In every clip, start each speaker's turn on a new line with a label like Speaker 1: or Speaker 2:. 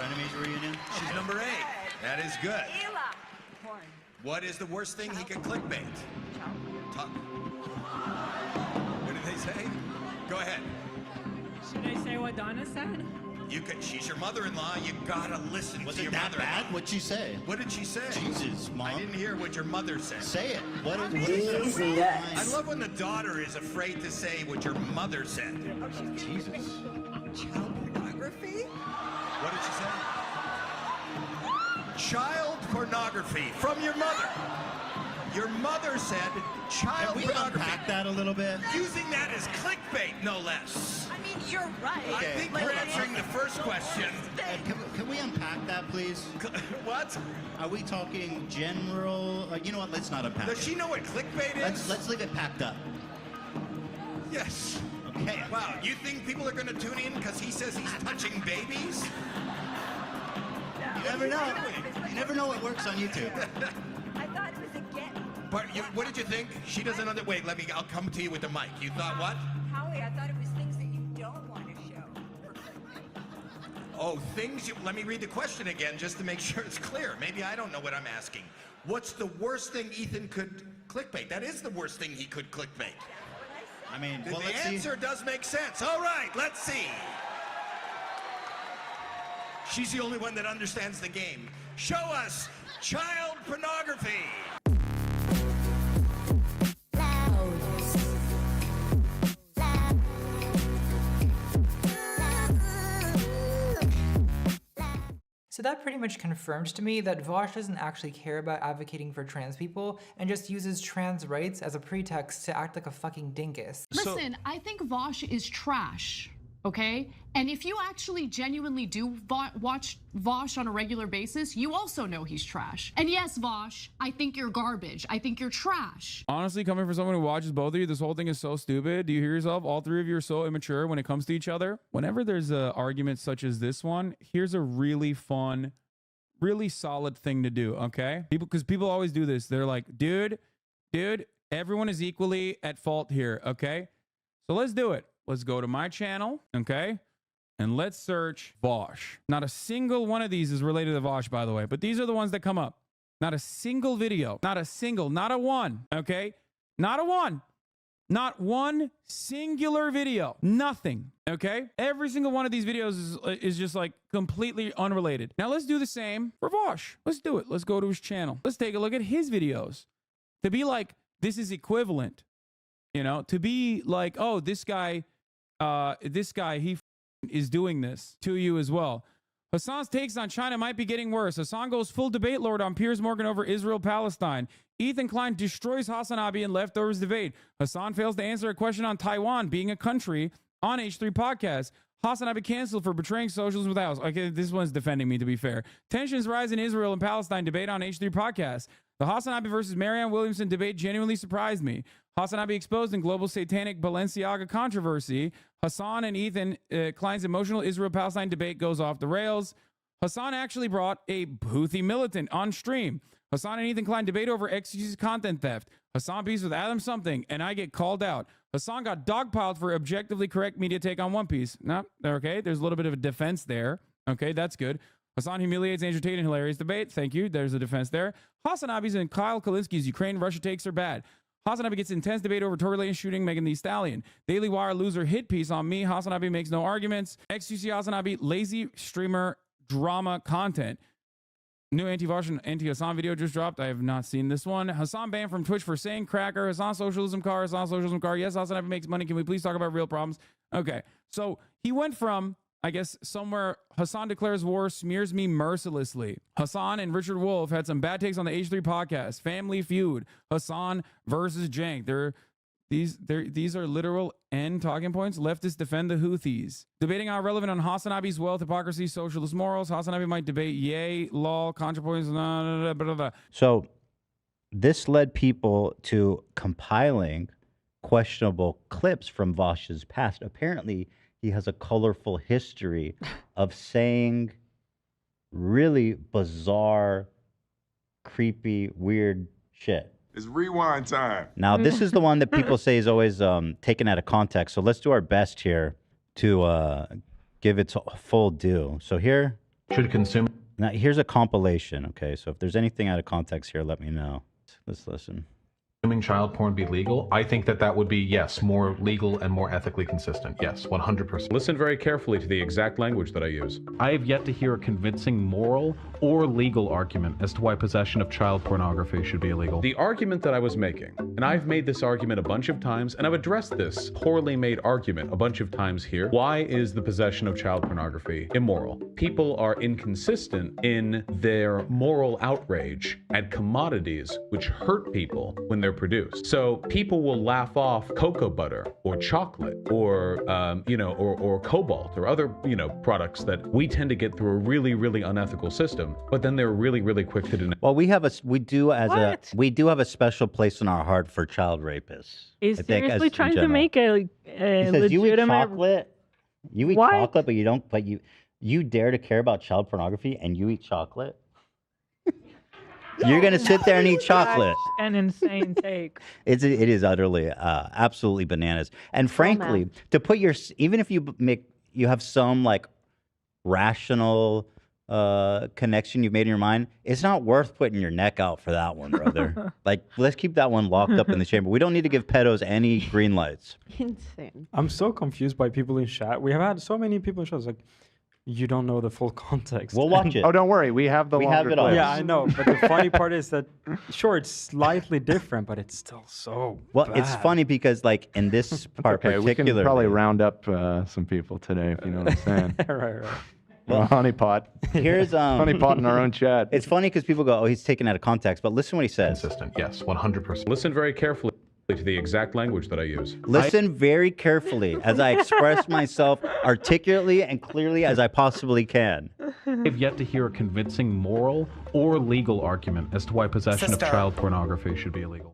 Speaker 1: Frenemies reunion?
Speaker 2: She's number 8. That is good.
Speaker 3: Ela. Porn.
Speaker 2: What is the worst thing he could clickbait? What did they say? Go ahead.
Speaker 4: Should I say what Donna said?
Speaker 2: You could. She's your mother-in-law. You gotta listen to your
Speaker 1: that
Speaker 2: mother.
Speaker 1: bad? What'd she say?
Speaker 2: What did she say?
Speaker 1: Jesus, Mom.
Speaker 2: I didn't hear what your mother said.
Speaker 1: Say it. What is
Speaker 2: I love when the daughter is afraid to say what your mother said.
Speaker 3: Oh, she's
Speaker 1: Jesus.
Speaker 3: child pornography?
Speaker 2: What did she say? Child pornography from your mother. Your mother said child
Speaker 1: Can we
Speaker 2: pornography.
Speaker 1: unpack that a little bit?
Speaker 2: Using that as clickbait, no less.
Speaker 3: I mean, you're right.
Speaker 2: I think we're answering the first question.
Speaker 1: Can we unpack that, please?
Speaker 2: What?
Speaker 1: Are we talking general? You know what? Let's not unpack
Speaker 2: Does
Speaker 1: it.
Speaker 2: she know what clickbait is?
Speaker 1: Let's leave it packed up.
Speaker 2: Yes.
Speaker 1: Okay.
Speaker 2: Wow, you think people are going to tune in because he says he's touching babies?
Speaker 1: You never know. You never know what works on YouTube.
Speaker 3: I thought it was a get.
Speaker 2: But what did you think? She doesn't know that. Wait, I'll come to you with the mic. You thought what?
Speaker 3: Howie, I thought it was things that you don't want to show.
Speaker 2: Oh, let me read the question again just to make sure it's clear. Maybe I don't know what I'm asking. What's the worst thing Ethan could clickbait? That is the worst thing he could clickbait.
Speaker 1: I mean,
Speaker 2: The
Speaker 1: well, let's
Speaker 2: answer does make sense. All right, let's see. She's the only one that understands the game. Show us child pornography.
Speaker 5: So that pretty much confirms to me that Vaush doesn't actually care about advocating for trans people and just uses trans rights as a pretext to act like a fucking dingus.
Speaker 6: Listen, I think Vaush is trash, okay? And if you actually genuinely do watch Vaush on a regular basis, you also know he's trash. And yes, Vaush, I think you're garbage. I think you're trash.
Speaker 7: Honestly, coming from someone who watches both of you, this whole thing is so stupid. Do you hear yourself? All three of you are so immature when it comes to each other. Whenever there's an argument such as this one, here's a really fun, really solid thing to do, okay? Because people always do this. They're like, dude, everyone is equally at fault here, okay? So let's do it. Let's go to my channel, okay? And let's search Vaush. Not a single one of these is related to Vaush, by the way, but these are the ones that come up. Not a single video, not a one, okay? Not a one. Not one singular video. Nothing, okay? Every single one of these videos is just like completely unrelated. Now let's do the same for Vaush. Let's do it. Let's go to his channel. Let's take a look at his videos. To be like, this is equivalent, you know? To be like, oh, this guy, he is doing this to you as well. Hassan's takes on China might be getting worse. Hassan goes full debate lord on Piers Morgan over Israel-Palestine. Ethan Klein destroys Hassanabi in Leftovers debate. Hassan fails to answer a question on Taiwan being a country on H3 podcast. Hassanabi canceled for betraying socialism with the House. Okay, this one's defending me, to be fair. Tensions rise in Israel and Palestine debate on H3 podcast. The Hassanabi versus Marianne Williamson debate genuinely surprised me. Hassanabi exposed in global satanic Balenciaga controversy. Hassan and Ethan Klein's emotional Israel-Palestine debate goes off the rails. Hassan actually brought a Houthi militant on stream. Hassan and Ethan Klein debate over excuses content theft. Hassan beefs with Adam something, and I get called out. Hassan got dogpiled for objectively correct media take on One Piece. No, okay, there's a little bit of a defense there. Okay, that's good. Hassan humiliates Andrew Tate in hilarious debate. Thank you. There's a defense there. Hassanabi's and Kyle Kalinski's Ukraine-Russia takes are bad. Hassanabi gets intense debate over Tory Lane shooting Megan Thee Stallion. Daily Wire loser hit piece on me. Hassanabi makes no arguments. XQC Hassanabi lazy streamer drama content. New anti-Vaush and anti-Hassan video just dropped. I have not seen this one. Hassan banned from Twitch for saying cracker. Hassan socialism car. Hassan socialism car. Yes, Hassanabi makes money. Can we please talk about real problems? Okay, so he went from, I guess, somewhere Hassan declares war, smears me mercilessly. Hassan and Richard Wolf had some bad takes on the H3 podcast. Family Feud. Hassan versus Jank. These are literal end talking points. Leftists defend the Houthis. Debating how relevant on Hassanabi's wealth, hypocrisy, socialist morals. Hassanabi might debate yay, lol, contrapoints, blah, blah, blah.
Speaker 8: So this led people to compiling questionable clips from Vaush's past. Apparently, he has a colorful history of saying really bizarre, creepy, weird shit.
Speaker 9: It's rewind time.
Speaker 8: Now, this is the one that people say is always taken out of context. So let's do our best here to give it full due. So here
Speaker 9: Should consume.
Speaker 8: Now, here's a compilation, okay? So if there's anything out of context here, let me know. Let's listen.
Speaker 9: Consuming child porn be legal? I think that would be, yes, more legal and more ethically consistent. Yes, 100%.
Speaker 10: Listen very carefully to the exact language that I use.
Speaker 9: I have yet to hear a convincing moral or legal argument as to why possession of child pornography should be illegal.
Speaker 10: The argument that I was making, and I've made this argument a bunch of times, and I've addressed this poorly made argument a bunch of times here. Why is the possession of child pornography immoral? People are inconsistent in their moral outrage at commodities which hurt people when they're produced. So people will laugh off cocoa butter or chocolate or or cobalt or other products that we tend to get through a really, really unethical system, but then they're really, really quick to deny.
Speaker 8: Well, we do have a special place in our heart for child rapists.
Speaker 4: He's
Speaker 8: I think,
Speaker 4: seriously
Speaker 8: in
Speaker 4: trying to
Speaker 8: general.
Speaker 4: make a
Speaker 8: He says, you eat
Speaker 4: legitimate.
Speaker 8: chocolate. You eat
Speaker 4: What?
Speaker 8: chocolate, but you don't. But you dare to care about child pornography, and you eat chocolate. You're gonna sit there and eat chocolate.
Speaker 4: An insane take.
Speaker 8: It is utterly, absolutely bananas. And frankly, to put even if you have some like rational connection you've made in your mind, it's not worth putting your neck out for that one, brother. Like, let's keep that one locked up in the chamber. We don't need to give pedos any green lights.
Speaker 11: Insane. I'm so confused by people in chat. We have had so many people in chat. It's like, you don't know the full context.
Speaker 8: We'll watch it.
Speaker 12: Oh, don't worry. We have the longer
Speaker 8: it all.
Speaker 12: clips.
Speaker 11: Yeah, I know. But the funny part is that, sure, it's slightly different, but it's still so
Speaker 8: Well,
Speaker 11: bad.
Speaker 8: it's funny because, like, in this part
Speaker 12: Okay, we can
Speaker 8: particularly,
Speaker 12: probably round up some people today, if you know what I'm saying.
Speaker 11: right.
Speaker 12: Well, honeypot.
Speaker 8: Here's
Speaker 12: honeypot in our own chat.
Speaker 8: It's funny because people go, "Oh, he's taken out of context," but listen what he says.
Speaker 9: Consistent. Yes, 100%.
Speaker 10: Listen very carefully to the exact language that I use.
Speaker 8: Listen very carefully as I express myself articulately and clearly as I possibly can.
Speaker 9: I've yet to hear a convincing moral or legal argument as to why possession of child pornography should be illegal.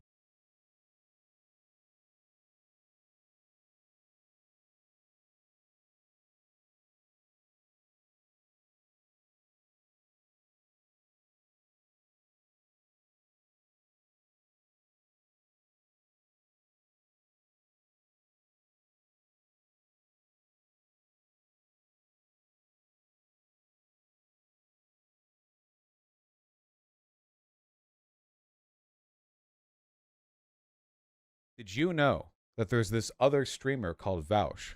Speaker 10: Did you know that there's this other streamer called Vaush,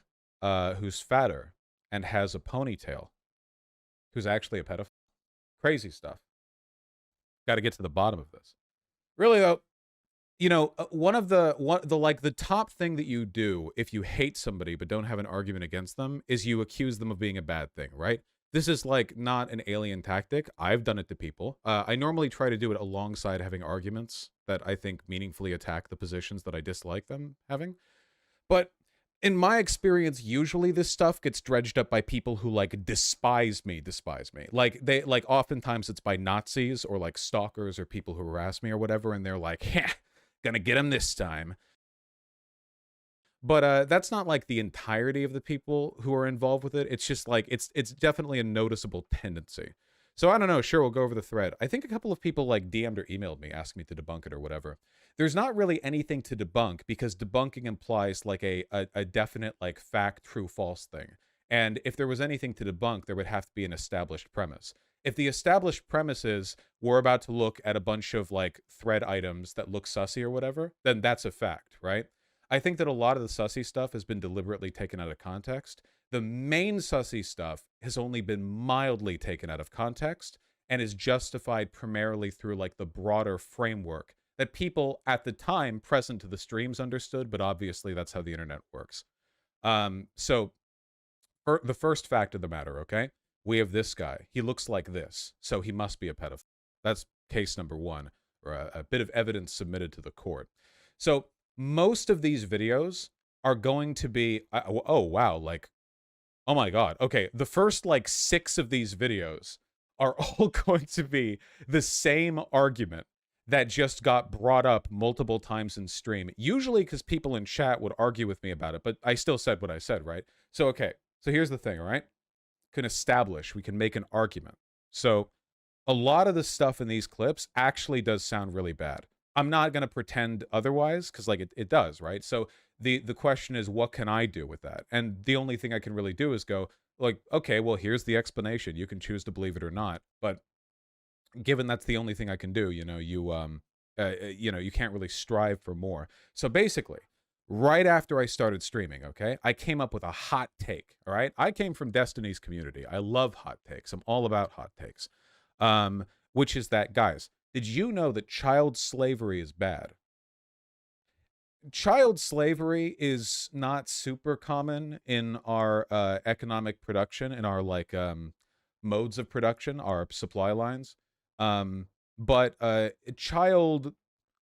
Speaker 10: who's fatter and has a ponytail, who's actually a pedophile? Crazy stuff. Got to get to the bottom of this. Really though, one of the top thing that you do if you hate somebody but don't have an argument against them is you accuse them of being a bad thing, right? This is like not an alien tactic. I've done it to people. I normally try to do it alongside having arguments that I think meaningfully attack the positions that I dislike them having. But in my experience, usually this stuff gets dredged up by people who like despise me. Like oftentimes it's by Nazis or like stalkers or people who harass me or whatever. And they're like, "Heh, gonna get him this time." But that's not like the entirety of the people who are involved with it. It's just like, it's definitely a noticeable tendency. So I don't know, sure, we'll go over the thread. I think a couple of people like DM'd or emailed me, asking me to debunk it or whatever. There's not really anything to debunk because debunking implies like a definite like fact, true, false thing. And if there was anything to debunk, there would have to be an established premise. If the established premise is we're about to look at a bunch of like thread items that look sussy or whatever, then that's a fact, right? I think that a lot of the sussy stuff has been deliberately taken out of context. The main sussy stuff has only been mildly taken out of context and is justified primarily through like the broader framework that people at the time present to the streams understood, but obviously that's how the internet works. So for the first fact of the matter, okay? We have this guy. He looks like this, so he must be a pedophile. That's case number one, or a bit of evidence submitted to the court. So most of these videos are going to be, oh wow, like, oh my God. Okay, the first like 6 of these videos are all going to be the same argument that just got brought up multiple times in stream. Usually because people in chat would argue with me about it, but I still said what I said, right? So, okay, so here's the thing, all right? We can make an argument. So a lot of the stuff in these clips actually does sound really bad. I'm not going to pretend otherwise because like it does, right? So the question is, what can I do with that? And the only thing I can really do is go, like, okay, well, here's the explanation. You can choose to believe it or not. But given that's the only thing I can do, you know, you can't really strive for more. So basically, right after I started streaming, okay, I came up with a hot take. All right, I came from Destiny's community. I love hot takes. I'm all about hot takes. Which is that, guys, did you know that child slavery is bad? Child slavery is not super common in our economic production, in our like modes of production, our supply lines. But child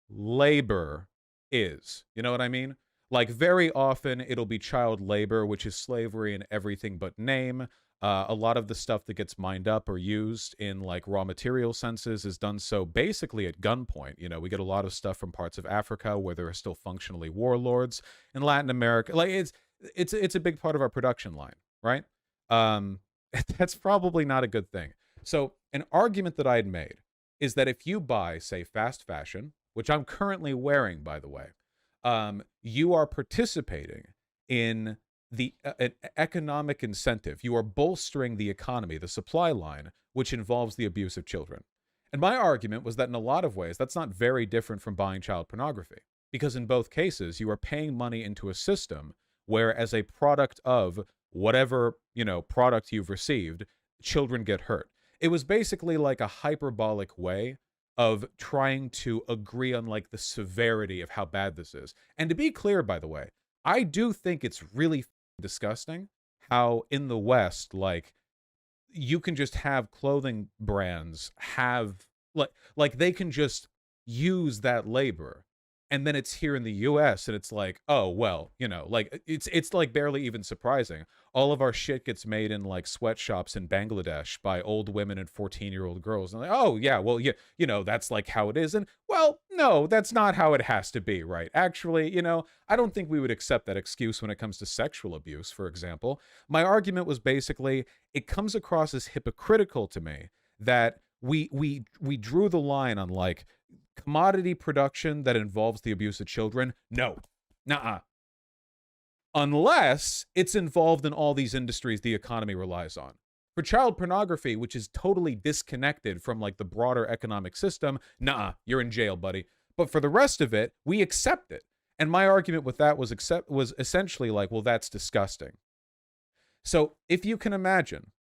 Speaker 10: labor is, you know what I mean? Like very often it'll be child labor, which is slavery in everything but name. A lot of the stuff that gets mined up or used in like raw material senses is done so basically at gunpoint. You know, we get a lot of stuff from parts of Africa where there are still functionally warlords. In Latin America, like it's a big part of our production line, right? That's probably not a good thing. So an argument that I had made is that if you buy, say, fast fashion, which I'm currently wearing, by the way, you are participating in an economic incentive. You are bolstering the economy, the supply line, which involves the abuse of children. And my argument was that in a lot of ways, that's not very different from buying child pornography, because in both cases, you are paying money into a system where, as a product of whatever, you know, product you've received, children get hurt. It was basically like a hyperbolic way of trying to agree on like the severity of how bad this is. And to be clear, by the way, I do think it's really disgusting how in the West, like, you can just have clothing brands have like they can just use that labor, and then it's here in the US and it's like, oh well, you know, like it's like barely even surprising. All of our shit gets made in like sweatshops in Bangladesh by old women and 14-year-old girls. And like, oh yeah, well, yeah, you know, that's like how it is. And well, no, that's not how it has to be, right? Actually, you know, I don't think we would accept that excuse when it comes to sexual abuse, for example. My argument was basically, it comes across as hypocritical to me that we drew the line on like commodity production that involves the abuse of children. No, nuh-uh. Unless it's involved in all these industries the economy relies on. For child pornography, which is totally disconnected from like the broader economic system, nuh-uh, you're in jail, buddy. But for the rest of it, we accept it. And my argument with that was essentially like, well, that's disgusting. So if you can imagine,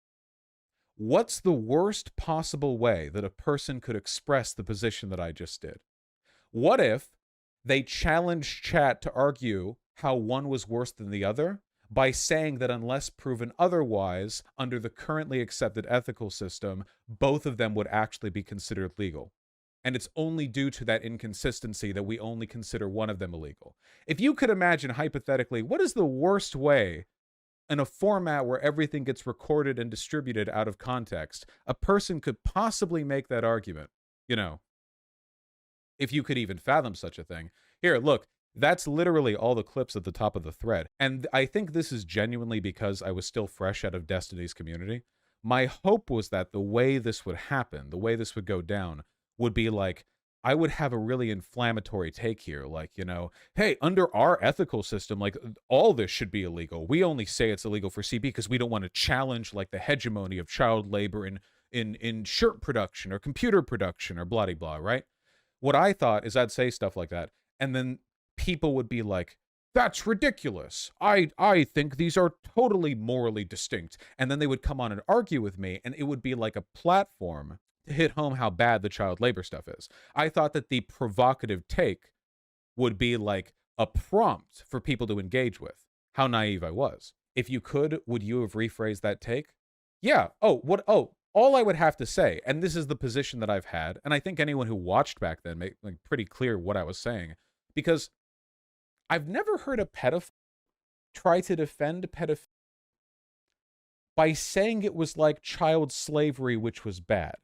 Speaker 10: what's the worst possible way that a person could express the position that I just did? What if they challenged chat to argue how one was worse than the other by saying that unless proven otherwise, under the currently accepted ethical system, both of them would actually be considered legal? And it's only due to that inconsistency that we only consider one of them illegal. If you could imagine hypothetically, what is the worst way in a format where everything gets recorded and distributed out of context, a person could possibly make that argument, you know, if you could even fathom such a thing. Here, look, that's literally all the clips at the top of the thread. And I think this is genuinely because I was still fresh out of Destiny's community. My hope was that the way this would happen, the way this would go down, would be like, I would have a really inflammatory take here, like, you know, hey, under our ethical system, like, all this should be illegal. We only say it's illegal for CB because we don't want to challenge, like, the hegemony of child labor in shirt production or computer production or blah, blah, blah, right? What I thought is I'd say stuff like that, and then people would be like, that's ridiculous. I think these are totally morally distinct. And then they would come on and argue with me, and it would be like a platform to hit home how bad the child labor stuff is. I thought that the provocative take would be like a prompt for people to engage with. How naive I was. If you could, would you have rephrased that take? Yeah. All I would have to say, and this is the position that I've had, and I think anyone who watched back then made like pretty clear what I was saying, because I've never heard a pedophile try to defend pedophilia by saying it was like child slavery, which was bad.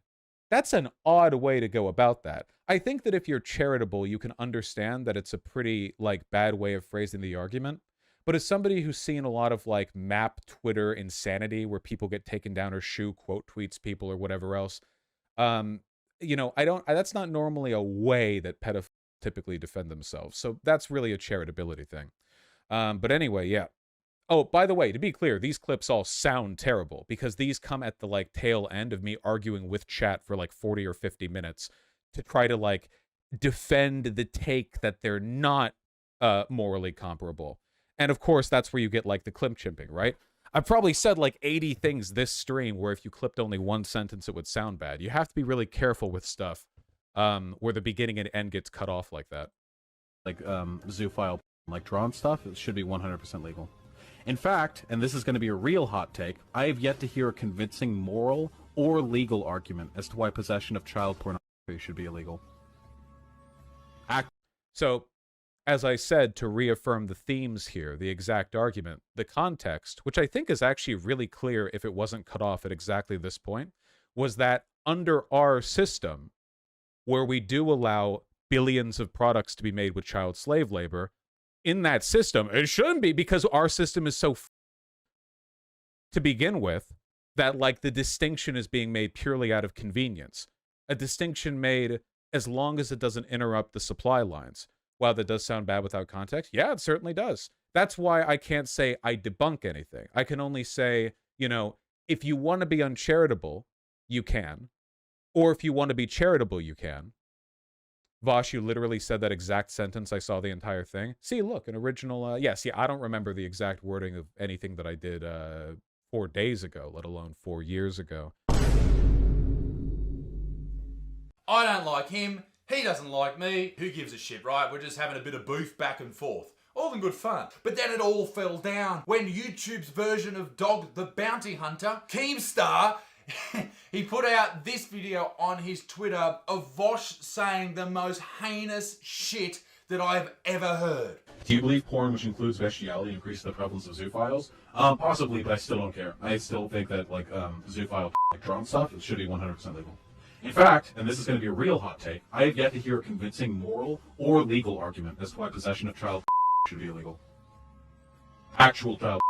Speaker 10: That's an odd way to go about that. I think that if you're charitable, you can understand that it's a pretty like bad way of phrasing the argument. But as somebody who's seen a lot of like map Twitter insanity where people get taken down or shoe quote tweets people or whatever else, you know, that's not normally a way that pedophiles typically defend themselves. So that's really a charitability thing. But anyway, yeah. Oh, by the way, to be clear, these clips all sound terrible because these come at the like tail end of me arguing with chat for like 40 or 50 minutes to try to like defend the take that they're not morally comparable. And of course, that's where you get like the clip chimping, right? I've probably said like 80 things this stream where if you clipped only one sentence, it would sound bad. You have to be really careful with stuff where the beginning and end gets cut off like that.
Speaker 9: Like zoophile, like drawn stuff, it should be 100% legal. In fact, and this is going to be a real hot take, I have yet to hear a convincing moral or legal argument as to why possession of child pornography should be illegal.
Speaker 10: So, as I said, to reaffirm the themes here, the exact argument, the context, which I think is actually really clear if it wasn't cut off at exactly this point, was that under our system, where we do allow billions of products to be made with child slave labor, in that system, it shouldn't be because our system is so to begin with that like the distinction is being made purely out of convenience. A distinction made as long as it doesn't interrupt the supply lines. While that does sound bad without context, yeah, it certainly does. That's why I can't say I debunk anything. I can only say, you know, if you want to be uncharitable, you can. Or if you want to be charitable, you can. Vaush, you literally said that exact sentence. I saw the entire thing. See, look, an original... yeah, see, I don't remember the exact wording of anything that I did 4 days ago, let alone 4 years ago.
Speaker 13: I don't like him. He doesn't like me. Who gives a shit, right? We're just having a bit of beef back and forth. All in good fun. But then it all fell down when YouTube's version of Dog the Bounty Hunter, Keemstar, he put out this video on his Twitter of Vaush saying the most heinous shit that I've ever heard.
Speaker 14: Do you believe porn, which includes bestiality, increases the prevalence of zoophiles? Possibly, but I still don't care. I still think that like zoophile, like drawn stuff, it should be 100% legal. In fact, and this is going to be a real hot take, I have yet to hear a convincing moral or legal argument as to why possession of child should be illegal. Actual child.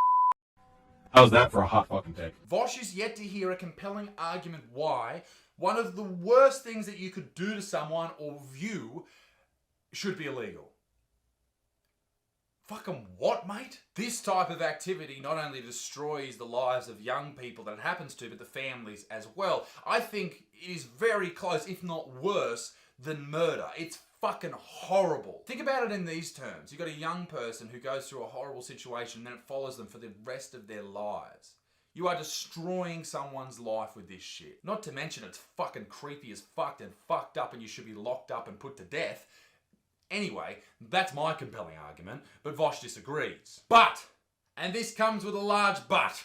Speaker 14: How's that for a hot fucking take?
Speaker 13: Vaush is yet to hear a compelling argument why one of the worst things that you could do to someone or view should be illegal. Fucking what, mate? This type of activity not only destroys the lives of young people that it happens to, but the families as well. I think it is very close, if not worse, than murder. It's fucking horrible. Think about it in these terms. You've got a young person who goes through a horrible situation and then it follows them for the rest of their lives. You are destroying someone's life with this shit. Not to mention it's fucking creepy as fuck and fucked up and you should be locked up and put to death. Anyway, that's my compelling argument, but Vaush disagrees. But, and this comes with a large but,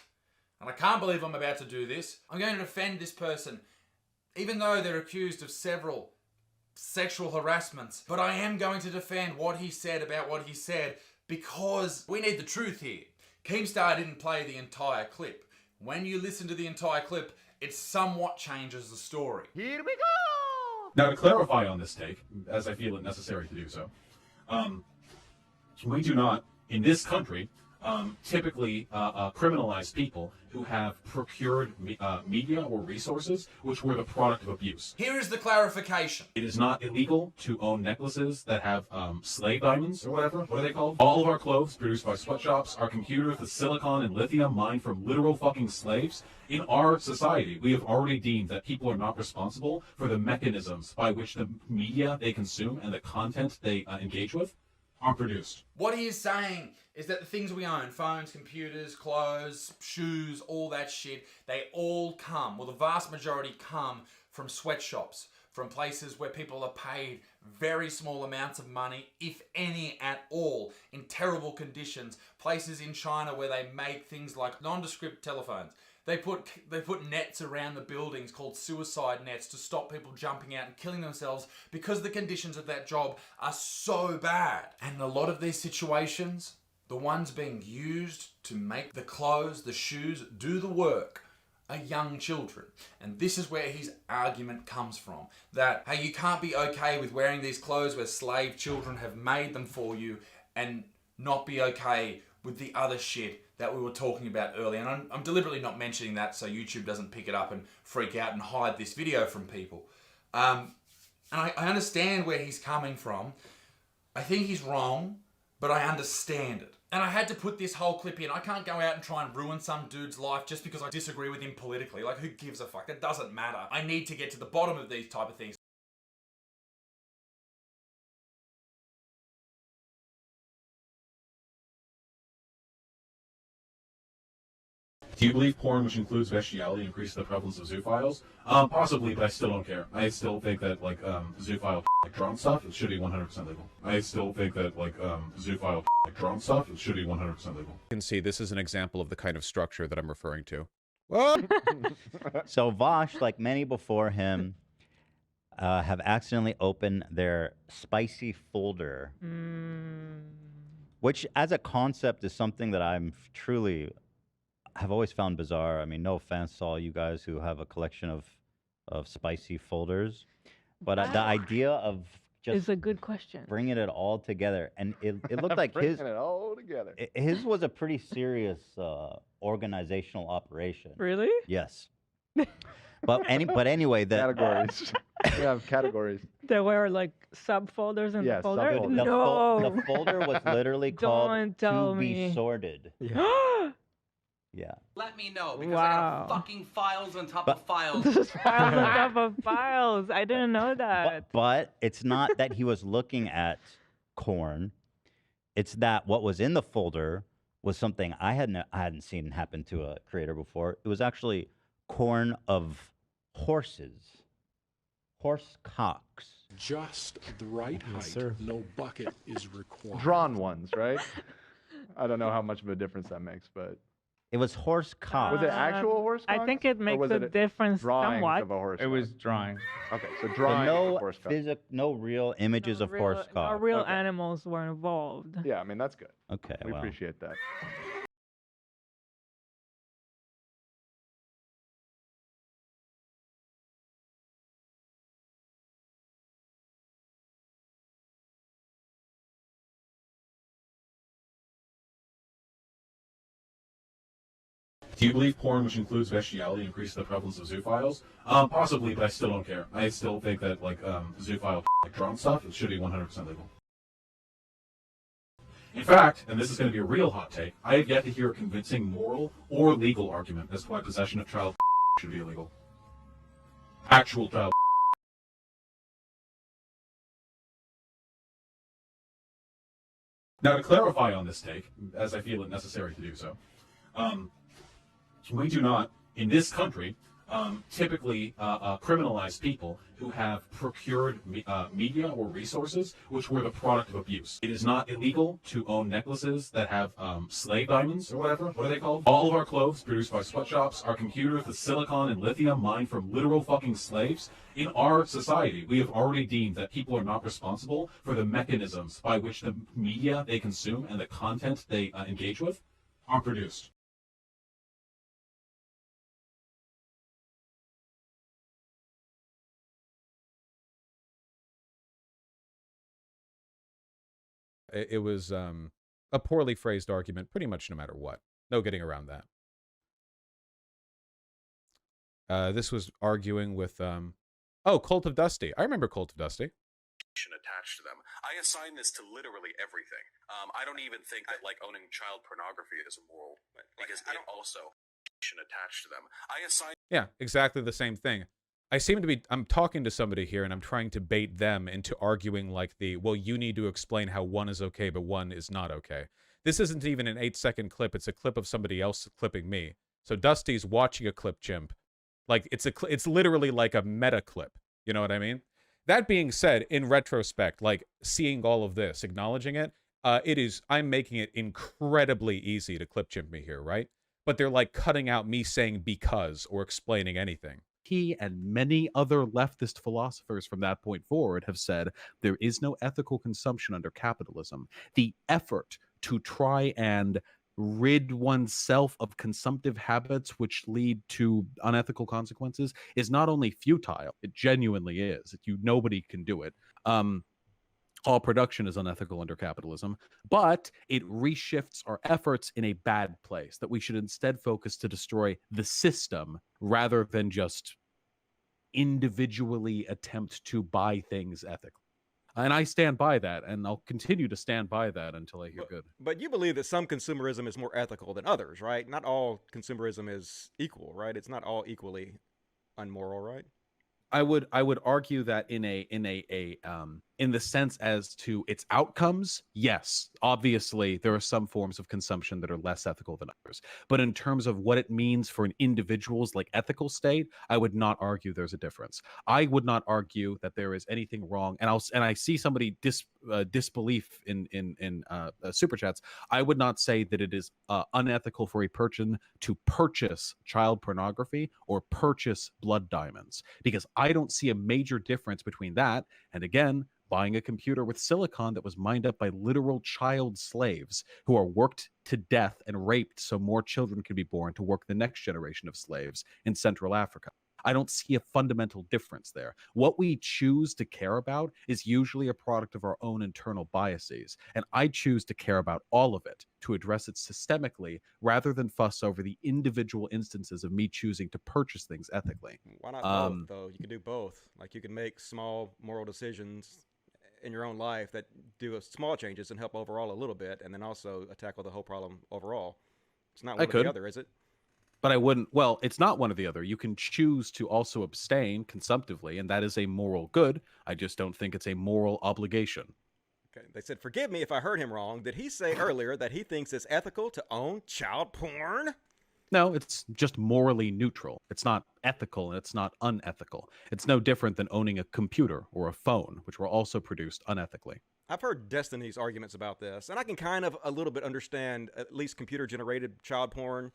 Speaker 13: and I can't believe I'm about to do this, I'm going to defend this person, even though they're accused of several sexual harassments, but I am going to defend what he said about what he said because we need the truth here. Keemstar didn't play the entire clip. When you listen to the entire clip, it somewhat changes the story.
Speaker 14: Here we go! Now, to clarify on this take, as I feel it necessary to do so, we do not, in this country, typically criminalize people who have procured media or resources which were the product of abuse.
Speaker 13: Here is the clarification.
Speaker 14: It is not illegal to own necklaces that have slave diamonds or whatever. What are they called? All of our clothes produced by sweatshops, our computers with silicon and lithium mined from literal fucking slaves. In our society, we have already deemed that people are not responsible for the mechanisms by which the media they consume and the content they engage with are produced.
Speaker 13: What he is saying is that the things we own, phones, computers, clothes, shoes, all that shit, they all come, well the vast majority come from sweatshops, from places where people are paid very small amounts of money, if any at all, in terrible conditions. Places in China where they make things like nondescript telephones. They put nets around the buildings called suicide nets to stop people jumping out and killing themselves because the conditions of that job are so bad. And in a lot of these situations, the ones being used to make the clothes, the shoes, do the work are young children. And this is where his argument comes from. That, hey, you can't be okay with wearing these clothes where slave children have made them for you and not be okay with the other shit that we were talking about earlier. And I'm deliberately not mentioning that so YouTube doesn't pick it up and freak out and hide this video from people. And I understand where he's coming from. I think he's wrong, but I understand it. And I had to put this whole clip in. I can't go out and try and ruin some dude's life just because I disagree with him politically. Like, who gives a fuck? That doesn't matter. I need to get to the bottom of these type of things.
Speaker 14: Do you believe porn, which includes bestiality, increases the prevalence of zoophiles? Possibly, but I still don't care. I still think that, like, zoophile, like, drone stuff, it should be 100% legal. I still think that, like, zoophile, like, drone stuff, it should be 100% legal.
Speaker 10: You can see this is an example of the kind of structure that I'm referring to.
Speaker 8: So Vaush, like many before him, have accidentally opened their spicy folder, which as a concept is something that I'm truly have always found bizarre. I mean, no offense to all you guys who have a collection of spicy folders, but the idea of just
Speaker 4: It's a good question.
Speaker 8: bringing it all together, and it looked like his
Speaker 12: Bringing it all together.
Speaker 8: his was a pretty serious organizational operation.
Speaker 4: Really?
Speaker 8: Yes. But anyway, the
Speaker 12: Categories. We have categories.
Speaker 4: There were like subfolders in
Speaker 12: Yes,
Speaker 4: the folder?
Speaker 12: subfolders.
Speaker 4: No.
Speaker 8: the folder was literally called
Speaker 4: Don't tell
Speaker 8: "To Be
Speaker 4: me.
Speaker 8: Sorted." Yeah.
Speaker 15: Let me know because I
Speaker 4: Wow.
Speaker 15: got fucking files on top of files.
Speaker 4: This is files on top of files. I didn't know that.
Speaker 8: But it's not that he was looking at corn. It's that what was in the folder was something I hadn't seen happen to a creator before. It was actually corn of horses, horse cocks.
Speaker 16: Just the right height. No bucket is required.
Speaker 12: Drawn ones, right? I don't know how much of a difference that makes, but
Speaker 8: it was horse cock.
Speaker 12: Was it actual horse
Speaker 4: I
Speaker 12: cocks?
Speaker 4: think it
Speaker 12: Or
Speaker 4: makes
Speaker 12: was
Speaker 4: a
Speaker 12: it
Speaker 4: difference
Speaker 12: drawings
Speaker 4: somewhat.
Speaker 12: of a horse
Speaker 11: It was drawing.
Speaker 12: Okay, so
Speaker 8: So
Speaker 12: drawing of a
Speaker 8: no
Speaker 12: horse cock.
Speaker 8: no real images of horse
Speaker 4: No
Speaker 8: cock.
Speaker 4: real animals were involved.
Speaker 12: Yeah, I mean, that's good.
Speaker 8: Okay,
Speaker 12: We
Speaker 8: well.
Speaker 12: appreciate that.
Speaker 14: Do you believe porn, which includes bestiality, increases the prevalence of zoophiles? Possibly, but I still don't care. I still think that, like, zoophile, like, drone stuff, it should be 100% legal. In fact, and this is going to be a real hot take, I have yet to hear a convincing moral or legal argument as to why possession of child should be illegal. Actual child. Now, to clarify on this take, as I feel it necessary to do so, we do not, in this country, typically criminalize people who have procured media or resources which were the product of abuse. It is not illegal to own necklaces that have slave diamonds or whatever. What are they called? All of our clothes produced by sweatshops, our computers with silicon and lithium mined from literal fucking slaves. In our society, we have already deemed that people are not responsible for the mechanisms by which the media they consume and the content they engage with are produced.
Speaker 10: It was a poorly phrased argument, pretty much no matter what. No getting around that. This was arguing with, oh, Cult of Dusty. I remember Cult of Dusty.
Speaker 17: Attached to them. I assign this to literally everything. I don't even think that like owning child pornography is immoral because it also attached to them. I assign.
Speaker 10: Yeah, exactly the same thing. I'm talking to somebody here and I'm trying to bait them into arguing like well, you need to explain how one is okay, but one is not okay. This isn't even an 8-second clip. It's a clip of somebody else clipping me. So Dusty's watching a clip chimp. Like it's literally like a meta clip. You know what I mean? That being said, in retrospect, like seeing all of this, acknowledging it, I'm making it incredibly easy to clip chimp me here, right? But they're like cutting out me saying because or explaining anything.
Speaker 9: He and many other leftist philosophers from that point forward have said there is no ethical consumption under capitalism. The effort to try and rid oneself of consumptive habits which lead to unethical consequences is not only futile, it genuinely is. Nobody can do it. All production is unethical under capitalism, but it reshifts our efforts in a bad place, that we should instead focus to destroy the system rather than just individually attempt to buy things ethically.
Speaker 10: And I stand by that, and I'll continue to stand by that until I hear good.
Speaker 18: But you believe that some consumerism is more ethical than others, right? Not all consumerism is equal, right? It's not all equally unmoral, right?
Speaker 10: I would argue that in the sense as to its outcomes, yes, obviously there are some forms of consumption that are less ethical than others. But in terms of what it means for an individual's like ethical state, I would not argue there's a difference. I would not argue that there is anything wrong. And I see somebody disbelief in super chats. I would not say that it is unethical for a person to purchase child pornography or purchase blood diamonds, because I don't see a major difference between that and, again, buying a computer with silicon that was mined up by literal child slaves who are worked to death and raped so more children can be born to work the next generation of slaves in Central Africa. I don't see a fundamental difference there. What we choose to care about is usually a product of our own internal biases, and I choose to care about all of it to address it systemically rather than fuss over the individual instances of me choosing to purchase things ethically.
Speaker 18: Why not both, though? You can do both. Like, you can make small moral decisions in your own life that do small changes and help overall a little bit, and then also tackle the whole problem overall. It's not one or the other, is it?
Speaker 10: But I wouldn't. Well, it's not one or the other. You can choose to also abstain consumptively, and that is a moral good. I just don't think it's a moral obligation.
Speaker 18: Okay. They said, forgive me if I heard him wrong. Did he say earlier that he thinks it's ethical to own child porn?
Speaker 10: No, it's just morally neutral. It's not ethical and it's not unethical. It's no different than owning a computer or a phone, which were also produced unethically.
Speaker 18: I've heard Destiny's arguments about this, and I can kind of a little bit understand at least computer-generated child porn,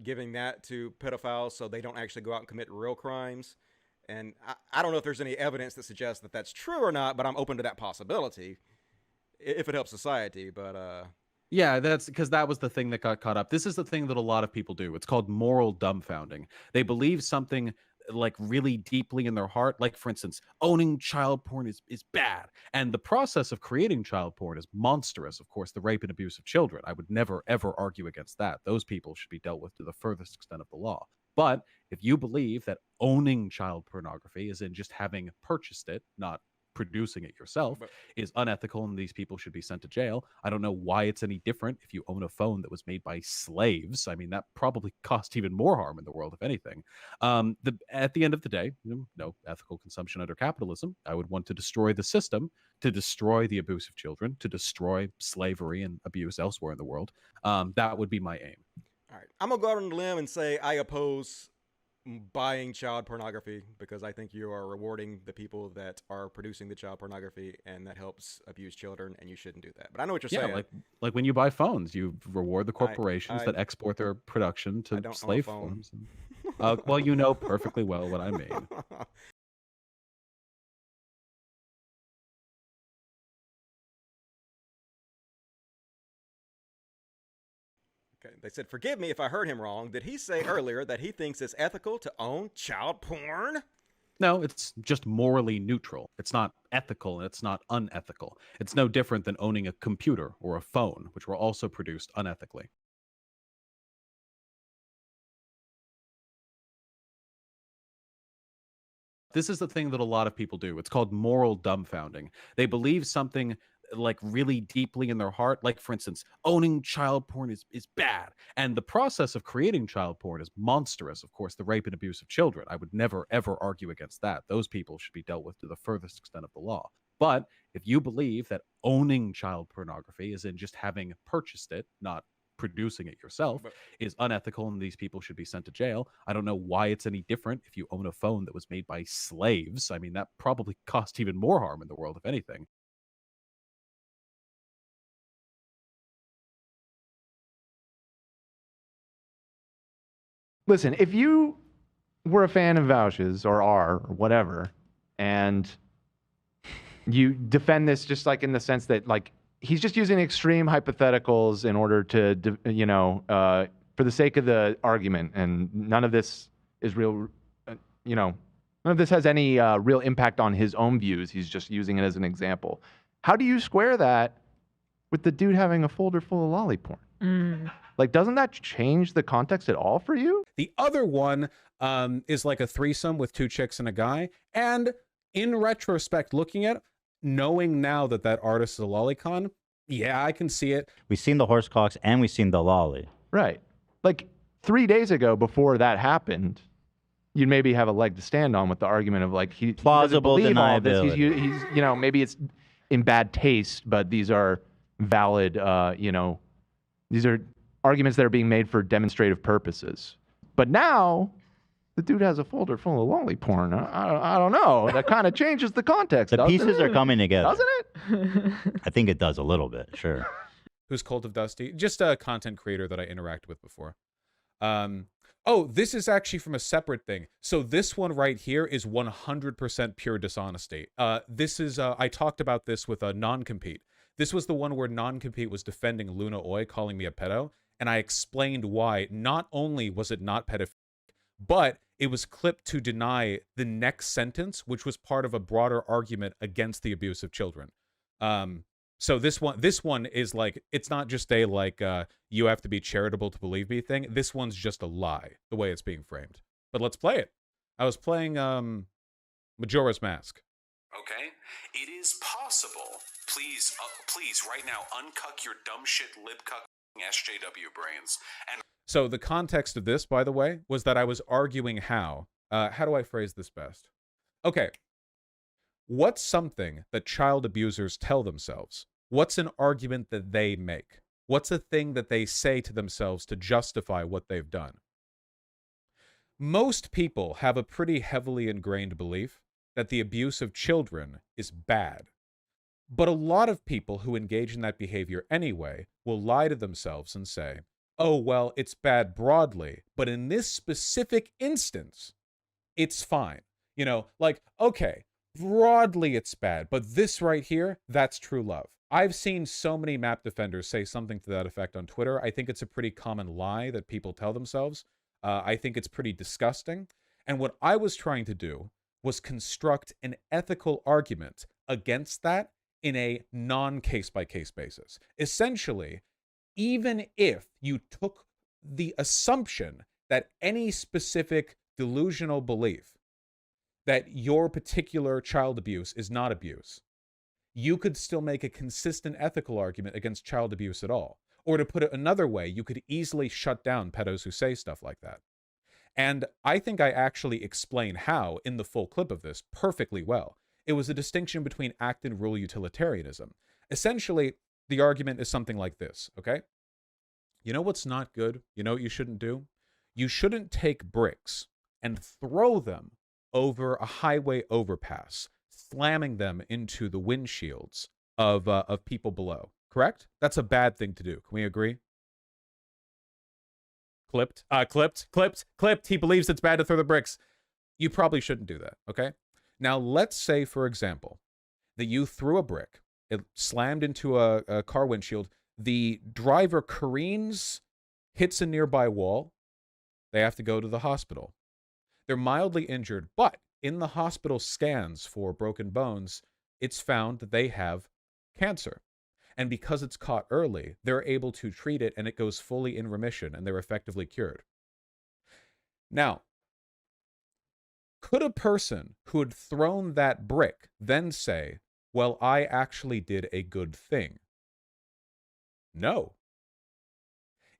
Speaker 18: giving that to pedophiles so they don't actually go out and commit real crimes. And I don't know if there's any evidence that suggests that that's true or not, but I'm open to that possibility if it helps society. But
Speaker 10: yeah, that's because that was the thing that got caught up. This is the thing that a lot of people do. It's called moral dumbfounding. They believe something like really deeply in their heart. Like, for instance, owning child porn is bad. And the process of creating child porn is monstrous. Of course, the rape and abuse of children. I would never, ever argue against that. Those people should be dealt with to the furthest extent of the law. But if you believe that owning child pornography is in just having purchased it, not producing it yourself, is unethical and these people should be sent to jail, I don't know why it's any different if you own a phone that was made by slaves. I mean, that probably caused even more harm in the world, if anything. At the end of the day, no ethical consumption under capitalism. I would want to destroy the system, to destroy the abuse of children, to destroy slavery and abuse elsewhere in the world. That would be my aim.
Speaker 18: all right, I'm going to go out on a limb and say I oppose buying child pornography because I think you are rewarding the people that are producing the child pornography, and that helps abuse children, and you shouldn't do that. But I know what you're saying.
Speaker 10: Like when you buy phones, you reward the corporations that export their production to slave farms. Well, you know perfectly well what I mean.
Speaker 18: They said, forgive me if I heard him wrong. Did he say earlier that he thinks it's ethical to own child porn?
Speaker 10: No, it's just morally neutral. It's not ethical and it's not unethical. It's no different than owning a computer or a phone, which were also produced unethically. This is the thing that a lot of people do. It's called moral dumbfounding. They believe something like really deeply in their heart. Like, for instance, owning child porn is bad. And the process of creating child porn is monstrous. Of course, the rape and abuse of children. I would never, ever argue against that. Those people should be dealt with to the furthest extent of the law. But if you believe that owning child pornography is in just having purchased it, not producing it yourself, is unethical and these people should be sent to jail, I don't know why it's any different if you own a phone that was made by slaves. I mean, that probably caused even more harm in the world, if anything.
Speaker 12: Listen, if you were a fan of Vaush's or are or whatever, and you defend this just like in the sense that like he's just using extreme hypotheticals in order to, for the sake of the argument, and none of this is real, none of this has any real impact on his own views. He's just using it as an example. How do you square that with the dude having a folder full of lolly porn? Like, doesn't that change the context at all for you?
Speaker 10: The other one is like a threesome with two chicks and a guy. And in retrospect, looking at it, knowing now that that artist is a lolicon, yeah, I can see it.
Speaker 8: We've seen the horse cocks and we've seen the lolly.
Speaker 12: Right. Like 3 days ago, before that happened, you'd maybe have a leg to stand on with the argument of like he
Speaker 8: Plausible
Speaker 12: doesn't believe all this.
Speaker 8: deniability.
Speaker 12: He's you know, maybe it's in bad taste, but these are valid. You know, these are arguments that are being made for demonstrative purposes. But now, the dude has a folder full of lolly porn. I don't know. That kind of changes the context.
Speaker 8: The
Speaker 12: doesn't
Speaker 8: pieces
Speaker 12: it?
Speaker 8: are coming together.
Speaker 12: Doesn't it?
Speaker 8: I think it does a little bit, sure.
Speaker 10: Who's Cult of Dusty? Just a content creator that I interacted with before. Oh, this is actually from a separate thing. So this one right here is 100% pure dishonesty. This is, I talked about this with a non-compete. This was the one where non-compete was defending Luna Oi, calling me a pedo, and I explained why. Not only was it not pedophilic, but it was clipped to deny the next sentence, which was part of a broader argument against the abuse of children. So this one is like, it's not just a like you have to be charitable to believe me thing. This one's just a lie, the way it's being framed. But let's play it. I was playing Majora's Mask.
Speaker 17: Okay? It is possible. Please, please, right now, uncuck your dumb shit lip-cuck SJW brains. And
Speaker 10: So the context of this, by the way, was that I was arguing how do I phrase this best? Okay. What's something that child abusers tell themselves? What's an argument that they make? What's a thing that they say to themselves to justify what they've done? Most people have a pretty heavily ingrained belief that the abuse of children is bad. But a lot of people who engage in that behavior anyway will lie to themselves and say, oh, well, it's bad broadly, but in this specific instance, it's fine. You know, like, okay, broadly it's bad, but this right here, that's true love. I've seen so many map defenders say something to that effect on Twitter. I think it's a pretty common lie that people tell themselves. I think it's pretty disgusting. And what I was trying to do was construct an ethical argument against that in a non-case-by-case basis. Essentially, even if you took the assumption that any specific delusional belief that your particular child abuse is not abuse, you could still make a consistent ethical argument against child abuse at all. Or to put it another way, you could easily shut down pedos who say stuff like that. And I think I actually explain how in the full clip of this perfectly well. It was a distinction between act and rule utilitarianism. Essentially, the argument is something like this, okay? You know what's not good? You know what you shouldn't do? You shouldn't take bricks and throw them over a highway overpass, slamming them into the windshields of people below. Correct? That's a bad thing to do. Can we agree? Clipped. He believes it's bad to throw the bricks. You probably shouldn't do that, okay? Now, let's say, for example, that you threw a brick. It slammed into a car windshield. The driver careens, hits a nearby wall. They have to go to the hospital. They're mildly injured, but in the hospital scans for broken bones, it's found that they have cancer. And because it's caught early, they're able to treat it and it goes fully in remission and they're effectively cured. Now, could a person who had thrown that brick then say, well, I actually did a good thing? No.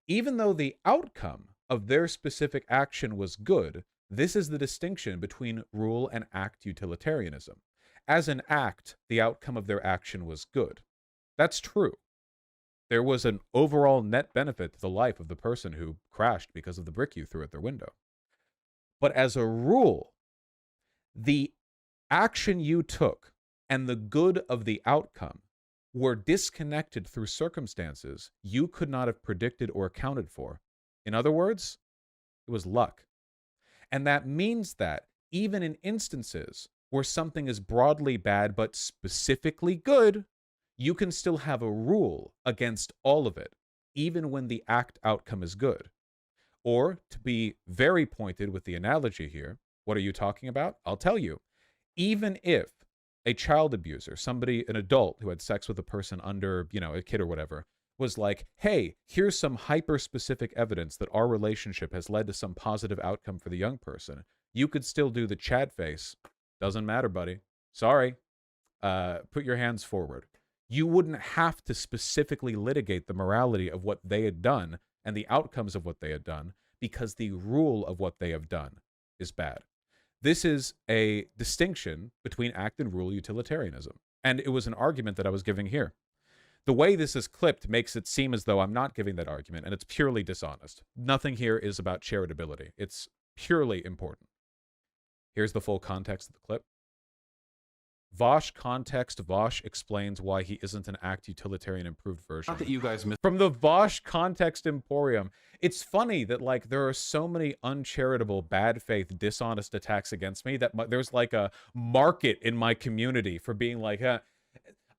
Speaker 10: Even though the outcome of their specific action was good, this is the distinction between rule and act utilitarianism. As an act, the outcome of their action was good. That's true. There was an overall net benefit to the life of the person who crashed because of the brick you threw at their window. But as a rule, the action you took and the good of the outcome were disconnected through circumstances you could not have predicted or accounted for. In other words, it was luck. And that means that even in instances where something is broadly bad but specifically good, you can still have a rule against all of it, even when the act outcome is good. Or, to be very pointed with the analogy here, what are you talking about? I'll tell you. Even if a child abuser, somebody, an adult who had sex with a person under, a kid or whatever, was like, hey, here's some hyper-specific evidence that our relationship has led to some positive outcome for the young person, you could still do the Chad face. Doesn't matter, buddy. Sorry. put your hands forward. You wouldn't have to specifically litigate the morality of what they had done and the outcomes of what they had done because the rule of what they have done is bad. This is a distinction between act and rule utilitarianism. And it was an argument that I was giving here. The way this is clipped makes it seem as though I'm not giving that argument, and it's purely dishonest. Nothing here is about charitability. It's purely important. Here's the full context of the clip. Vaush context. Vaush explains why he isn't an act utilitarian improved version.
Speaker 14: Not that you guys miss.
Speaker 10: From the Vaush context emporium. It's funny that like there are so many uncharitable, bad faith, dishonest attacks against me that there's like a market in my community for being like,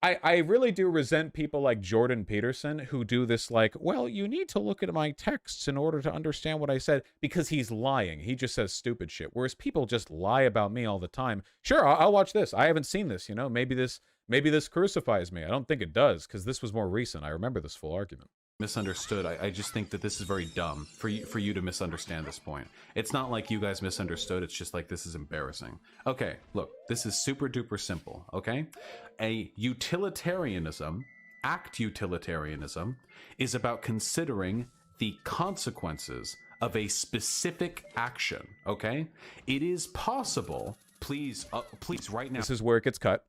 Speaker 10: I really do resent people like Jordan Peterson who do this like, well, you need to look at my texts in order to understand what I said, because he's lying. He just says stupid shit. Whereas people just lie about me all the time. Sure, I'll watch this. I haven't seen this, you know, maybe this crucifies me. I don't think it does, because this was more recent. I remember this full argument.
Speaker 14: Misunderstood. I just think that this is very dumb for you to misunderstand this point. It's not like you guys misunderstood. It's just like, this is embarrassing. Okay, look, this is super duper simple. Okay, a utilitarianism, act utilitarianism, is about considering the consequences of a specific action. Okay, it is possible. Please right now.
Speaker 10: This is where it gets cut.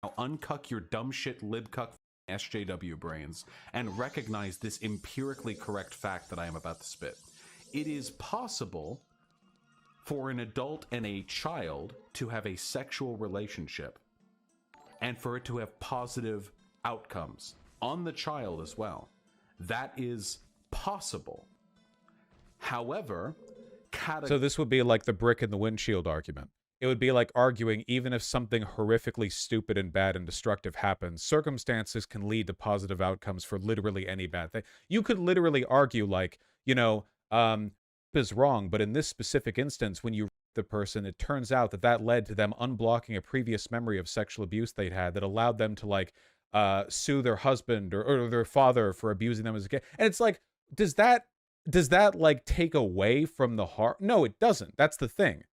Speaker 14: Now uncuck your dumb shit libcuck SJW brains and recognize this empirically correct fact that I am about to spit. It is possible for an adult and a child to have a sexual relationship and for it to have positive outcomes on the child as well. That is possible. However,
Speaker 10: so this would be like the brick in the windshield argument. It would be like arguing even if something horrifically stupid and bad and destructive happens, circumstances can lead to positive outcomes for literally any bad thing. You could literally argue like, you know, is wrong, but in this specific instance, when you the person, it turns out that led to them unblocking a previous memory of sexual abuse they'd had that allowed them to like sue their husband or their father for abusing them as a kid. And it's like, does that like take away from the heart? No, it doesn't. That's the thing.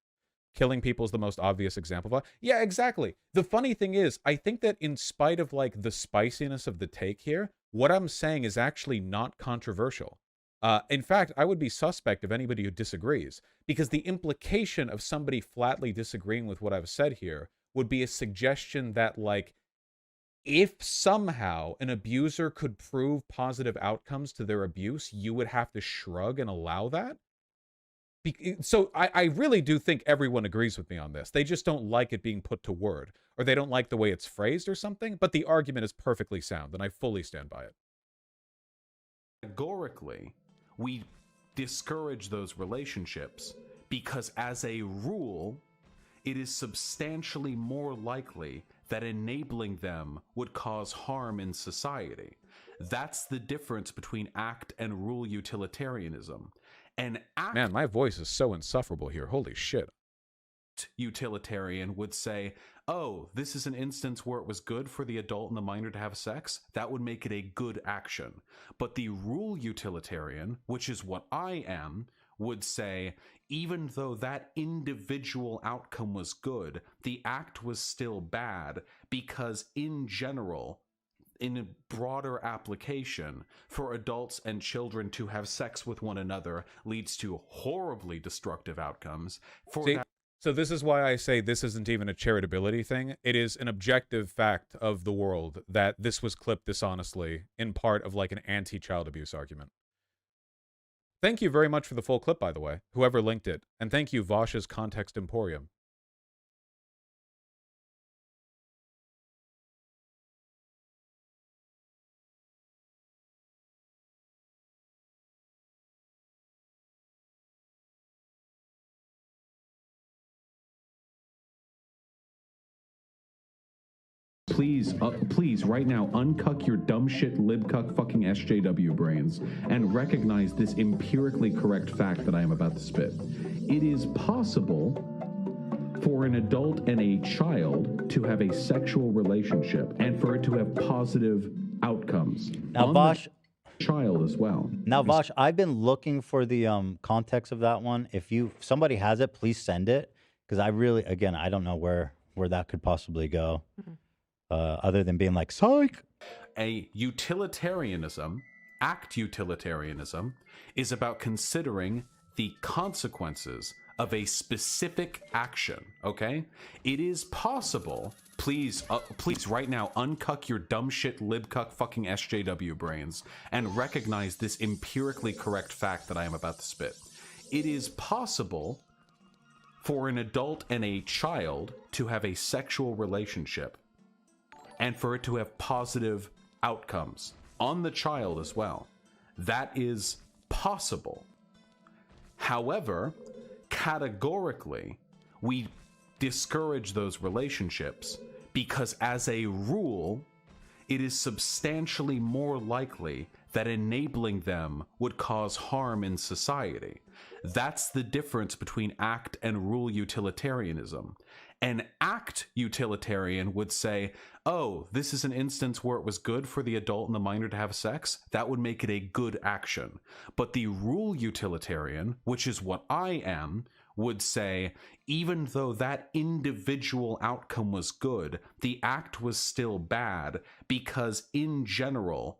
Speaker 10: Killing people is the most obvious example of that. Yeah, exactly. The funny thing is, I think that in spite of like the spiciness of the take here, what I'm saying is actually not controversial. In fact, I would be suspect of anybody who disagrees, because the implication of somebody flatly disagreeing with what I've said here would be a suggestion that like, if somehow an abuser could prove positive outcomes to their abuse, you would have to shrug and allow that. So I really do think everyone agrees with me on this. They just don't like it being put to word, or they don't like the way it's phrased or something, but the argument is perfectly sound, and I fully stand by it.
Speaker 14: Categorically, we discourage those relationships because, as a rule, it is substantially more likely that enabling them would cause harm in society. That's the difference between act and rule utilitarianism. An act,
Speaker 10: man, my voice is so insufferable here. Holy shit.
Speaker 14: Utilitarian would say, oh, this is an instance where it was good for the adult and the minor to have sex. That would make it a good action. But the rule utilitarian, which is what I am, would say, even though that individual outcome was good, the act was still bad because in general, in a broader application, for adults and children to have sex with one another leads to horribly destructive outcomes.
Speaker 10: So this is why I say this isn't even a charitability thing. It is an objective fact of the world that this was clipped dishonestly in part of like an anti-child abuse argument. Thank you very much for the full clip, by the way, whoever linked it. And thank you, Vaush's Context Emporium.
Speaker 14: Please, right now, uncuck your dumb shit libcuck fucking SJW brains and recognize this empirically correct fact that I am about to spit. It is possible for an adult and a child to have a sexual relationship and for it to have positive outcomes.
Speaker 8: Now, Vaush,
Speaker 14: child as well.
Speaker 8: Now, Vaush, I've been looking for the context of that one. If somebody has it, please send it, because I really, again, I don't know where that could possibly go. other than being like psych.
Speaker 9: A utilitarianism, act utilitarianism, is about considering the consequences of a specific action. Okay, it is possible. Please right now uncuck your dumb shit libcuck fucking SJW brains and recognize this empirically correct fact that I am about to spit. It is possible for an adult and a child to have a sexual relationship and for it to have positive outcomes on the child as well. That is possible. However, categorically, we discourage those relationships because, as a rule, it is substantially more likely that enabling them would cause harm in society. That's the difference between act and rule utilitarianism. An act utilitarian would say, oh, this is an instance where it was good for the adult and the minor to have sex. That would make it a good action. But the rule utilitarian, which is what I am, would say, even though that individual outcome was good, the act was still bad because, in general,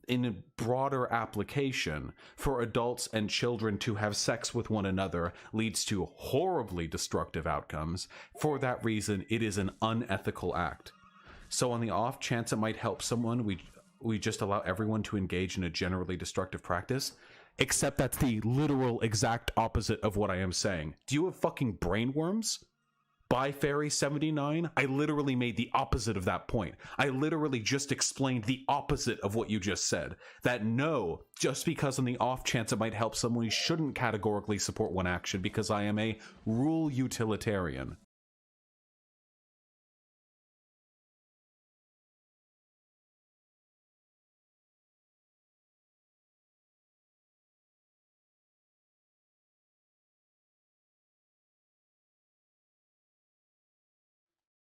Speaker 9: in a broader application, for adults and children to have sex with one another leads to horribly destructive outcomes. For that reason, it is an unethical act. So on the off chance it might help someone, we just allow everyone to engage in a generally destructive practice. Except that's the literal exact opposite of what I am saying. Do you have fucking brainworms? By Fairy 79, I literally made the opposite of that point. I literally just explained the opposite of what you just said. That no, just because on the off chance it might help someone, we shouldn't categorically support one action because I am a rule utilitarian.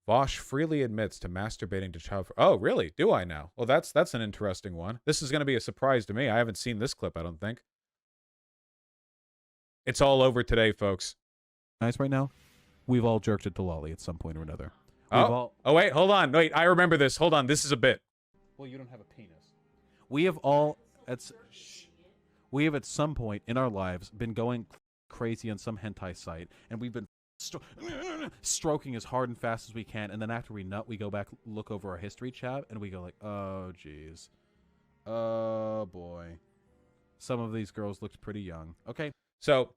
Speaker 10: Vaush freely admits to masturbating to child. Oh, really? Do I now? Well, that's an interesting one. This is going to be a surprise to me. I haven't seen this clip, I don't think. It's all over today, folks.
Speaker 9: Nice right now. We've all jerked it to Lolly at some point or another.
Speaker 10: Oh, wait, hold on. Wait, I remember this. Hold on. This is a bit.
Speaker 9: Well, you don't have a penis. We have all at some point in our lives been going crazy on some hentai site, and we've been stroking as hard and fast as we can, and then after we nut, we go back, look over our history tab, and we go like, oh geez, oh boy, some of these girls looked pretty young. Okay,
Speaker 10: so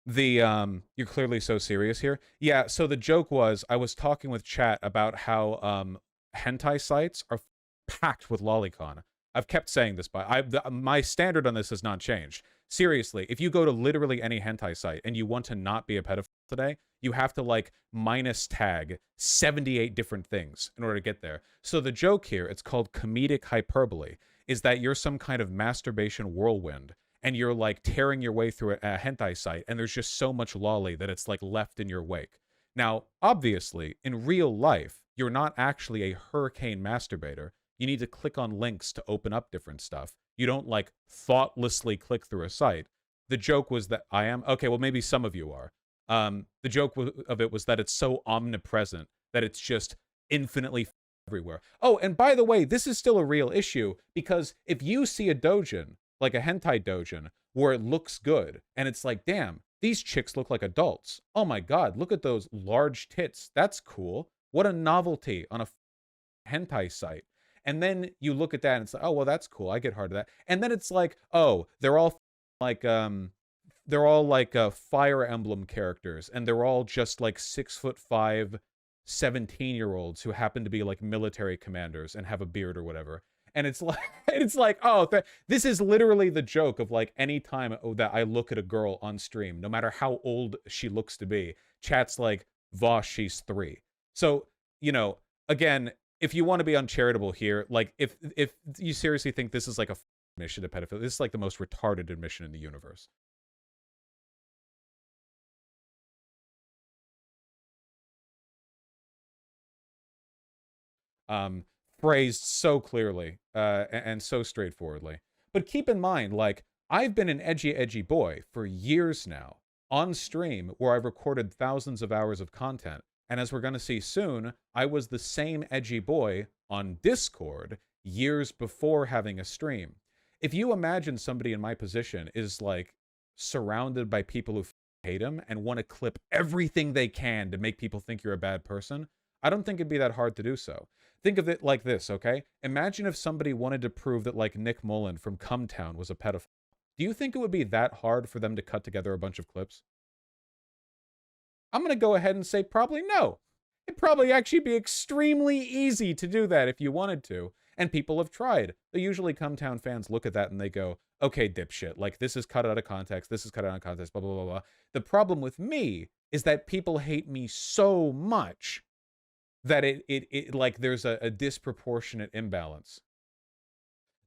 Speaker 10: the you're clearly so serious here. Yeah, so the joke was I was talking with chat about how hentai sites are packed with lolicon. I've kept saying this, but my standard on this has not changed. Seriously, if you go to literally any hentai site and you want to not be a pedophile today, you have to like minus tag 78 different things in order to get there. So the joke here, it's called comedic hyperbole, is that you're some kind of masturbation whirlwind and you're like tearing your way through a hentai site and there's just so much lolly that it's like left in your wake. Now, obviously, in real life, you're not actually a hurricane masturbator. You need to click on links to open up different stuff. You don't like thoughtlessly click through a site. The joke was that I am okay. Well, maybe some of you are. The joke of it was that it's so omnipresent that it's just infinitely everywhere. Oh, and by the way, this is still a real issue because if you see a doujin, like a hentai doujin, where it looks good and it's like, damn, these chicks look like adults. Oh my God, look at those large tits. That's cool. What a novelty on a hentai site. And then you look at that and it's like, oh, well, that's cool. I get hard to that. And then it's like, oh, they're all like Fire Emblem characters. And they're all just like 6'5", 17-year-olds who happen to be like military commanders and have a beard or whatever. And it's like, oh, this is literally the joke of like any time that I look at a girl on stream, no matter how old she looks to be, chat's like, Vaush, she's 3. So, you know, again, if you want to be uncharitable here, like if you seriously think this is like a admission to pedophilia, this is like the most retarded admission in the universe. Phrased so clearly and so straightforwardly. But keep in mind, like, I've been an edgy boy for years now on stream where I've recorded thousands of hours of content And as we're going to see soon, I was the same edgy boy on Discord years before having a stream. If you imagine somebody in my position is like surrounded by people who hate him and want to clip everything they can to make people think you're a bad person, I don't think it'd be that hard to do so. Think of it like this, okay? Imagine if somebody wanted to prove that like Nick Mullen from Cumtown was a pedophile. Do you think it would be that hard for them to cut together a bunch of clips? I'm going to go ahead and say probably no. It'd probably actually be extremely easy to do that if you wanted to. And people have tried. They usually Cumtown fans look at that and they go, okay, dipshit, like this is cut out of context, this is cut out of context, blah, blah, blah, blah. The problem with me is that people hate me so much that it like there's a disproportionate imbalance.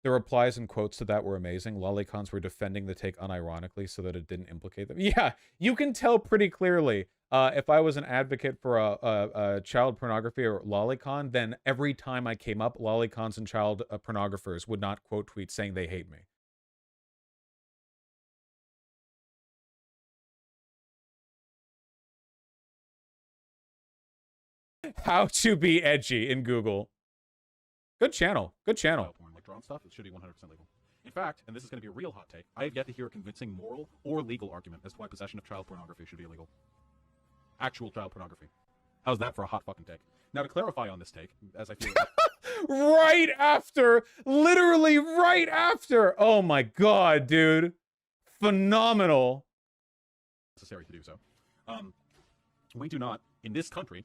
Speaker 10: The replies and quotes to that were amazing. Lolicons were defending the take unironically so that it didn't implicate them. Yeah, you can tell pretty clearly if I was an advocate for a child pornography or lolicon, then every time I came up, lolicons and child pornographers would not quote tweet saying they hate me. How to be edgy in Google. Good channel. Good channel.
Speaker 14: Like drawn stuff, it should be 100% legal. In fact, and this is going to be a real hot take, I have yet to hear a convincing moral or legal argument as to why possession of child pornography should be illegal. Actual child pornography. How's that for a hot fucking take? Now, to clarify on this take, as I feel
Speaker 10: right after, literally right after. Oh my god, dude. Phenomenal.
Speaker 14: Necessary to do so. We do not, in this country,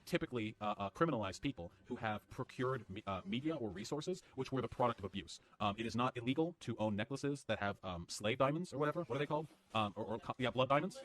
Speaker 14: typically criminalize people who have procured media or resources which were the product of abuse. It is not illegal to own necklaces that have slave diamonds or whatever. What are they called? Yeah, blood diamonds.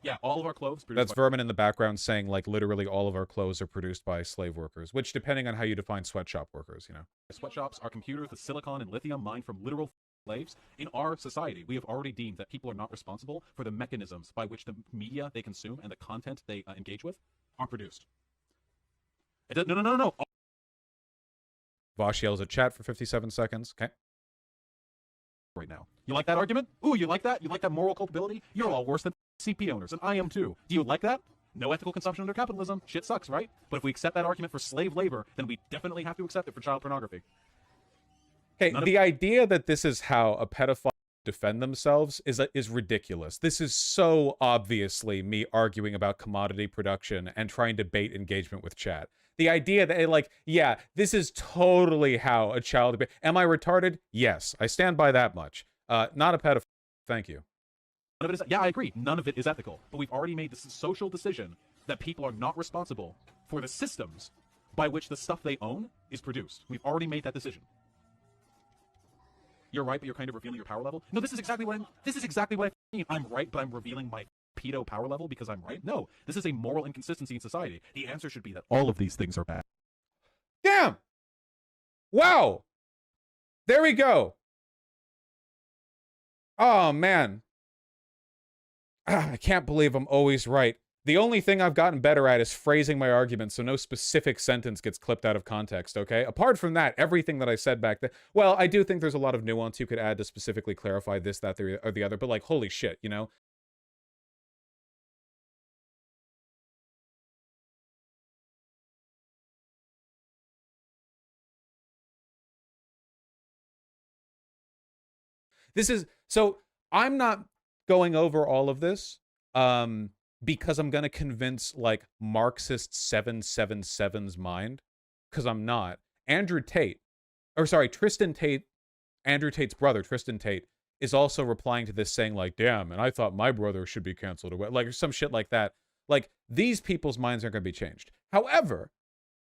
Speaker 14: Yeah, all of our clothes.
Speaker 10: That's Vermin in the background saying, like, literally all of our clothes are produced by slave workers, which, depending on how you define sweatshop workers, you know.
Speaker 14: Sweatshops are computers with silicon and lithium mined from literal slaves. In our society, we have already deemed that people are not responsible for the mechanisms by which the media they consume and the content they engage with are produced. No.
Speaker 10: Vaush yells at chat for 57 seconds. Okay.
Speaker 14: Right now. You like that argument? Ooh, you like that? You like that moral culpability? You're all worse than CP owners, and I am too. Do you like that? No ethical consumption under capitalism. Shit sucks, right? But if we accept that argument for slave labor, then we definitely have to accept it for child pornography.
Speaker 10: Okay, the idea that this is how a pedophile defend themselves is ridiculous. This is so obviously me arguing about commodity production and trying to bait engagement with chat. The idea that, like, yeah, this is totally how a child... Am I retarded? Yes, I stand by that much. Not a pedophile. Thank you.
Speaker 14: None of it is, yeah, I agree. None of it is ethical. But we've already made this social decision that people are not responsible for the systems by which the stuff they own is produced. We've already made that decision. You're right, but you're kind of revealing your power level. No, this is exactly what I mean. I'm right, but I'm revealing my pedo power level because I'm right. No, this is a moral inconsistency in society. The answer should be that all of these things are bad.
Speaker 10: Damn! Wow! There we go. Oh, man. I can't believe I'm always right. The only thing I've gotten better at is phrasing my arguments so no specific sentence gets clipped out of context, okay? Apart from that, everything that I said back then... Well, I do think there's a lot of nuance you could add to specifically clarify this, that, or the other, but, like, holy shit, you know? This is... So, I'm not going over all of this, because I'm going to convince, like, Marxist 777's mind, because I'm not. Andrew Tate, or sorry, Tristan Tate, Andrew Tate's brother, Tristan Tate, is also replying to this saying, like, damn, and I thought my brother should be canceled, or like, some shit like that. Like, these people's minds aren't going to be changed. However,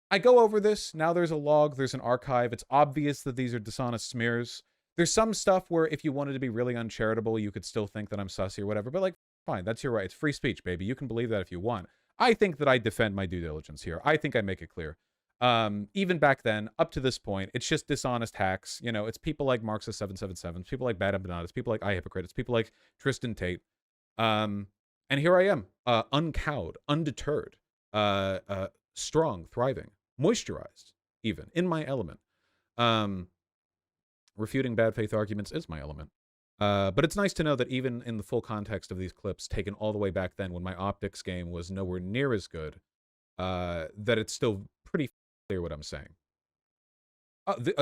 Speaker 10: I go over this, now there's a log, there's an archive, it's obvious that these are dishonest smears. There's some stuff where if you wanted to be really uncharitable, you could still think that I'm sussy or whatever, but, like, fine, that's your right. It's free speech, baby. You can believe that if you want. I think that I defend my due diligence here. I think I make it clear. Even back then, up to this point, it's just dishonest hacks. You know, it's people like Marxist 777, people like Bad Empanadas, people like iHypocrite, it's people like Tristan Tate. And here I am, uncowed, undeterred, strong, thriving, moisturized, even, in my element. Refuting bad faith arguments is my element. But it's nice to know that even in the full context of these clips, taken all the way back then when my optics game was nowhere near as good, that it's still pretty clear what I'm saying.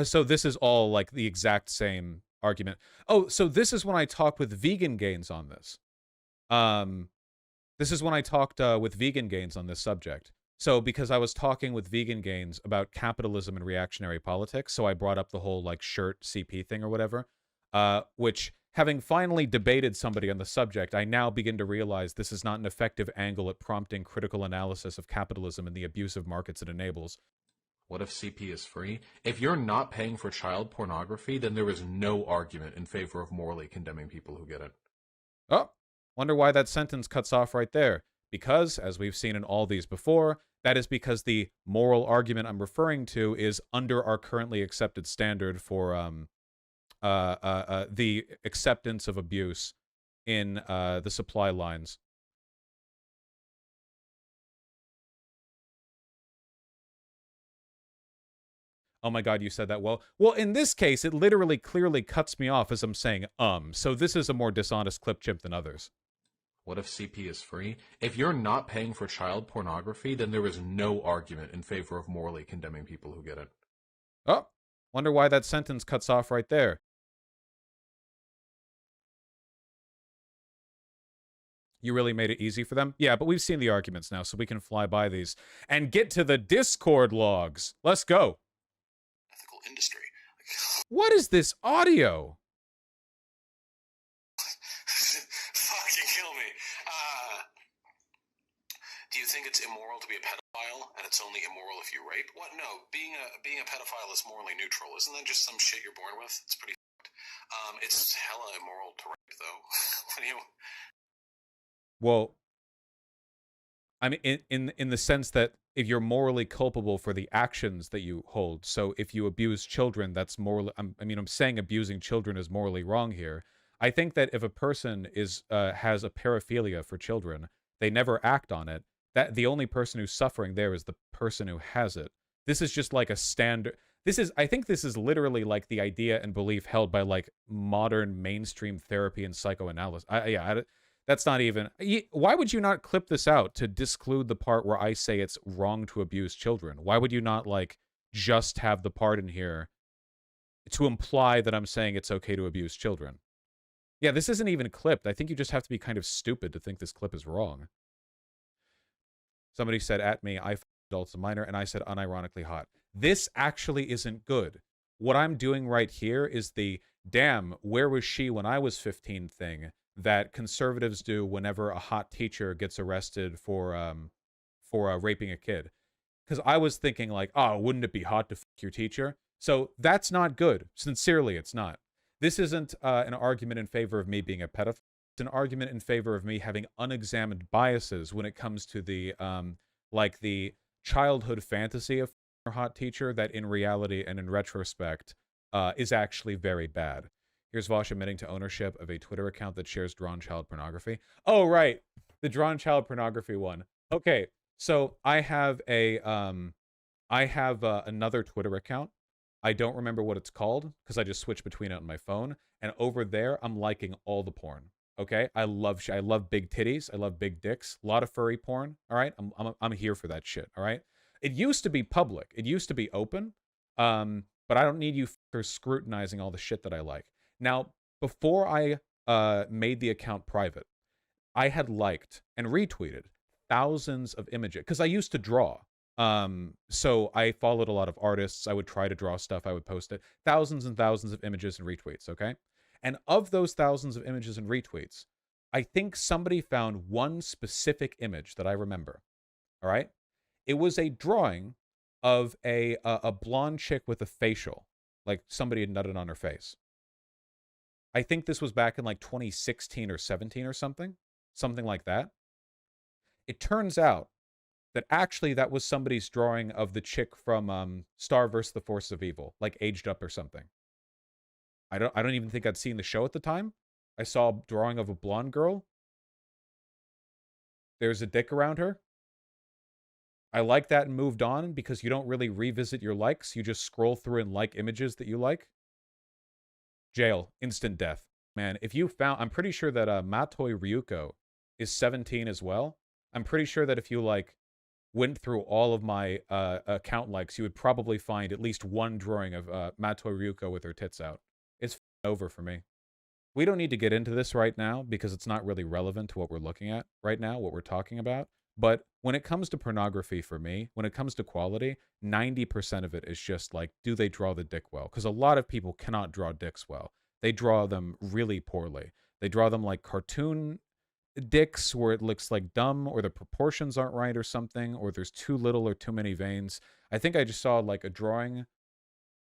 Speaker 10: So this is all like the exact same argument. Oh, so this is when I talked with Vegan Gains on this. This is when I talked with Vegan Gains on this subject. So because I was talking with Vegan Gains about capitalism and reactionary politics, so I brought up the whole like shirt CP thing or whatever, which having finally debated somebody on the subject, I now begin to realize this is not an effective angle at prompting critical analysis of capitalism and the abusive markets it enables.
Speaker 14: What if CP is free? If you're not paying for child pornography, then there is no argument in favor of morally condemning people who get it.
Speaker 10: Oh, wonder why that sentence cuts off right there. Because, as we've seen in all these before, that is because the moral argument I'm referring to is under our currently accepted standard for the acceptance of abuse in the supply lines. Oh my God, you said that well. Well, in this case, it literally clearly cuts me off as I'm saying, so this is a more dishonest clip chimp than others.
Speaker 14: What if CP is free? If you're not paying for child pornography, then there is no argument in favor of morally condemning people who get it.
Speaker 10: Oh, wonder why that sentence cuts off right there. You really made it easy for them? Yeah, but we've seen the arguments now, so we can fly by these and get to the Discord logs. Let's go.
Speaker 17: Ethical industry.
Speaker 10: What is this audio?
Speaker 17: Fucking kill me. Do you think it's immoral to be a pedophile, and it's only immoral if you rape? What? No, being a pedophile is morally neutral. Isn't that just some shit you're born with? It's pretty fucked. It's hella immoral to rape, though. What do you...
Speaker 10: Well, I mean, in the sense that if you're morally culpable for the actions that you hold, so if you abuse children, that's morally. I'm saying abusing children is morally wrong here. I think that if a person has a paraphilia for children, they never act on it. That the only person who's suffering there is the person who has it. This is just like a standard. I think this is literally like the idea and belief held by like modern mainstream therapy and psychoanalysis. That's not even... Why would you not clip this out to disclude the part where I say it's wrong to abuse children? Why would you not, like, just have the part in here to imply that I'm saying it's okay to abuse children? Yeah, this isn't even clipped. I think you just have to be kind of stupid to think this clip is wrong. Somebody said at me, I f***ed adults a minor, and I said unironically hot. This actually isn't good. What I'm doing right here is the, damn, where was she when I was 15 thing that conservatives do whenever a hot teacher gets arrested for raping a kid. Because I was thinking like, oh, wouldn't it be hot to f*** your teacher? So that's not good. Sincerely, it's not. This isn't an argument in favor of me being a pedophile. It's an argument in favor of me having unexamined biases when it comes to the like the childhood fantasy of a hot teacher that in reality and in retrospect is actually very bad. Here's Vaush admitting to ownership of a Twitter account that shares drawn child pornography. Oh, right. The drawn child pornography one. Okay. So I have another Twitter account. I don't remember what it's called because I just switched between it on my phone. And over there, I'm liking all the porn. Okay. I love big titties. I love big dicks. A lot of furry porn. All right. I'm here for that shit. All right. It used to be public. It used to be open. But I don't need you fuckers scrutinizing all the shit that I like. Now, before I made the account private, I had liked and retweeted thousands of images because I used to draw. So I followed a lot of artists. I would try to draw stuff. I would post it. Thousands and thousands of images and retweets, okay? And of those thousands of images and retweets, I think somebody found one specific image that I remember, all right? It was a drawing of a blonde chick with a facial, like somebody had nutted on her face. I think this was back in like 2016 or 17 or something like that. It turns out that actually that was somebody's drawing of the chick from Star vs. the Forces of Evil, like aged up or something. I don't even think I'd seen the show at the time. I saw a drawing of a blonde girl. There's a dick around her. I like that and moved on because you don't really revisit your likes. You just scroll through and like images that you like. Jail, instant death. man, if you found, I'm pretty sure that Matoi Ryuko is 17 as well. I'm pretty sure that if you like went through all of my account likes, you would probably find at least one drawing of Matoi Ryuko with her tits out. It's over for me. We don't need to get into this right now because it's not really relevant to what we're looking at right now, what we're talking about. But when it comes to pornography for me, when it comes to quality, 90% of it is just like, do they draw the dick well? Because a lot of people cannot draw dicks well. They draw them really poorly. They draw them like cartoon dicks where it looks like dumb or the proportions aren't right or something, or there's too little or too many veins. I think I just saw like a drawing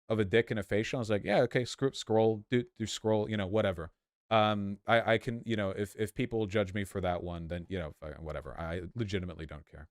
Speaker 10: of a dick in a facial. I was like, yeah, okay, scroll, do scroll, you know, whatever. I can, you know, if people judge me for that one, then, you know, whatever. I legitimately don't care.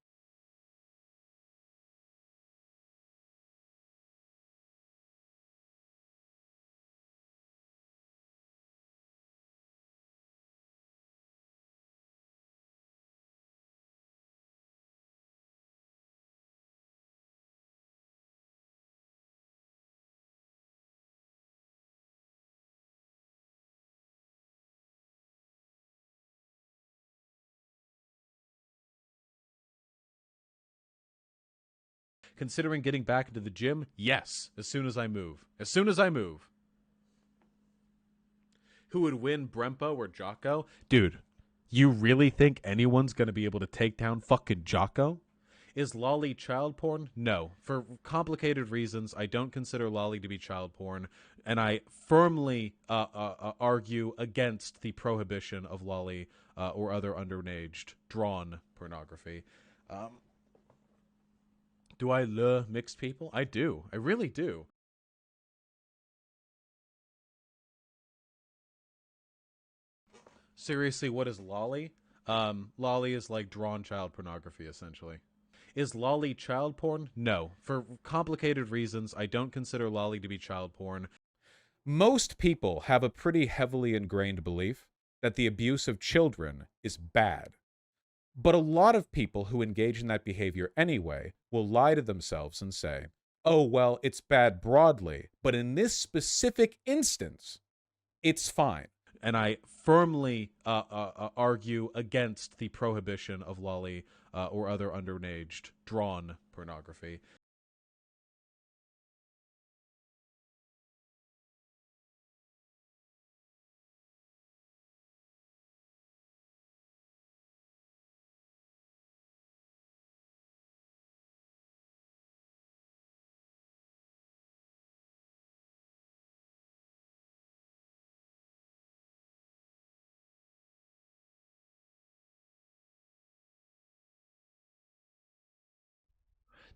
Speaker 19: Considering getting back into the gym? Yes, as soon as I move. As soon as I move. Who would win, Brempo or Jocko? Dude, you really think anyone's going to be able to take down fucking Jocko? Is Lolly child porn? No. For complicated reasons, I don't consider Lolly to be child porn, and I firmly argue against the prohibition of Lolly or other underaged drawn pornography. Do I love mixed people? I do. I really do. Seriously, what is Lolly? Lolly is like drawn child pornography, essentially. Is Lolly child porn? No. For complicated reasons, I don't consider Lolly to be child porn.
Speaker 10: Most people have a pretty heavily ingrained belief that the abuse of children is bad. But a lot of people who engage in that behavior anyway will lie to themselves and say, oh, well, it's bad broadly, but in this specific instance, it's fine.
Speaker 19: And I firmly argue against the prohibition of Lolly or other underaged drawn pornography.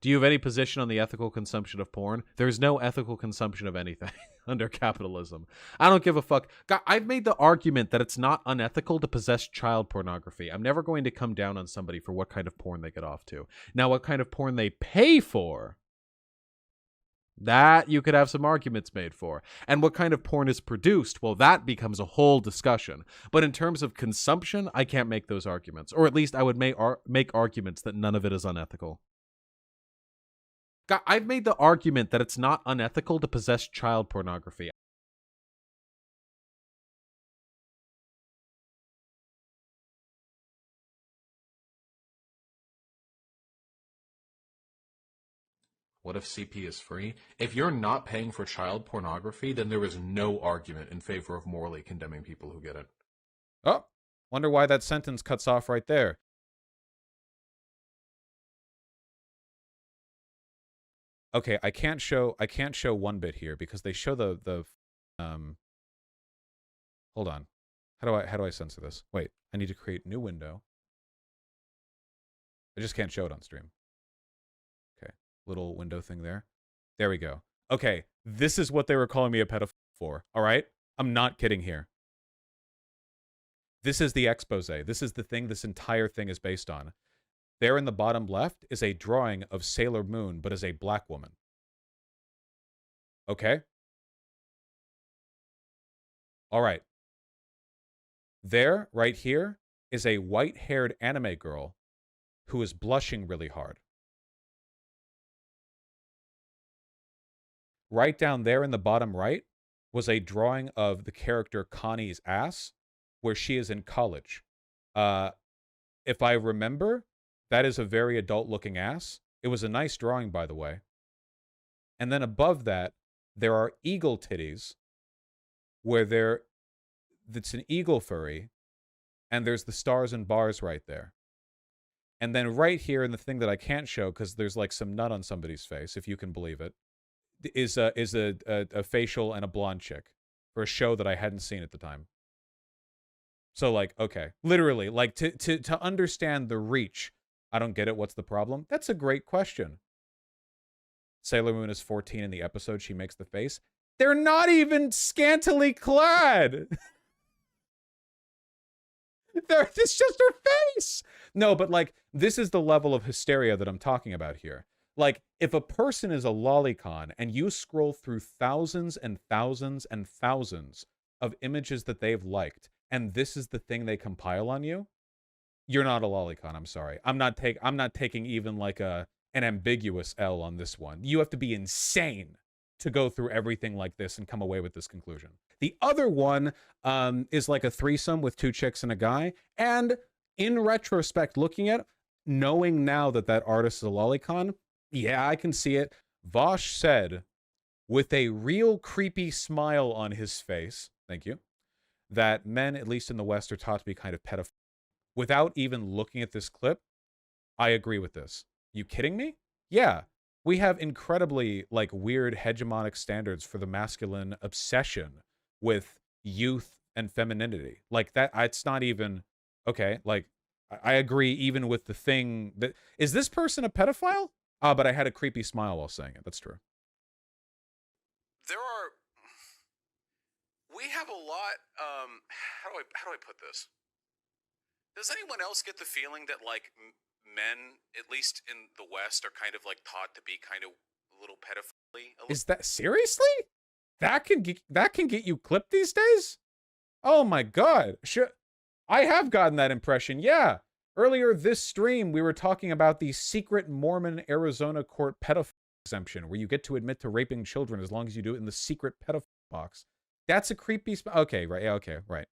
Speaker 19: Do you have any position on the ethical consumption of porn? There's no ethical consumption of anything under capitalism. I don't give a fuck. God, I've made the argument that it's not unethical to possess child pornography. I'm never going to come down on somebody for what kind of porn they get off to. Now, what kind of porn they pay for, that you could have some arguments made for. And what kind of porn is produced, well, that becomes a whole discussion. But in terms of consumption, I can't make those arguments. Or at least I would make arguments that none of it is unethical. God, I've made the argument that it's not unethical to possess child pornography.
Speaker 14: What if CP is free? If you're not paying for child pornography, then there is no argument in favor of morally condemning people who get it.
Speaker 10: Oh, wonder why that sentence cuts off right there. Okay, I can't show one bit here because they show the hold on. How do I censor this? Wait, I need to create new window. I just can't show it on stream. Okay, little window thing there. There we go. Okay, this is what they were calling me a pedophile for. All right? I'm not kidding here. This is the expose. This is the thing this entire thing is based on. There in the bottom left is a drawing of Sailor Moon, but as a black woman. Okay? All right. There, right here, is a white-haired anime girl who is blushing really hard. Right down there in the bottom right was a drawing of the character Connie's ass, where she is in college. If I remember, that is a very adult-looking ass. It was a nice drawing, by the way. And then above that, there are eagle titties, where it's an eagle furry, and there's the stars and bars right there. And then right here in the thing that I can't show because there's like some nut on somebody's face, if you can believe it, is a facial and a blonde chick for a show that I hadn't seen at the time. So like, okay, literally, like to understand the reach, I don't get it. What's the problem? That's a great question. Sailor Moon is 14 in the episode. She makes the face. They're not even scantily clad. It's just her face. No, but like, this is the level of hysteria that I'm talking about here. Like, if a person is a lolicon and you scroll through thousands and thousands and thousands of images that they've liked, and this is the thing they compile on you, you're not a lolicon. I'm sorry. I'm not taking even like an ambiguous L on this one. You have to be insane to go through everything like this and come away with this conclusion. The other one is like a threesome with two chicks and a guy. And in retrospect, looking at it, knowing now that that artist is a lolicon, yeah, I can see it. Vaush said, with a real creepy smile on his face, thank you, that men, at least in the West, are taught to be kind of pedophile. Without even looking at this clip, I agree with this. You kidding me? Yeah. We have incredibly like weird hegemonic standards for the masculine obsession with youth and femininity. Like that, it's not even, okay, like I agree even with the thing that, is this person a pedophile? But I had a creepy smile while saying it. That's true.
Speaker 17: We have a lot, how do I put this? Does anyone else get the feeling that like men, at least in the West, are kind of like taught to be kind of a little pedophile?
Speaker 10: Is that seriously? That can get you clipped these days? Oh my god. I have gotten that impression. Yeah. Earlier this stream, we were talking about the secret Mormon Arizona court pedophile exemption, where you get to admit to raping children as long as you do it in the secret pedophile box. That's a creepy okay, right. Yeah, okay, right.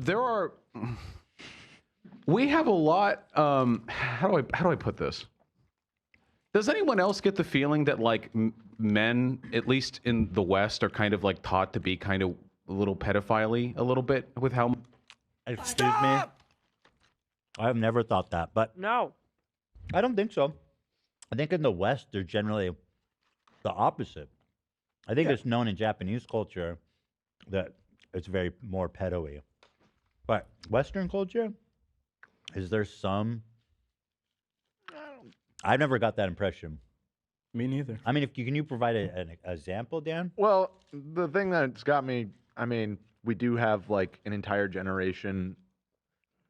Speaker 12: There are. We have a lot. How do I put this? Does anyone else get the feeling that like men, at least in the West, are kind of like taught to be kind of a little pedophile-y a little bit with how?
Speaker 8: Excuse me. I have never thought that, but
Speaker 4: no,
Speaker 8: I don't think so. I think in the West, they're generally the opposite. I think it's known in Japanese culture that it's very more pedo-y. But Western culture, is there some? I've never got that impression.
Speaker 11: Me neither.
Speaker 8: I mean, can you provide an example, Dan?
Speaker 12: Well, the thing that's got me, I mean, we do have like an entire generation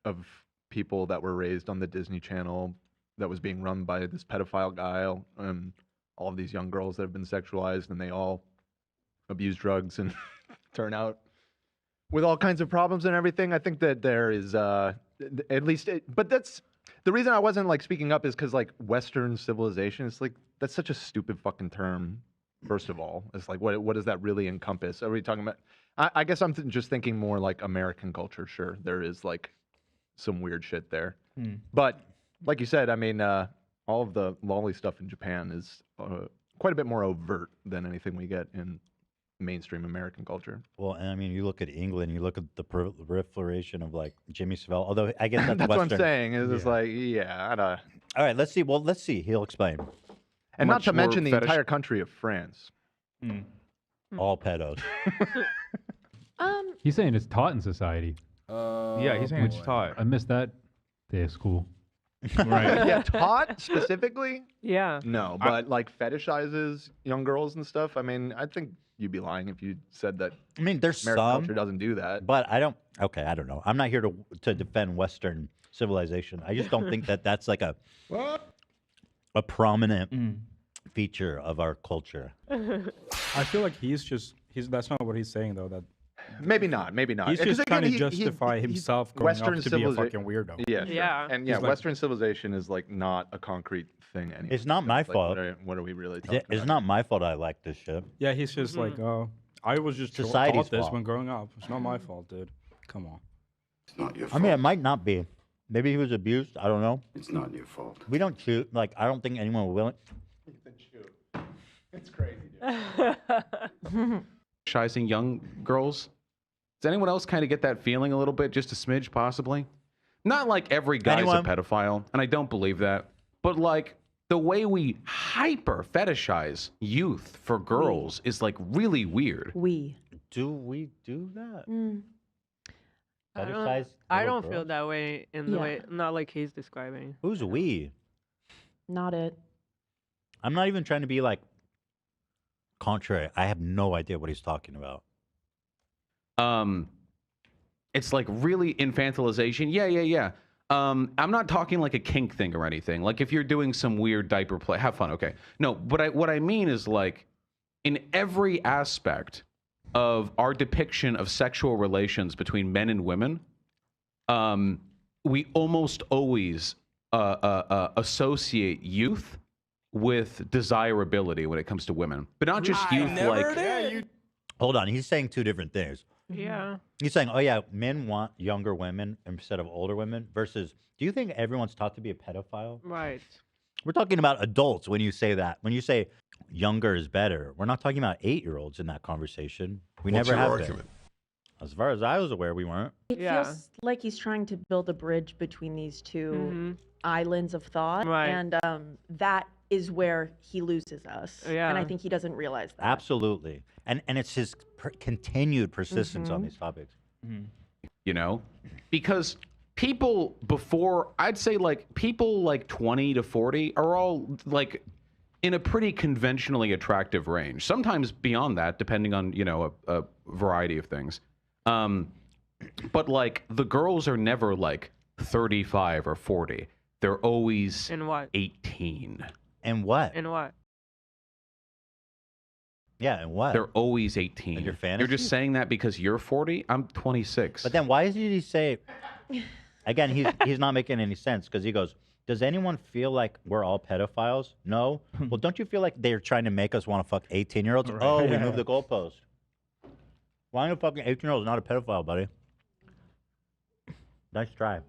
Speaker 12: of people that were raised on the Disney Channel that was being run by this pedophile guy, and all of these young girls that have been sexualized, and they all abuse drugs and turn out with all kinds of problems and everything. I think that there is, at least, but that's the reason I wasn't like speaking up is because like Western civilization is like, that's such a stupid fucking term. First of all, it's like, what does that really encompass? Are we talking about, I guess I'm just thinking more like American culture. Sure. There is like some weird shit there, but like you said, I mean, all of the lolly stuff in Japan is quite a bit more overt than anything we get in mainstream American culture.
Speaker 8: Well, and I mean, you look at England, you look at the proliferation of like Jimmy Savile, although I guess that's,
Speaker 12: that's
Speaker 8: Western.
Speaker 12: what I'm saying. Is it's like, yeah, I don't.
Speaker 8: All right, let's see. Well, let's see. He'll explain.
Speaker 12: And not to mention the entire country of France.
Speaker 8: All pedos.
Speaker 20: He's saying it's taught in society.
Speaker 21: Yeah, he's saying it's taught.
Speaker 20: I missed that day of school.
Speaker 19: Right.
Speaker 12: Yeah, taught specifically?
Speaker 4: Yeah.
Speaker 12: No, but like fetishizes young girls and stuff. I mean, I think you'd be lying if you said that.
Speaker 8: I mean, there's
Speaker 12: American
Speaker 8: some,
Speaker 12: culture doesn't do that.
Speaker 8: but I don't. Okay, I don't know. I'm not here to defend Western civilization. I just don't think that that's like a prominent feature of our culture.
Speaker 11: I feel like he's that's not what he's saying though. That
Speaker 12: Maybe not. Maybe not.
Speaker 11: he's
Speaker 12: 'Cause
Speaker 11: just trying to
Speaker 12: again,
Speaker 11: justify himself growing
Speaker 12: Western
Speaker 11: up to be a
Speaker 12: civiliza-
Speaker 11: fucking weirdo.
Speaker 12: Yeah, sure.
Speaker 4: Yeah.
Speaker 12: And yeah,
Speaker 11: He's like-
Speaker 12: Western civilization is like not a concrete thing anymore.
Speaker 8: It's not my
Speaker 12: Like,
Speaker 8: fault.
Speaker 12: What are we really talking
Speaker 8: It's
Speaker 12: about?
Speaker 8: not my fault. I like this shit.
Speaker 11: Yeah, he's just like, oh, I was just
Speaker 8: Society's
Speaker 11: taught this
Speaker 8: fault.
Speaker 11: when growing up. It's not my fault, dude. Come on.
Speaker 16: It's not your
Speaker 8: I
Speaker 16: fault.
Speaker 8: mean, it might not be. Maybe he was abused. I don't know.
Speaker 16: It's not your fault.
Speaker 8: We don't shoot. Like, I don't think anyone will willing.
Speaker 12: It's crazy, dude.
Speaker 9: Fetishizing young girls. Does anyone else kind of get that feeling a little bit, just a smidge, possibly? Not like every guy's
Speaker 8: Anyone?
Speaker 9: a pedophile, and I don't believe that. But like the way we hyper fetishize youth for girls is like really weird.
Speaker 8: Do we do that?
Speaker 4: I
Speaker 8: Fetishize
Speaker 4: don't
Speaker 8: little
Speaker 4: feel
Speaker 8: girls?
Speaker 4: that way in the
Speaker 20: Yeah.
Speaker 4: way, not like he's describing.
Speaker 8: Who's we?
Speaker 20: Not it.
Speaker 8: I'm not even trying to be like contrary. I have no idea what he's talking about.
Speaker 9: It's like really infantilization. Yeah. I'm not talking like a kink thing or anything. Like if you're doing some weird diaper play, have fun, okay. No, but what I mean is like in every aspect of our depiction of sexual relations between men and women, we almost always associate youth with desirability when it comes to women, but not just youth like.
Speaker 8: Hold on, he's saying two different things.
Speaker 4: Yeah.
Speaker 8: He's saying, oh yeah, men want younger women instead of older women. Versus, do you think everyone's taught to be a pedophile?
Speaker 4: Right.
Speaker 8: We're talking about adults when you say that. When you say younger is better, we're not talking about 8-year-olds in that conversation. We
Speaker 21: What's
Speaker 8: never
Speaker 21: your
Speaker 8: have
Speaker 21: argument?
Speaker 8: been. As far as I was aware, we weren't.
Speaker 20: It
Speaker 4: Yeah.
Speaker 20: feels like he's trying to build a bridge between these two islands of thought,
Speaker 4: Right.
Speaker 20: and that is where he loses us. And I
Speaker 4: Yeah.
Speaker 20: think he doesn't realize that.
Speaker 8: Absolutely. And it's his continued persistence on these topics.
Speaker 9: You know, because people before, I'd say like people like 20 to 40 are all like in a pretty conventionally attractive range, sometimes beyond that, depending on, you know, a variety of things. But like the girls are never like 35 or 40. They're always
Speaker 4: In what?
Speaker 9: 18.
Speaker 8: And what?
Speaker 4: In what?
Speaker 8: Yeah, and what?
Speaker 9: They're always 18.
Speaker 8: Like your
Speaker 9: You're
Speaker 8: fantasy?
Speaker 9: just saying that because you're 40? I'm 26.
Speaker 8: But then why did he say? Again, he's not making any sense because he goes, "Does anyone feel like we're all pedophiles?" No. Well, don't you feel like they're trying to make us want to fuck 18-year-olds?
Speaker 11: Right.
Speaker 8: Oh, we
Speaker 11: Yeah.
Speaker 8: moved the goalpost. Why are fucking 18-year-olds not a pedophile, buddy? Nice try.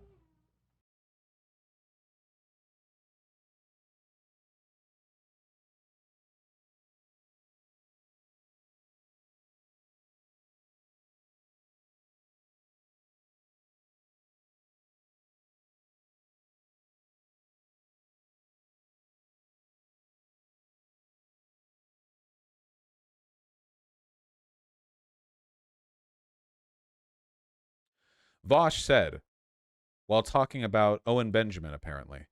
Speaker 10: Vaush said, while talking about Owen Benjamin, apparently,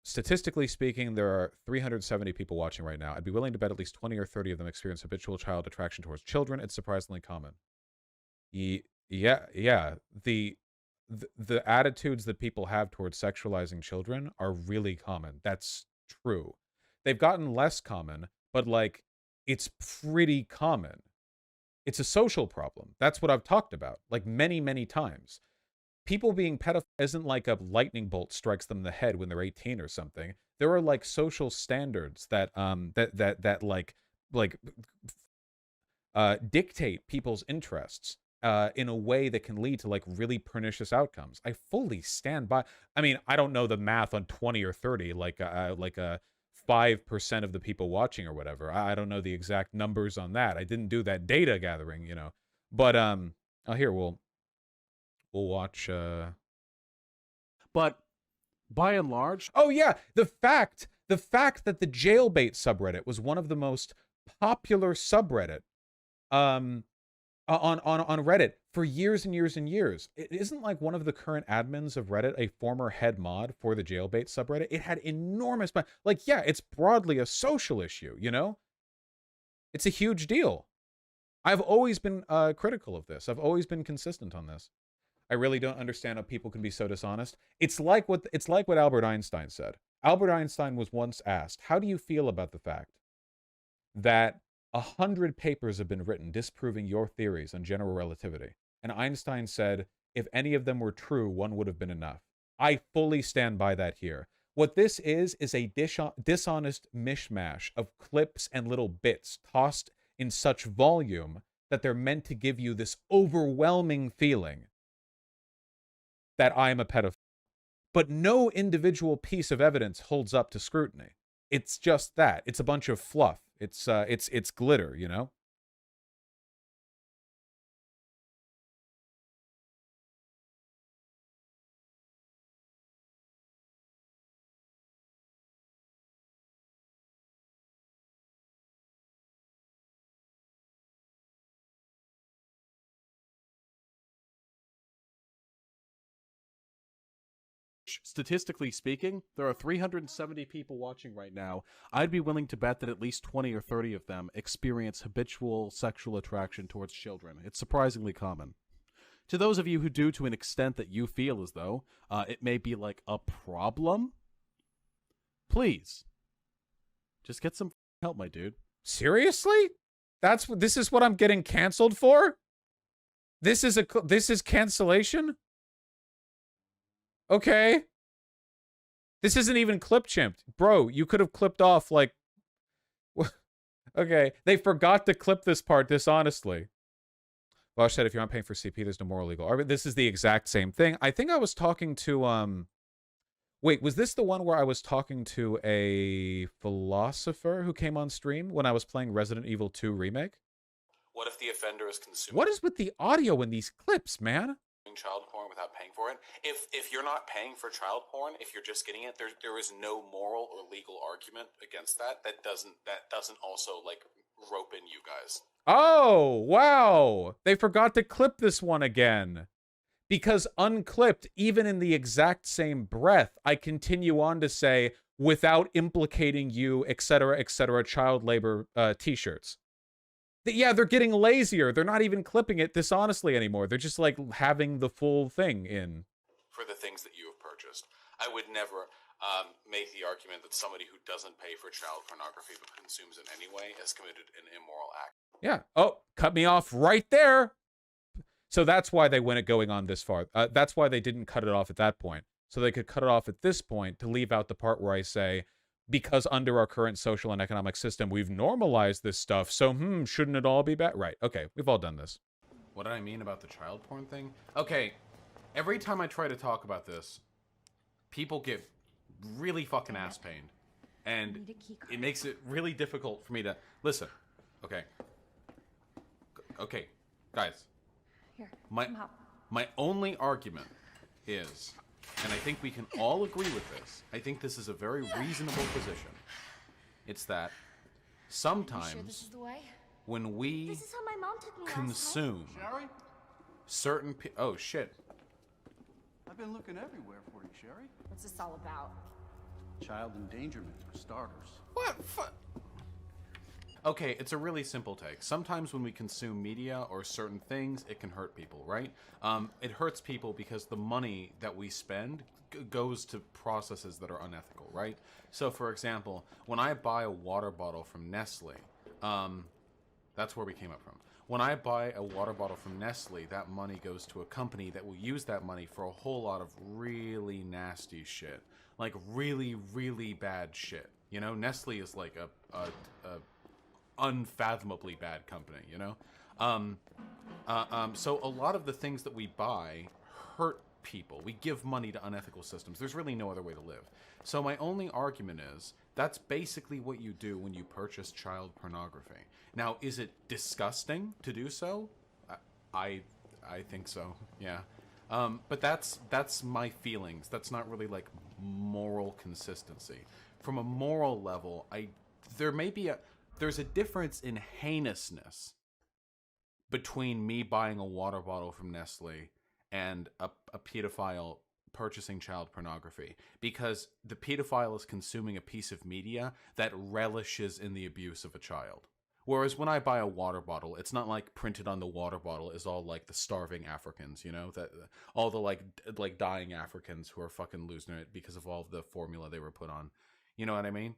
Speaker 10: statistically speaking, there are 370 people watching right now. I'd be willing to bet at least 20 or 30 of them experience habitual child attraction towards children. It's surprisingly common. Yeah. The attitudes that people have towards sexualizing children are really common. That's true. They've gotten less common, but like it's pretty common. It's a social problem. That's what I've talked about like many, many times. People being pedophile isn't like a lightning bolt strikes them in the head when they're 18 or something. There are like social standards that dictate people's interests in a way that can lead to like really pernicious outcomes. I fully stand by. I mean, I don't know the math on 20 or 30, like a 5% of the people watching or whatever. I don't know the exact numbers on that. I didn't do that data gathering, you know. But here we'll watch.
Speaker 19: But by and large,
Speaker 10: oh yeah, the fact that the jailbait subreddit was one of the most popular subreddit on Reddit for years and years and years. It isn't like one of the current admins of Reddit a former head mod for the jailbait subreddit. It had enormous, like, yeah, it's broadly a social issue, you know? It's a huge deal. I've always been critical of this. I've always been consistent on this. I really don't understand how people can be so dishonest. It's like what Albert Einstein said. Albert Einstein was once asked, how do you feel about the fact that 100 papers have been written disproving your theories on general relativity? And Einstein said, if any of them were true, one would have been enough. I fully stand by that here. What this is a dishonest mishmash of clips and little bits tossed in such volume that they're meant to give you this overwhelming feeling that I'm a pedophile. But no individual piece of evidence holds up to scrutiny. It's just that. It's a bunch of fluff. It's glitter, you know?
Speaker 19: Statistically speaking, there are 370 people watching right now. I'd be willing to bet that at least 20 or 30 of them experience habitual sexual attraction towards children. It's surprisingly common. To those of you who do to an extent that you feel as though it may be like a problem, please, just get some help, my dude.
Speaker 10: Seriously? This is what I'm getting canceled for? This is cancellation? Okay. This isn't even clip chimped. Bro, you could have clipped off like... Okay. They forgot to clip this part dishonestly. Vaush said if you aren't paying for CP, there's no moral legal argument. This is the exact same thing. I think I was talking to... Wait, was this the one where I was talking to a philosopher who came on stream when I was playing Resident Evil 2 Remake?
Speaker 17: What if the offender is consuming
Speaker 10: What is with the audio in these clips, man?
Speaker 17: child porn without paying for it? If you're not paying for child porn, if you're just getting it, there is no moral or legal argument against that. That doesn't also like rope in you guys.
Speaker 10: Oh, wow. They forgot to clip this one again. Because unclipped, even in the exact same breath, I continue on to say, without implicating you, etc., child labor t-shirts. Yeah, they're getting lazier. They're not even clipping it dishonestly anymore. They're just like having the full thing in.
Speaker 17: For the things that you have purchased, I would never make the argument that somebody who doesn't pay for child pornography but consumes it anyway has committed an immoral act.
Speaker 10: Yeah. Oh, cut me off right there. So that's why they went going on this far. That's why they didn't cut it off at that point. So they could cut it off at this point to leave out the part where I say, because under our current social and economic system, we've normalized this stuff. So, shouldn't it all be bad? Right. Okay. We've all done this.
Speaker 9: What did I mean about the child porn thing? Okay. Every time I try to talk about this, people get really fucking ass pained. And it makes it really difficult for me to listen. Okay. Okay. Guys.
Speaker 3: Here,
Speaker 9: my only argument is, and I think we can all agree with this, I think this is a very reasonable position. It's that sometimes when we consume certain oh shit.
Speaker 1: I've been looking everywhere for you, Sherry.
Speaker 3: What's this all about?
Speaker 1: Child endangerment, for starters.
Speaker 9: What? Okay, it's a really simple take. Sometimes when we consume media or certain things, it can hurt people, right? It hurts people because the money that we spend goes to processes that are unethical, right? So, for example, when I buy a water bottle from Nestle, that's where we came up from. When I buy a water bottle from Nestle, that money goes to a company that will use that money for a whole lot of really nasty shit. Like really, really bad shit. You know, Nestle is like a unfathomably bad company, you know? So a lot of the things that we buy hurt people. We give money to unethical systems. There's really no other way to live. So my only argument is that's basically what you do when you purchase child pornography. Now, is it disgusting to do so? I think so, yeah. But that's my feelings. That's not really like moral consistency. From a moral level, there's a difference in heinousness
Speaker 19: between me buying a water bottle from Nestle and a pedophile purchasing child pornography, because the pedophile is consuming a piece of media that relishes in the abuse of a child. Whereas when I buy a water bottle, it's not like printed on the water bottle is all like the starving Africans, you know, that all the like dying Africans who are fucking losing it because of all the formula they were put on. You know what I mean?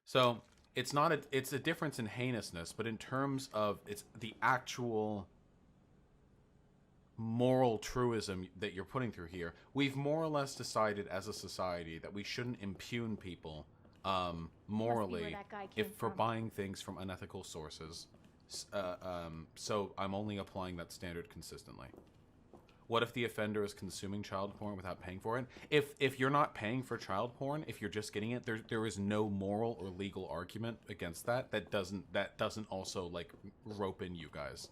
Speaker 19: So it's not it's a difference in heinousness, but in terms of it's the actual moral truism that you're putting through here, we've more or less decided as a society that we shouldn't impugn people morally if for buying things from unethical sources. So I'm only applying that standard consistently. What if the offender is consuming child porn without paying for it? If you're not paying for child porn, if you're just getting it, there is no moral or legal argument against that. That doesn't also like rope in you guys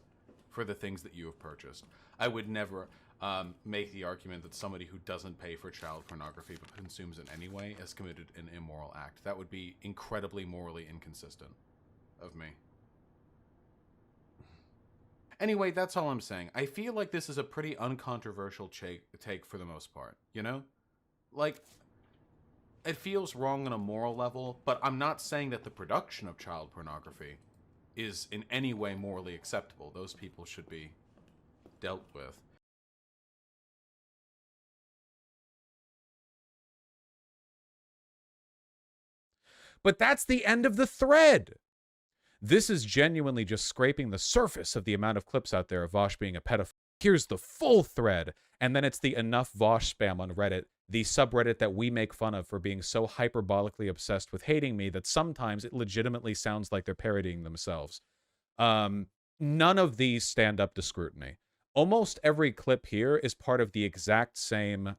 Speaker 19: for the things that you have purchased. I would never make the argument that somebody who doesn't pay for child pornography but consumes it anyway has committed an immoral act. That would be incredibly morally inconsistent of me. Anyway, that's all I'm saying. I feel like this is a pretty uncontroversial take for the most part, you know? Like, it feels wrong on a moral level, but I'm not saying that the production of child pornography is in any way morally acceptable. Those people should be dealt with.
Speaker 10: But that's the end of the thread. This is genuinely just scraping the surface of the amount of clips out there of Vaush being a pedophile. Here's the full thread, and then it's the enough Vaush spam on Reddit, the subreddit that we make fun of for being so hyperbolically obsessed with hating me that sometimes it legitimately sounds like they're parodying themselves. None of these stand up to scrutiny. Almost every clip here is part of the exact same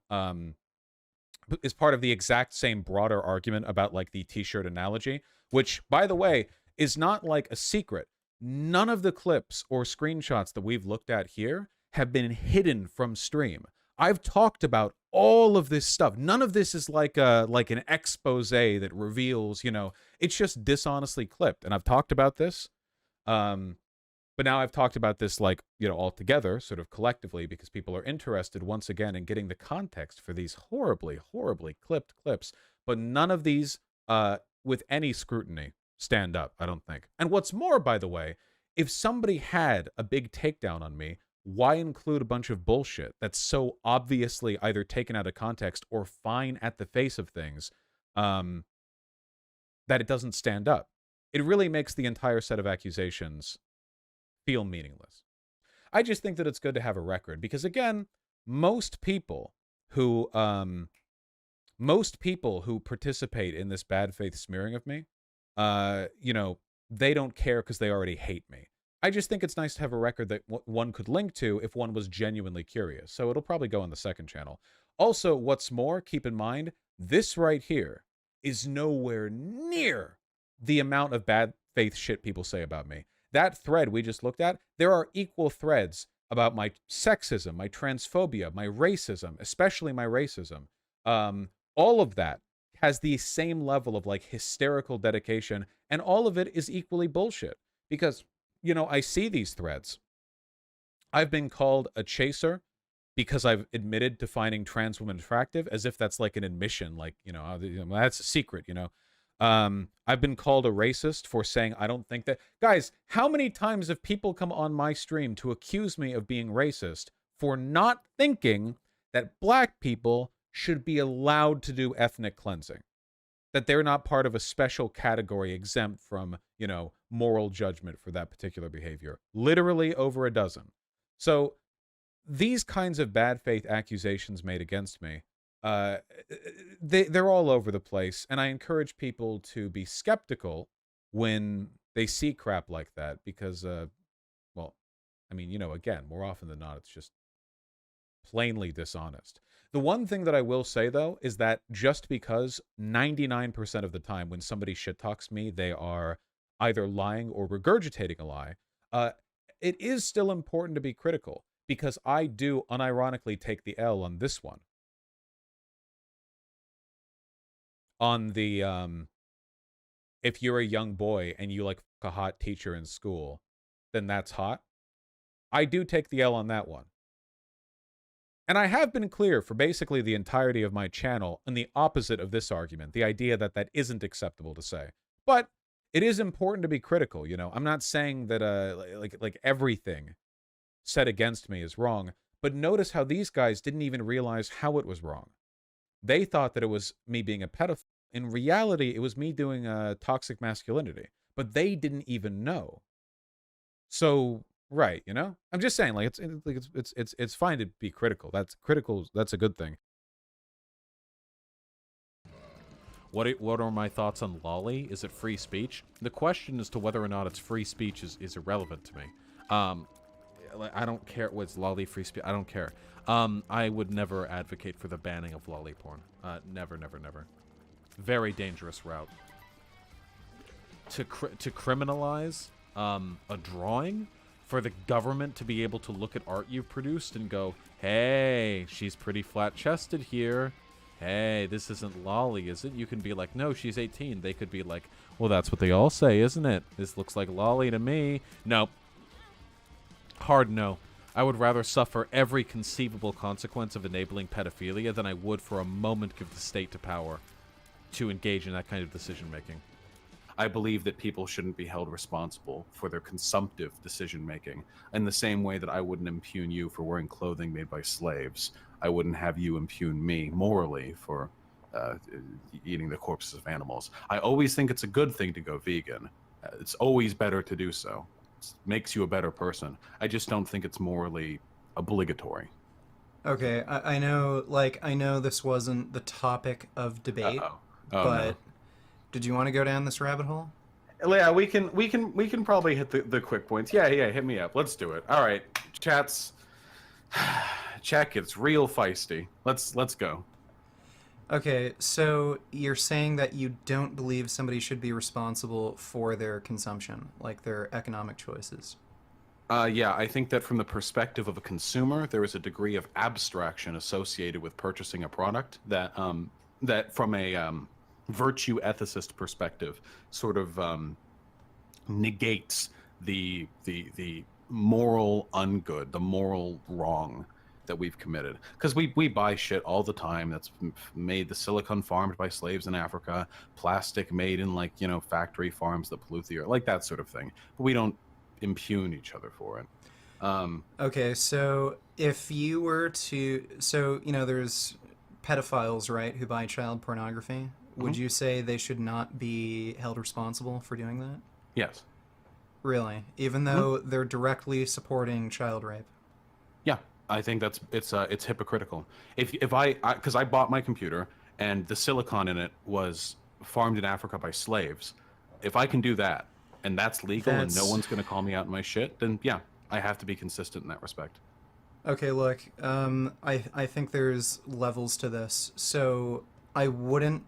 Speaker 10: broader argument about like the t-shirt analogy, which, by the way, is not like a secret. None of the clips or screenshots that we've looked at here have been hidden from stream. I've talked about all of this stuff. None of this is like an expose that reveals, you know, it's just dishonestly clipped. And I've talked about this. But now I've talked about this, like, you know, all together, sort of collectively, because people are interested once again in getting the context for these horribly, horribly clipped clips. But none of these, with any scrutiny, stand up, I don't think. And what's more, by the way, if somebody had a big takedown on me, why include a bunch of bullshit that's so obviously either taken out of context or fine at the face of things, that it doesn't stand up? It really makes the entire set of accusations feel meaningless. I just think that it's good to have a record because, again, most people who participate in this bad faith smearing of me, you know, they don't care because they already hate me. I just think it's nice to have a record that one could link to if one was genuinely curious. So it'll probably go on the second channel. Also, what's more, keep in mind, this right here is nowhere near the amount of bad faith shit people say about me. That thread we just looked at, there are equal threads about my sexism, my transphobia, my racism, especially my racism. All of that has the same level of like hysterical dedication, and all of it is equally bullshit. Because, you know, I see these threads. I've been called a chaser because I've admitted to finding trans women attractive, as if that's like an admission, like, you know, that's a secret, you know. I've been called a racist for saying I don't think that. Guys, how many times have people come on my stream to accuse me of being racist for not thinking that black people should be allowed to do ethnic cleansing? That they're not part of a special category exempt from, you know, moral judgment for that particular behavior. Literally over a dozen. So these kinds of bad faith accusations made against me, they're all over the place, and I encourage people to be skeptical when they see crap like that because, well, I mean, you know, again, more often than not, it's just plainly dishonest. The one thing that I will say, though, is that just because 99% of the time when somebody shit talks me, they are either lying or regurgitating a lie, it is still important to be critical because I do unironically take the L on this one. On the, if you're a young boy and you like a hot teacher in school, then that's hot. I do take the L on that one. And I have been clear for basically the entirety of my channel on the opposite of this argument, the idea that that isn't acceptable to say. But it is important to be critical, you know. I'm not saying that like everything said against me is wrong, but notice how these guys didn't even realize how it was wrong. They thought that it was me being a pedophile. In reality, it was me doing toxic masculinity, but they didn't even know. So, right, you know, I'm just saying, like it's fine to be critical. That's critical. That's a good thing.
Speaker 19: What are my thoughts on Lolly? Is it free speech? The question as to whether or not it's free speech is irrelevant to me. I don't care what's Lolly free speech. I don't care. I would never advocate for the banning of lolly porn. Never, never, never. Very dangerous route. To criminalize a drawing, for the government to be able to look at art you've produced and go, hey, she's pretty flat-chested here. Hey, this isn't lolly, is it? You can be like, no, she's 18. They could be like, well, that's what they all say, isn't it? This looks like lolly to me. No. Hard no. I would rather suffer every conceivable consequence of enabling pedophilia than I would for a moment give the state to power to engage in that kind of decision-making.
Speaker 9: I believe that people shouldn't be held responsible for their consumptive decision-making in the same way that I wouldn't impugn you for wearing clothing made by slaves. I wouldn't have you impugn me morally for eating the corpses of animals. I always think it's a good thing to go vegan. It's always better to do so. It makes you a better person. I just don't think it's morally obligatory.
Speaker 21: Okay, I know this wasn't the topic of debate, but
Speaker 9: no.
Speaker 21: Did you want to go down this rabbit hole?
Speaker 9: Yeah, we can probably hit the quick points. Yeah, hit me up. Let's do it. All right, chat gets real feisty. Let's go.
Speaker 21: Okay, so you're saying that you don't believe somebody should be responsible for their consumption, like their economic choices.
Speaker 9: Yeah, I think that from the perspective of a consumer, there is a degree of abstraction associated with purchasing a product that that from a virtue ethicist perspective sort of negates the moral ungood, the moral wrong that we've committed. Because we buy shit all the time that's made, the silicon farmed by slaves in Africa, plastic made in, like, you know, factory farms that pollute the earth, like that sort of thing. But we don't impugn each other for it.
Speaker 21: Okay, so if you were to, so, you know, there's pedophiles, right, who buy child pornography. Would you say they should not be held responsible for doing that?
Speaker 9: Yes.
Speaker 21: Really? Even though they're directly supporting child rape?
Speaker 9: Yeah, I think it's hypocritical. If I because I bought my computer and the silicon in it was farmed in Africa by slaves, if I can do that and that's legal and no one's going to call me out on my shit, then yeah, I have to be consistent in that respect.
Speaker 21: Okay, look, I think there's levels to this. So I wouldn't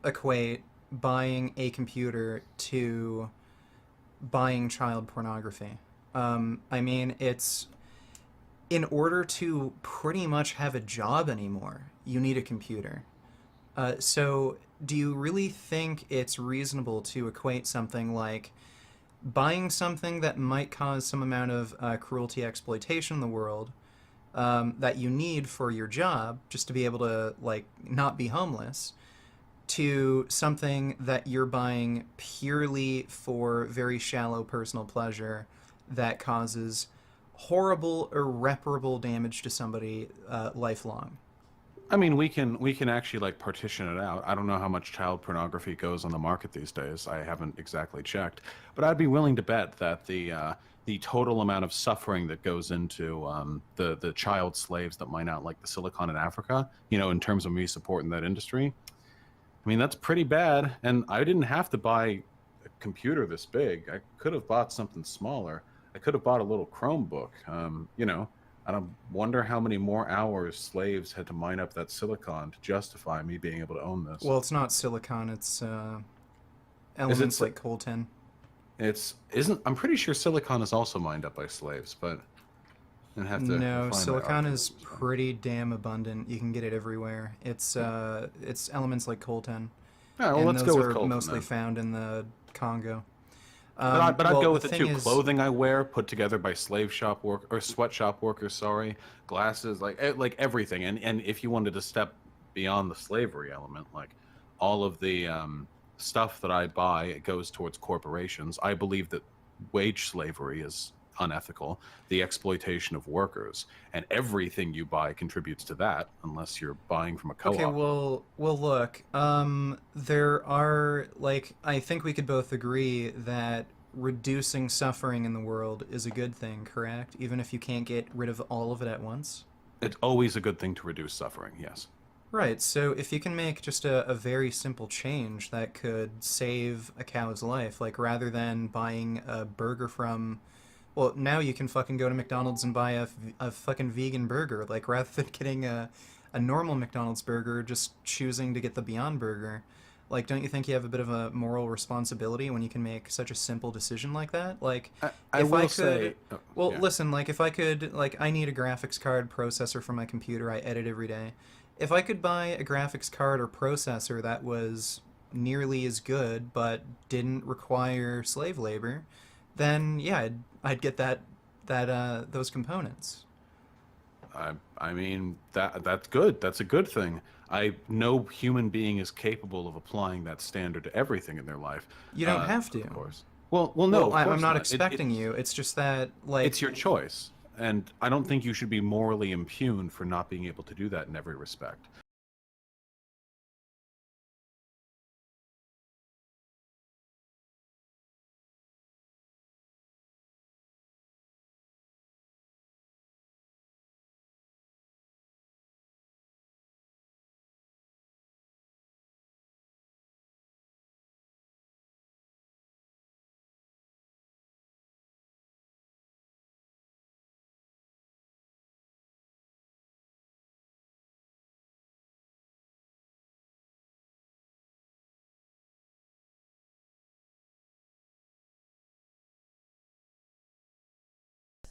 Speaker 21: equate buying a computer to buying child pornography. I mean, it's in order to pretty much have a job anymore, you need a computer. So do you really think it's reasonable to equate something like buying something that might cause some amount of cruelty, exploitation in the world that you need for your job just to be able to, like, not be homeless, to something that you're buying purely for very shallow personal pleasure that causes horrible, irreparable damage to somebody lifelong?
Speaker 9: I mean, we can actually, like, partition it out. I don't know how much child pornography goes on the market these days. I haven't exactly checked, but I'd be willing to bet that the total amount of suffering that goes into the child slaves that mine out, like, the silicon in Africa, you know, in terms of me supporting that industry, I mean, that's pretty bad. And I didn't have to buy a computer this big. I could have bought something smaller. I could have bought a little Chromebook. You know, I don't wonder how many more hours slaves had to mine up that silicon to justify me being able to own this.
Speaker 21: Well, it's not silicon, it's elements like coltan.
Speaker 9: I'm pretty sure silicon is also mined up by slaves, but I have to
Speaker 21: no, silicon is pretty damn abundant. You can get it everywhere. It's elements like coltan.
Speaker 9: All right, well,
Speaker 21: and
Speaker 9: let's
Speaker 21: those
Speaker 9: go with
Speaker 21: are
Speaker 9: coltan,
Speaker 21: mostly
Speaker 9: then.
Speaker 21: found in the Congo.
Speaker 9: But I'd
Speaker 21: well,
Speaker 9: go with
Speaker 21: the
Speaker 9: it too.
Speaker 21: thing is-
Speaker 9: Clothing I wear put together by slave shop work or sweatshop workers. Sorry, glasses, like everything. And if you wanted to step beyond the slavery element, like all of the stuff that I buy, it goes towards corporations. I believe that wage slavery is unethical, the exploitation of workers, and everything you buy contributes to that, unless you're buying from a co-op.
Speaker 21: Okay, well, look, there are, like, I think we could both agree that reducing suffering in the world is a good thing, correct? Even if you can't get rid of all of it at once?
Speaker 9: It's always a good thing to reduce suffering, yes.
Speaker 21: Right, so if you can make just a very simple change that could save a cow's life, like rather than buying a burger from... Well, now you can fucking go to McDonald's and buy a fucking vegan burger. Like, rather than getting a normal McDonald's burger, just choosing to get the Beyond Burger. Like, don't you think you have a bit of a moral responsibility when you can make such a simple decision like that? Like,
Speaker 9: I will say...
Speaker 21: Well,
Speaker 9: yeah.
Speaker 21: listen, like, if I could... Like, I need a graphics card processor for my computer. I edit every day. If I could buy a graphics card or processor that was nearly as good but didn't require slave labor, then, yeah, I'd get those components.
Speaker 9: I mean, that's good. That's a good thing. No human being is capable of applying that standard to everything in their life.
Speaker 21: You don't have to.
Speaker 9: Of course. Well, no, of course
Speaker 21: I'm not
Speaker 9: not.
Speaker 21: expecting you. It's just that, like...
Speaker 9: It's your choice. And I don't think you should be morally impugned for not being able to do that in every respect.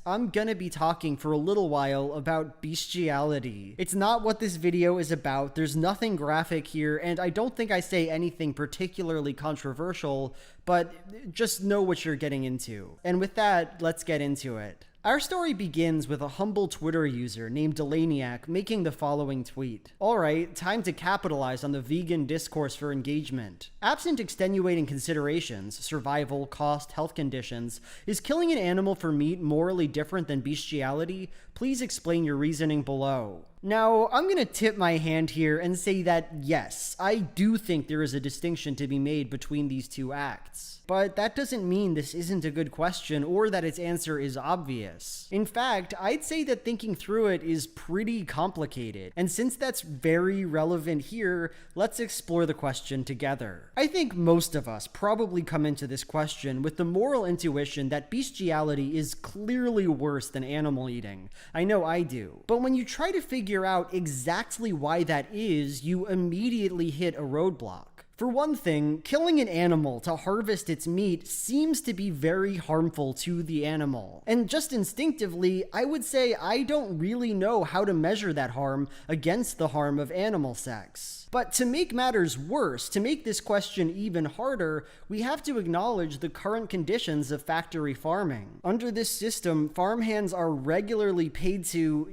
Speaker 2: I'm gonna be talking for a little while about bestiality. It's not what this video is about, there's nothing graphic here, and I don't think I say anything particularly controversial, but just know what you're getting into. And with that, let's get into it. Our story begins with a humble Twitter user named Delaniac making the following tweet. Alright, time to capitalize on the vegan discourse for engagement. Absent extenuating considerations, survival, cost, health conditions, is killing an animal for meat morally different than bestiality? Please explain your reasoning below. Now, I'm gonna tip my hand here and say that yes, I do think there is a distinction to be made between these two acts. But that doesn't mean this isn't a good question or that its answer is obvious. In fact, I'd say that thinking through it is pretty complicated. And since that's very relevant here, let's explore the question together. I think most of us probably come into this question with the moral intuition that bestiality is clearly worse than animal eating. I know I do. But when you try to figure out exactly why that is, you immediately hit a roadblock. For one thing, killing an animal to harvest its meat seems to be very harmful to the animal. And just instinctively, I would say I don't really know how to measure that harm against the harm of animal sex. But to make matters worse, to make this question even harder, we have to acknowledge the current conditions of factory farming. Under this system, farmhands are regularly paid to,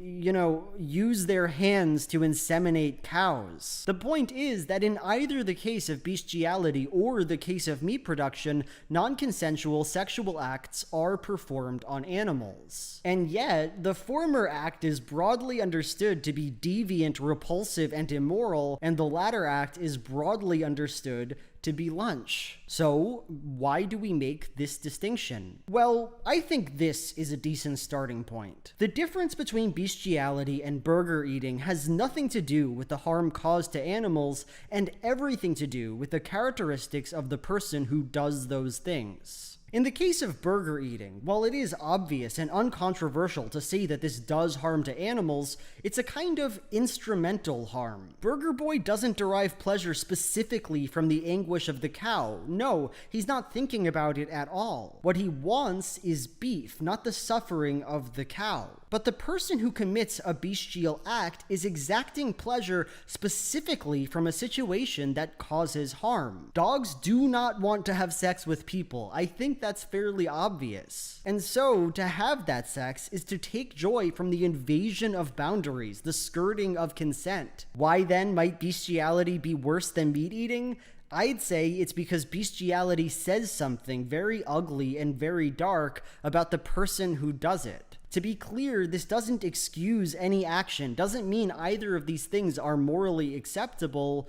Speaker 2: use their hands to inseminate cows. The point is that in either the case of bestiality or the case of meat production, non-consensual sexual acts are performed on animals. And yet, the former act is broadly understood to be deviant, repulsive, and immoral, and the latter act is broadly understood to be lunch. So, why do we make this distinction? Well, I think this is a decent starting point. The difference between bestiality and burger eating has nothing to do with the harm caused to animals and everything to do with the characteristics of the person who does those things. In the case of burger eating, while it is obvious and uncontroversial to say that this does harm to animals, it's a kind of instrumental harm. Burger Boy doesn't derive pleasure specifically from the anguish of the cow. No, he's not thinking about it at all. What he wants is beef, not the suffering of the cow. But the person who commits a bestial act is exacting pleasure specifically from a situation that causes harm. Dogs do not want to have sex with people. I think that's fairly obvious. And so, to have that sex is to take joy from the invasion of boundaries, the skirting of consent. Why then might bestiality be worse than meat eating? I'd say it's because bestiality says something very ugly and very dark about the person who does it. To be clear, this doesn't excuse any action, doesn't mean either of these things are morally acceptable,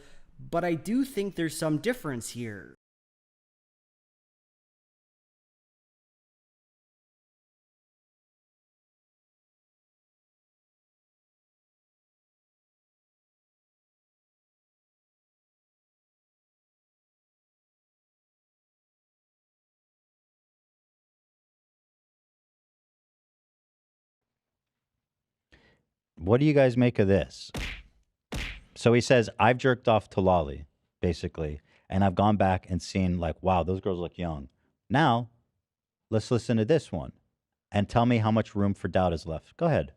Speaker 2: but I do think there's some difference here.
Speaker 8: What do you guys make of this? So he says, I've jerked off to Lolly, basically, and I've gone back and seen, like, wow, those girls look young. Now, let's listen to this one and tell me how much room for doubt is left. Go ahead.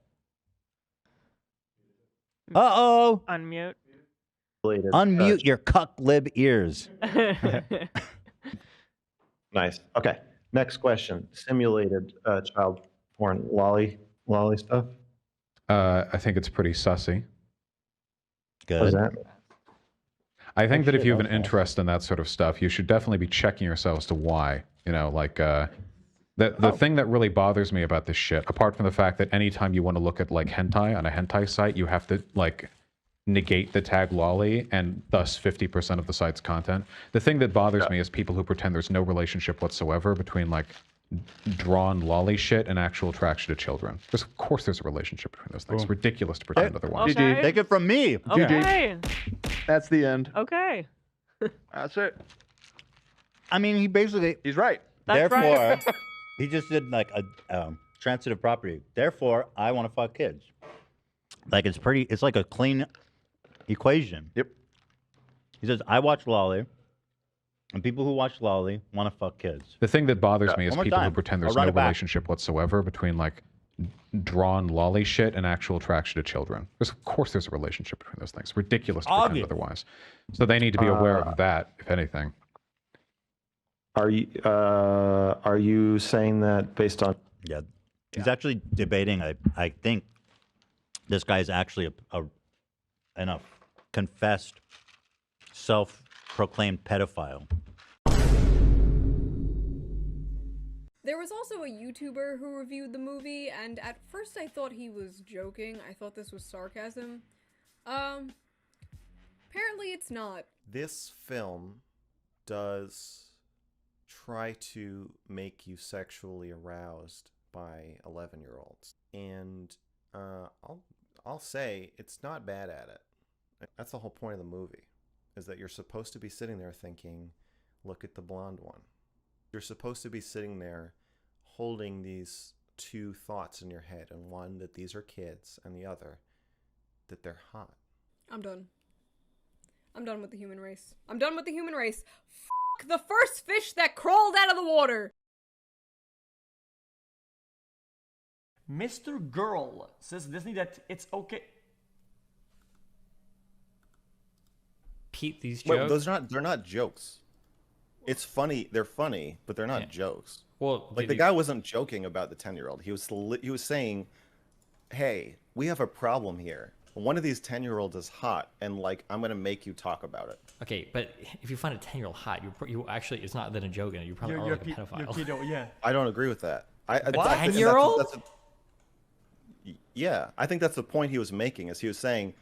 Speaker 8: Uh-oh.
Speaker 4: Unmute.
Speaker 8: Unmute your cuck lib ears.
Speaker 5: Nice. Okay. Next question. Simulated child porn. Lolly stuff?
Speaker 10: I think it's pretty sussy.
Speaker 8: Good.
Speaker 5: What does that mean?
Speaker 10: I think that if
Speaker 5: shit,
Speaker 10: you have an
Speaker 5: okay.
Speaker 10: interest in that sort of stuff, you should definitely be checking yourself as to why. You know, like the thing that really bothers me about this shit, apart from the fact that anytime you want to look at like hentai on a hentai site, you have to like negate the tag lolly and thus 50% of the site's content. The thing that bothers me is people who pretend there's no relationship whatsoever between like drawn lolly shit and actual attraction to children. Because of course there's a relationship between those things. It's ridiculous to pretend otherwise.
Speaker 4: Okay.
Speaker 8: Take it from me.
Speaker 4: Okay.
Speaker 5: That's the end.
Speaker 4: Okay.
Speaker 5: That's it.
Speaker 8: I mean, he basically...
Speaker 5: He's right.
Speaker 4: That's
Speaker 8: Therefore,
Speaker 4: right.
Speaker 8: he just did like a transitive property. Therefore, I want to fuck kids. Like it's like a clean equation.
Speaker 5: Yep.
Speaker 8: He says, I watch Lolly, and people who watch Lolly want to fuck kids.
Speaker 10: The thing that bothers me is
Speaker 8: One more
Speaker 10: people who
Speaker 8: time.
Speaker 10: pretend
Speaker 8: I'll
Speaker 10: there's
Speaker 8: run
Speaker 10: no
Speaker 8: it back.
Speaker 10: relationship whatsoever between like drawn lolly shit and actual attraction to children. Because of course there's a relationship between those things. It's ridiculous to pretend otherwise. So they need to be aware of that, if anything.
Speaker 5: Are you saying that based on?
Speaker 8: Yeah. He's actually debating. I think this guy is actually a confessed, self-proclaimed pedophile.
Speaker 22: There was also a YouTuber who reviewed the movie, and at first I thought he was joking. I thought this was sarcasm. Apparently it's not.
Speaker 23: This film does try to make you sexually aroused by 11-year-olds. And I'll say it's not bad at it. That's the whole point of the movie, is that you're supposed to be sitting there thinking, look at the blonde one. You're supposed to be sitting there holding these two thoughts in your head, and one that these are kids, and the other that they're hot.
Speaker 22: I'm done. I'm done with the human race. I'm done with the human race. F*** the first fish that crawled out of the water!
Speaker 24: Mr. Girl says Disney that it's okay.
Speaker 25: Pete, these
Speaker 23: Wait,
Speaker 25: jokes.
Speaker 23: they're not jokes. It's funny. They're funny, but they're not jokes.
Speaker 25: Well,
Speaker 23: like the guy wasn't joking about the 10-year-old. He was saying, "Hey, we have a problem here. One of these 10-year-olds is hot, and like I'm gonna make you talk about it."
Speaker 25: Okay, but if you find a 10-year-old hot, you actually it's not then a joke, and you probably are like a pedophile.
Speaker 23: Yeah. I don't agree with that.
Speaker 25: A 10-year-old?
Speaker 23: Yeah, I think that's the point he was making. Is he was saying,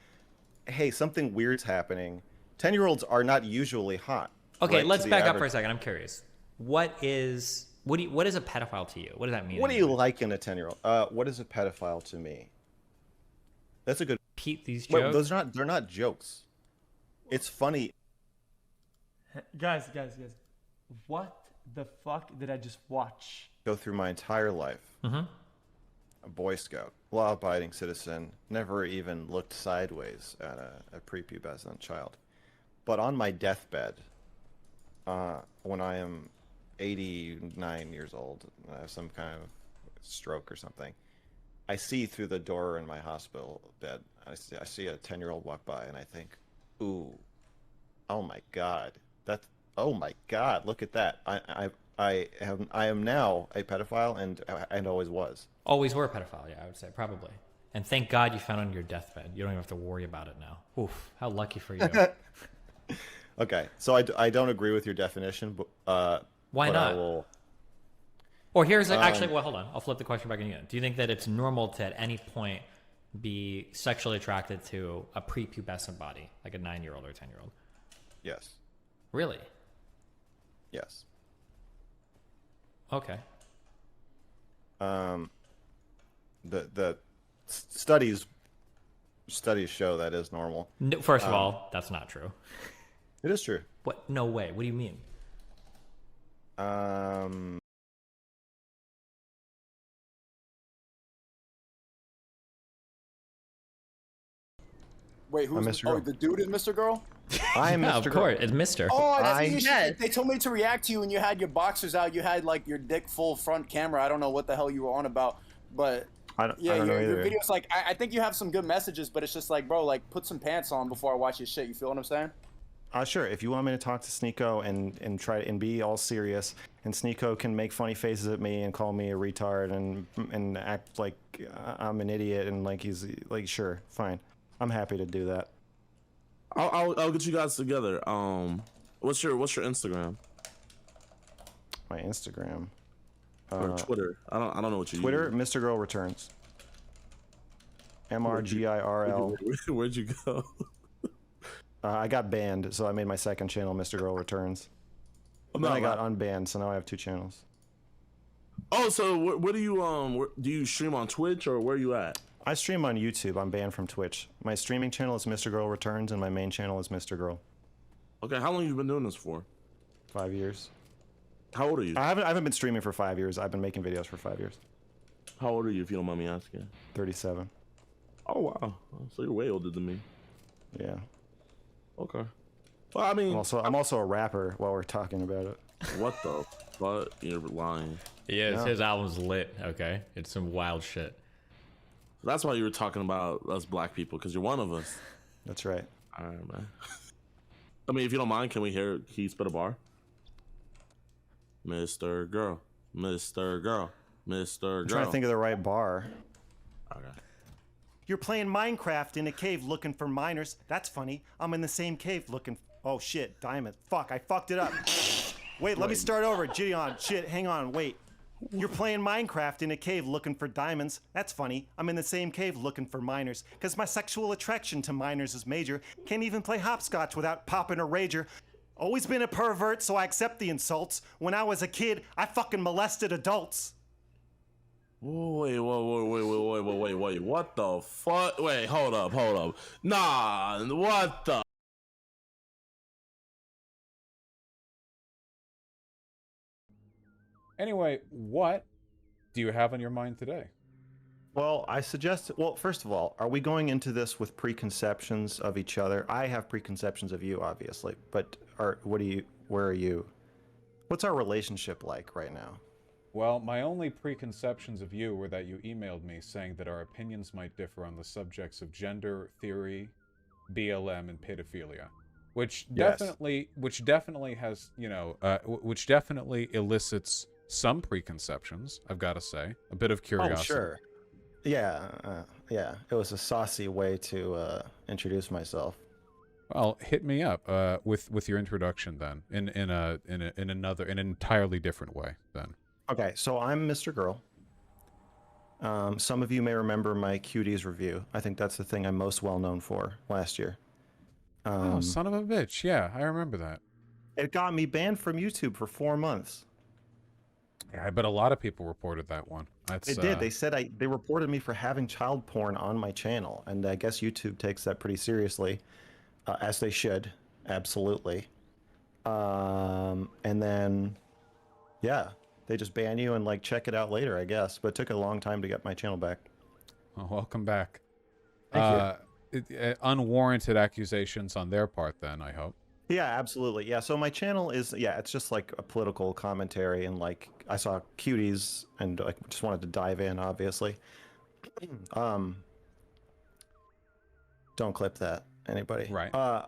Speaker 23: "Hey, something weird's happening. 10-year-olds are not usually hot."
Speaker 25: Okay,
Speaker 23: right,
Speaker 25: let's
Speaker 23: to the
Speaker 25: back up
Speaker 23: average-
Speaker 25: for a second. I'm curious. What is a pedophile to you? What does that mean?
Speaker 23: What do you like in a 10-year-old? What is a pedophile to me? That's a good.
Speaker 25: Pete, these
Speaker 23: Wait,
Speaker 25: jokes.
Speaker 23: they're not jokes. It's funny.
Speaker 24: Guys, what the fuck did I just watch?
Speaker 23: Go through my entire life.
Speaker 25: Mm-hmm.
Speaker 23: A Boy Scout, law-abiding citizen, never even looked sideways at a prepubescent child. But on my deathbed, when I am 89 years old, and I have some kind of stroke or something, I see through the door in my hospital bed, I see a 10-year-old walk by, and I think, ooh, oh my God, oh my God, look at that. I am now a pedophile and always was.
Speaker 25: Always were a pedophile, yeah, I would say, probably. And thank God you found it on your deathbed. You don't even have to worry about it now. Oof, how lucky for you.
Speaker 23: Okay, so I don't agree with your definition, but
Speaker 25: Why
Speaker 23: but
Speaker 25: not?
Speaker 23: I will.
Speaker 25: Or here's actually, well, hold on. I'll flip the question back again. Do you think that it's normal to at any point be sexually attracted to a prepubescent body, like a 9-year-old or a 10-year-old?
Speaker 23: Yes.
Speaker 25: Really?
Speaker 23: Yes.
Speaker 25: Okay.
Speaker 23: The studies show that is normal.
Speaker 25: No, first of all, that's not true.
Speaker 23: It is true.
Speaker 25: What? No way. What do you mean?
Speaker 6: Wait, who's
Speaker 23: Mr.
Speaker 6: oh
Speaker 23: Girl.
Speaker 6: the dude is Mr. Girl?
Speaker 23: I am
Speaker 25: Yeah,
Speaker 23: Mr.
Speaker 25: of
Speaker 23: Girl.
Speaker 25: course, it's Mr.
Speaker 6: Oh, that's
Speaker 23: I-
Speaker 6: the issue. They told me to react to you and you had your boxers out. You had like your dick full front camera. I don't know what the hell you were on about, but
Speaker 23: I don't
Speaker 6: yeah,
Speaker 23: know
Speaker 6: your
Speaker 23: either.
Speaker 6: videos like I think you have some good messages, but it's just like, bro, like put some pants on before I watch your shit. You feel what I'm saying?
Speaker 23: Sure. If you want me to talk to Sneeko and try and be all serious, and Sneeko can make funny faces at me and call me a retard and act like I'm an idiot and like he's like, sure, fine, I'm happy to do that.
Speaker 7: I'll get you guys together. What's your Instagram?
Speaker 23: My Instagram.
Speaker 7: Or Twitter. I don't know what you
Speaker 23: Twitter,
Speaker 7: use.
Speaker 23: Mr. Girl Returns. MRGIRL.
Speaker 7: Where'd you go?
Speaker 23: I got banned, so I made my second channel, Mr. Girl Returns. Then I got unbanned, so now I have 2 channels.
Speaker 7: Oh, so what do you do you stream on Twitch or where are you at?
Speaker 23: I stream on YouTube. I'm banned from Twitch. My streaming channel is Mr. Girl Returns, and my main channel is Mr. Girl.
Speaker 7: Okay, how long have you been doing this for?
Speaker 23: 5 years.
Speaker 7: How old are you?
Speaker 23: I haven't been streaming for 5 years. I've been making videos for 5 years.
Speaker 7: How old are you, if you don't mind me asking?
Speaker 23: 37.
Speaker 7: Oh wow, so you're way older than me.
Speaker 23: Yeah.
Speaker 7: Okay. Well, I mean,
Speaker 23: I'm also a rapper. While we're talking about it.
Speaker 7: What the fuck? You're lying.
Speaker 25: Yeah, his album's lit. Okay, it's some wild shit.
Speaker 7: That's why you were talking about us black people, because you're one of us.
Speaker 23: That's right.
Speaker 7: All right, man. I mean, if you don't mind, can he spit a bar? Mr. Girl, Mr. Girl, Mr. Girl.
Speaker 23: I'm trying to think of the right bar.
Speaker 7: Okay.
Speaker 23: You're playing Minecraft in a cave looking for miners. That's funny. I'm in the same cave looking. Oh shit, diamond. Fuck, I fucked it up. Wait, let me start over. Gideon, shit, hang on, wait. You're playing Minecraft in a cave looking for diamonds. That's funny. I'm in the same cave looking for miners. Cause my sexual attraction to miners is major. Can't even play hopscotch without popping a rager. Always been a pervert, so I accept the insults. When I was a kid, I fucking molested adults.
Speaker 7: Wait, what the fuck? Wait, hold up. Nah, what the?
Speaker 10: Anyway, what do you have on your mind today?
Speaker 23: Well, I suggest, well, first of all, are we going into this with preconceptions of each other? I have preconceptions of you, obviously, but where are you? What's our relationship like right now?
Speaker 10: Well, my only preconceptions of you were that you emailed me saying that our opinions might differ on the subjects of gender theory, BLM, and pedophilia, which definitely has, which definitely elicits some preconceptions, I've got to say, a bit of curiosity.
Speaker 23: Oh, sure. Yeah, it was a saucy way to introduce myself.
Speaker 10: Well, hit me up with your introduction then, in an entirely different way then.
Speaker 23: Okay, so I'm Mr. Girl. Some of you may remember my Cuties review. I think that's the thing I'm most well known for last year.
Speaker 10: Oh, son of a bitch. Yeah, I remember that.
Speaker 23: It got me banned from YouTube for 4 months.
Speaker 10: Yeah, I bet a lot of people reported that one.
Speaker 23: They did. They said they reported me for having child porn on my channel, and I guess YouTube takes that pretty seriously, as they should. Absolutely. And then, yeah, they just ban you and like check it out later, I guess. But it took a long time to get my channel back.
Speaker 10: Oh, welcome back.
Speaker 23: Thank you.
Speaker 10: Unwarranted accusations on their part, then, I hope.
Speaker 23: Yeah, absolutely. Yeah, so my channel is, it's just like a political commentary, and like I saw Cuties and like just wanted to dive in, obviously. Don't clip that, anybody.
Speaker 10: Right.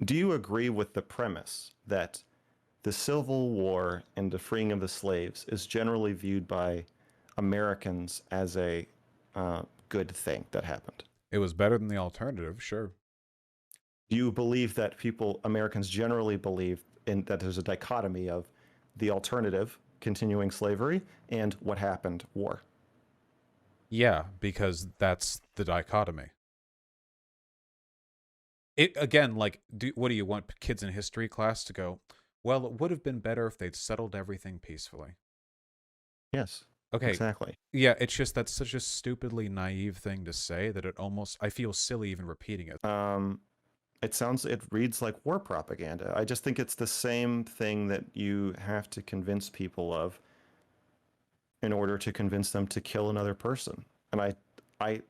Speaker 23: Do you agree with the premise that the Civil War and the freeing of the slaves is generally viewed by Americans as a good thing that happened.
Speaker 10: It was better than the alternative, sure.
Speaker 23: Do you believe that Americans generally believe that there's a dichotomy of the alternative, continuing slavery, and what happened, war?
Speaker 10: Yeah, because that's the dichotomy. It again, like, what do you want kids in history class to go, well, it would have been better if they'd settled everything peacefully.
Speaker 23: Yes.
Speaker 10: Okay.
Speaker 23: Exactly.
Speaker 10: Yeah, it's just that's such a stupidly naive thing to say that I feel silly even repeating it.
Speaker 23: It reads like war propaganda. I just think it's the same thing that you have to convince people of in order to convince them to kill another person. And I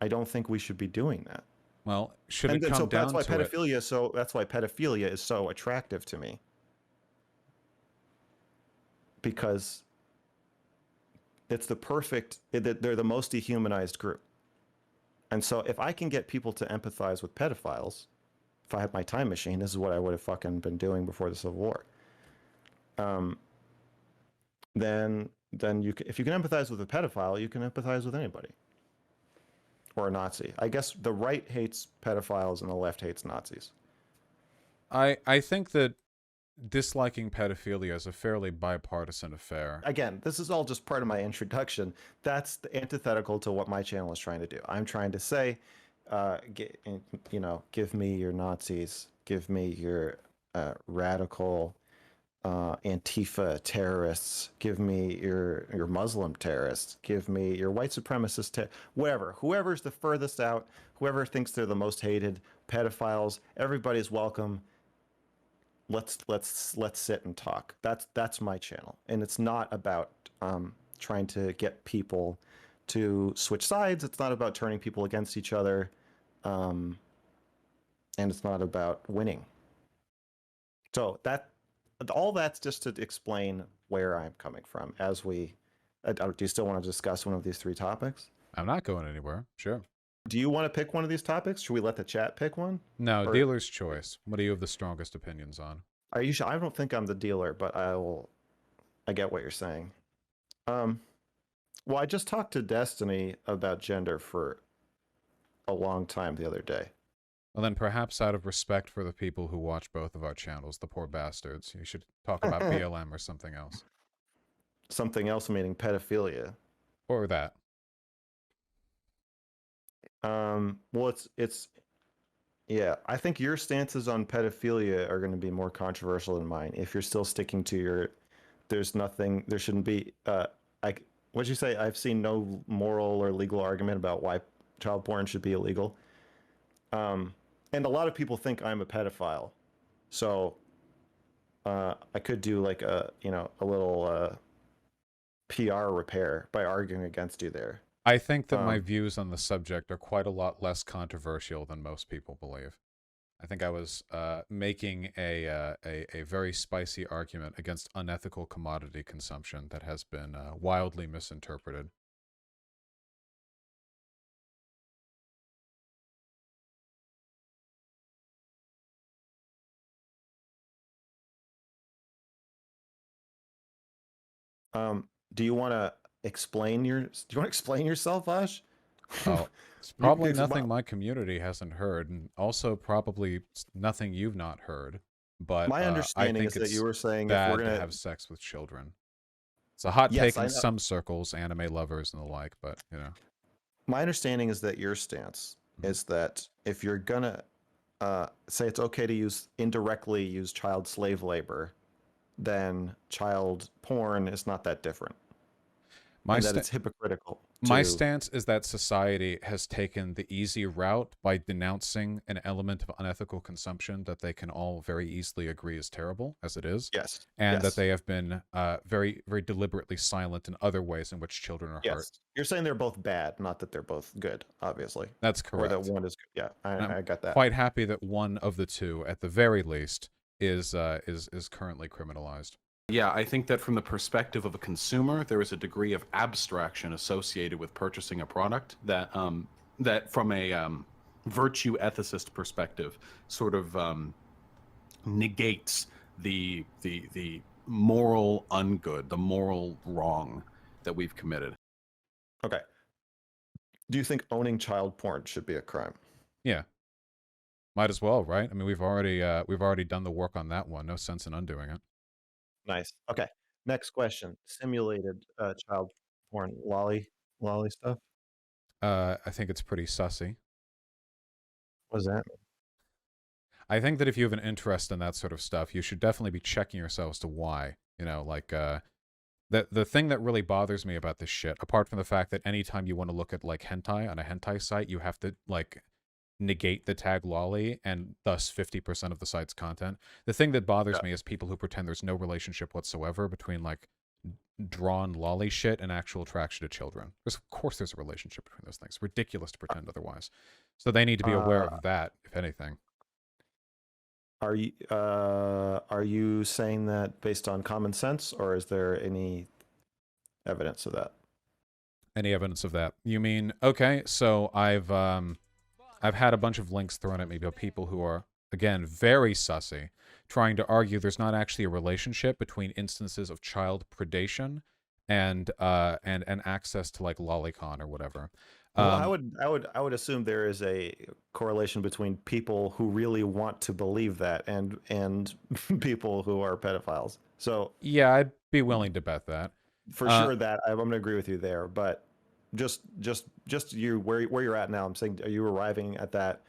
Speaker 23: don't think we should be doing that.
Speaker 10: Well, should it come down to
Speaker 23: that's why pedophilia is so attractive to me. Because it's they're the most dehumanized group. And so if I can get people to empathize with pedophiles, if I had my time machine, this is what I would have fucking been doing before the Civil War. Then if you can empathize with a pedophile, you can empathize with anybody. Or a Nazi. I guess the right hates pedophiles and the left hates Nazis.
Speaker 10: I think that disliking pedophilia is a fairly bipartisan affair.
Speaker 23: Again, this is all just part of my introduction. That's the antithetical to what my channel is trying to do. I'm trying to say, give me your Nazis, give me your radical Antifa terrorists, give me your Muslim terrorists, give me your white supremacist, whoever's the furthest out, whoever thinks they're the most hated, pedophiles, everybody's welcome. Let's sit and talk. That's my channel, and it's not about trying to get people to switch sides. It's not about turning people against each other, and it's not about winning. So all that's just to explain where I'm coming from. Do you still want to discuss one of these three topics?
Speaker 10: I'm not going anywhere. Sure.
Speaker 23: Do you want to pick one of these topics? Should we let the chat pick one?
Speaker 10: No, dealer's choice. What do you have the strongest opinions on?
Speaker 23: Are you sure? I don't think I'm the dealer, but I get what you're saying. Well, I just talked to Destiny about gender for a long time the other day.
Speaker 10: Well, then perhaps out of respect for the people who watch both of our channels, the poor bastards, you should talk about BLM or something else.
Speaker 23: Something else meaning pedophilia.
Speaker 10: Or that.
Speaker 23: Well, yeah, I think your stances on pedophilia are going to be more controversial than mine. If you're still sticking to there shouldn't be, what'd you say? I've seen no moral or legal argument about why child porn should be illegal. And a lot of people think I'm a pedophile. So, I could do like a little, PR repair by arguing against you there.
Speaker 10: I think that my views on the subject are quite a lot less controversial than most people believe. I think I was making a very spicy argument against unethical commodity consumption that has been wildly misinterpreted.
Speaker 23: Do you want to explain yourself, Vaush?
Speaker 10: Oh, it's probably nothing my community hasn't heard, and also probably nothing you've not heard. But
Speaker 23: my understanding
Speaker 10: I
Speaker 23: is
Speaker 10: think
Speaker 23: that you were saying
Speaker 10: bad
Speaker 23: if we're
Speaker 10: to
Speaker 23: gonna
Speaker 10: have sex with children. It's a hot take in some circles, anime lovers and the like, but
Speaker 23: My understanding is that your stance is that if you're gonna say it's okay to indirectly use child slave labor, then child porn is not that different. That it's hypocritical.
Speaker 10: My stance is that society has taken the easy route by denouncing an element of unethical consumption that they can all very easily agree is terrible, as it is.
Speaker 23: Yes.
Speaker 10: And that they have been very, very deliberately silent in other ways in which children are hurt.
Speaker 23: You're saying they're both bad, not that they're both good, obviously.
Speaker 10: That's correct.
Speaker 23: Or that one is good. Yeah, I got that.
Speaker 10: Quite happy that one of the two, at the very least, is currently criminalized.
Speaker 9: Yeah, I think that from the perspective of a consumer, there is a degree of abstraction associated with purchasing a product that that from a virtue ethicist perspective sort of negates the moral ungood, the moral wrong that we've committed.
Speaker 23: Okay. Do you think owning child porn should be a crime?
Speaker 10: Yeah. Might as well, right? I mean, we've already done the work on that one. No sense in undoing it.
Speaker 23: Nice. Okay. Next question. Simulated child porn lolly stuff.
Speaker 10: I think it's pretty sussy.
Speaker 23: What does that mean?
Speaker 10: I think that if you have an interest in that sort of stuff, you should definitely be checking yourself as to why. You know, like the thing that really bothers me about this shit, apart from the fact that anytime you want to look at like hentai on a hentai site, you have to like negate the tag lolly and thus 50% of the site's content. The thing that bothers me is people who pretend there's no relationship whatsoever between like drawn lolly shit and actual attraction to children. Because of course there's a relationship between those things. Ridiculous to pretend otherwise. So they need to be aware of that, if anything.
Speaker 23: Are you saying that based on common sense, or is there any evidence of that?
Speaker 10: Any evidence of that? You mean, okay, so I've had a bunch of links thrown at me by people who are, again, very sussy, trying to argue there's not actually a relationship between instances of child predation and access to like lolicon or whatever.
Speaker 23: Well, I would assume there is a correlation between people who really want to believe that and people who are pedophiles. So
Speaker 10: yeah, I'd be willing to bet that.
Speaker 23: For sure, that I'm going to agree with you there. But just you where you're at now, I'm saying, are you arriving at that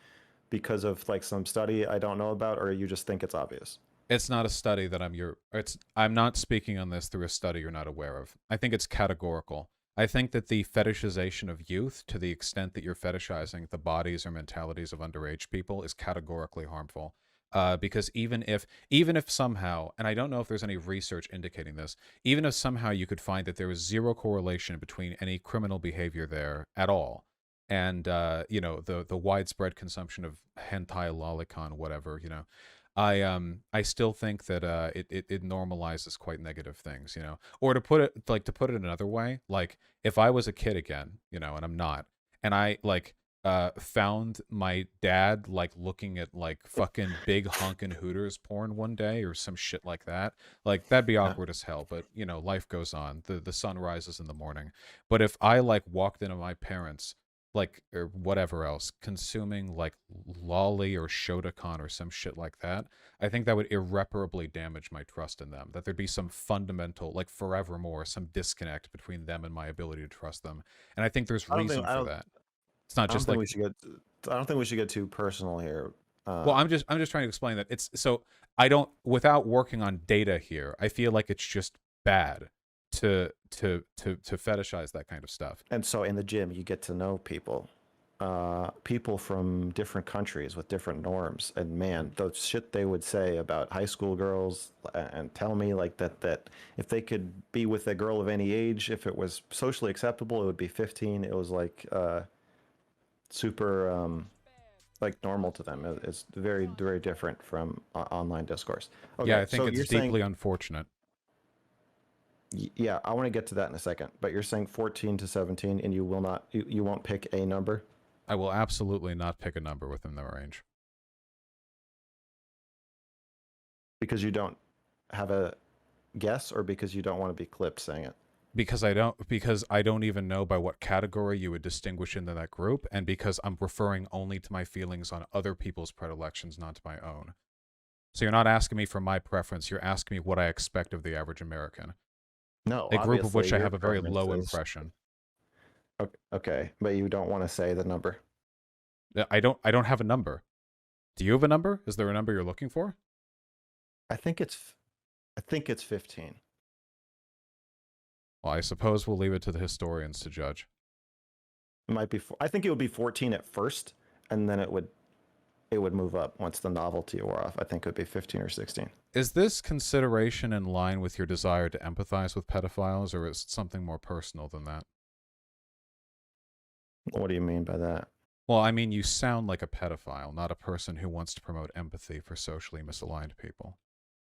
Speaker 23: because of like some study I don't know about, or you just think it's obvious?
Speaker 10: It's not a study that I'm not speaking on this through a study you're not aware of. I think it's categorical. I think that the fetishization of youth, to the extent that you're fetishizing the bodies or mentalities of underage people, is categorically harmful. Because even if somehow, and I don't know if there's any research indicating this, even if somehow you could find that there was zero correlation between any criminal behavior there at all, and you know, the widespread consumption of hentai, lolicon, whatever, you know, I still think that it normalizes quite negative things, you know. Or to put it another way, like if I was a kid again, you know, and I'm not, and I like found my dad like looking at like fucking big honkin' Hooters porn one day or some shit like that, like that'd be awkward as hell. But you know, life goes on. The sun rises in the morning. But if I like walked into my parents, like, or whatever else, consuming like lolly or Shotokan or some shit like that, I think that would irreparably damage my trust in them. That there'd be some fundamental, like forevermore, some disconnect between them and my ability to trust them. And I think there's reason for that. It's not just like
Speaker 23: I don't think we should get too personal here.
Speaker 10: Well, I'm just trying to explain that it's so I don't, without working on data here, I feel like it's just bad to fetishize that kind of stuff.
Speaker 23: And so in the gym, you get to know people, people from different countries with different norms, and man, the shit they would say about high school girls, and tell me like that if they could be with a girl of any age, if it was socially acceptable, it would be 15. It was like super like normal to them. It's very, very different from online discourse. Okay,
Speaker 10: yeah, I think
Speaker 23: so
Speaker 10: it's deeply unfortunate.
Speaker 23: Yeah, I want to get to that in a second, but you're saying 14 to 17, and you will not, you won't pick a number?
Speaker 10: I will absolutely not pick a number within the range.
Speaker 23: Because you don't have a guess, or because you don't want to be clipped saying it?
Speaker 10: Because I don't even know by what category you would distinguish into that group, and because I'm referring only to my feelings on other people's predilections, not to my own. So you're not asking me for my preference, you're asking me what I expect of the average American.
Speaker 23: No,
Speaker 10: a group of which I have a very low impression.
Speaker 23: Okay, but you don't want to say the number.
Speaker 10: I don't have a number. Do you have a number? Is there a number you're looking for?
Speaker 23: I think it's 15.
Speaker 10: Well, I suppose we'll leave it to the historians to judge.
Speaker 23: It might be. I think it would be 14 at first, and then it would move up once the novelty wore off. I think it would be 15 or 16.
Speaker 10: Is this consideration in line with your desire to empathize with pedophiles, or is it something more personal than that?
Speaker 23: What do you mean by that?
Speaker 10: Well, I mean, you sound like a pedophile, not a person who wants to promote empathy for socially misaligned people.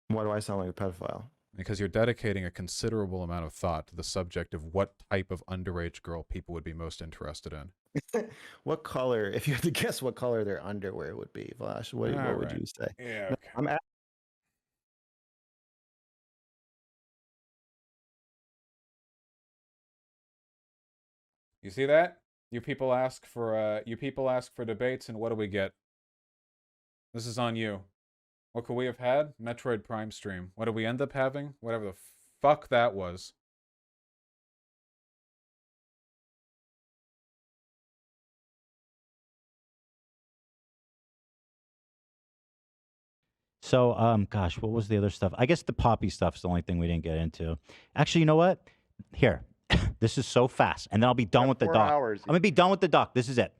Speaker 23: Why do I sound like a pedophile?
Speaker 10: Because you're dedicating a considerable amount of thought to the subject of what type of underage girl people would be most interested in.
Speaker 23: What color, if you had to guess what color their underwear would be, Vaush, what would you say?
Speaker 10: Yeah, okay.
Speaker 23: I'm
Speaker 10: You see that? You people ask for debates, and what do we get? This is on you. What could we have had? Metroid Prime stream. What did we end up having? Whatever the fuck that was.
Speaker 8: So, gosh, what was the other stuff? I guess the Poppy stuff is the only thing we didn't get into. Actually, you know what? Here, this is so fast, and then I'll be done with the
Speaker 12: 4
Speaker 8: doc.
Speaker 12: hours.
Speaker 8: I'm gonna be done with the doc. This is it.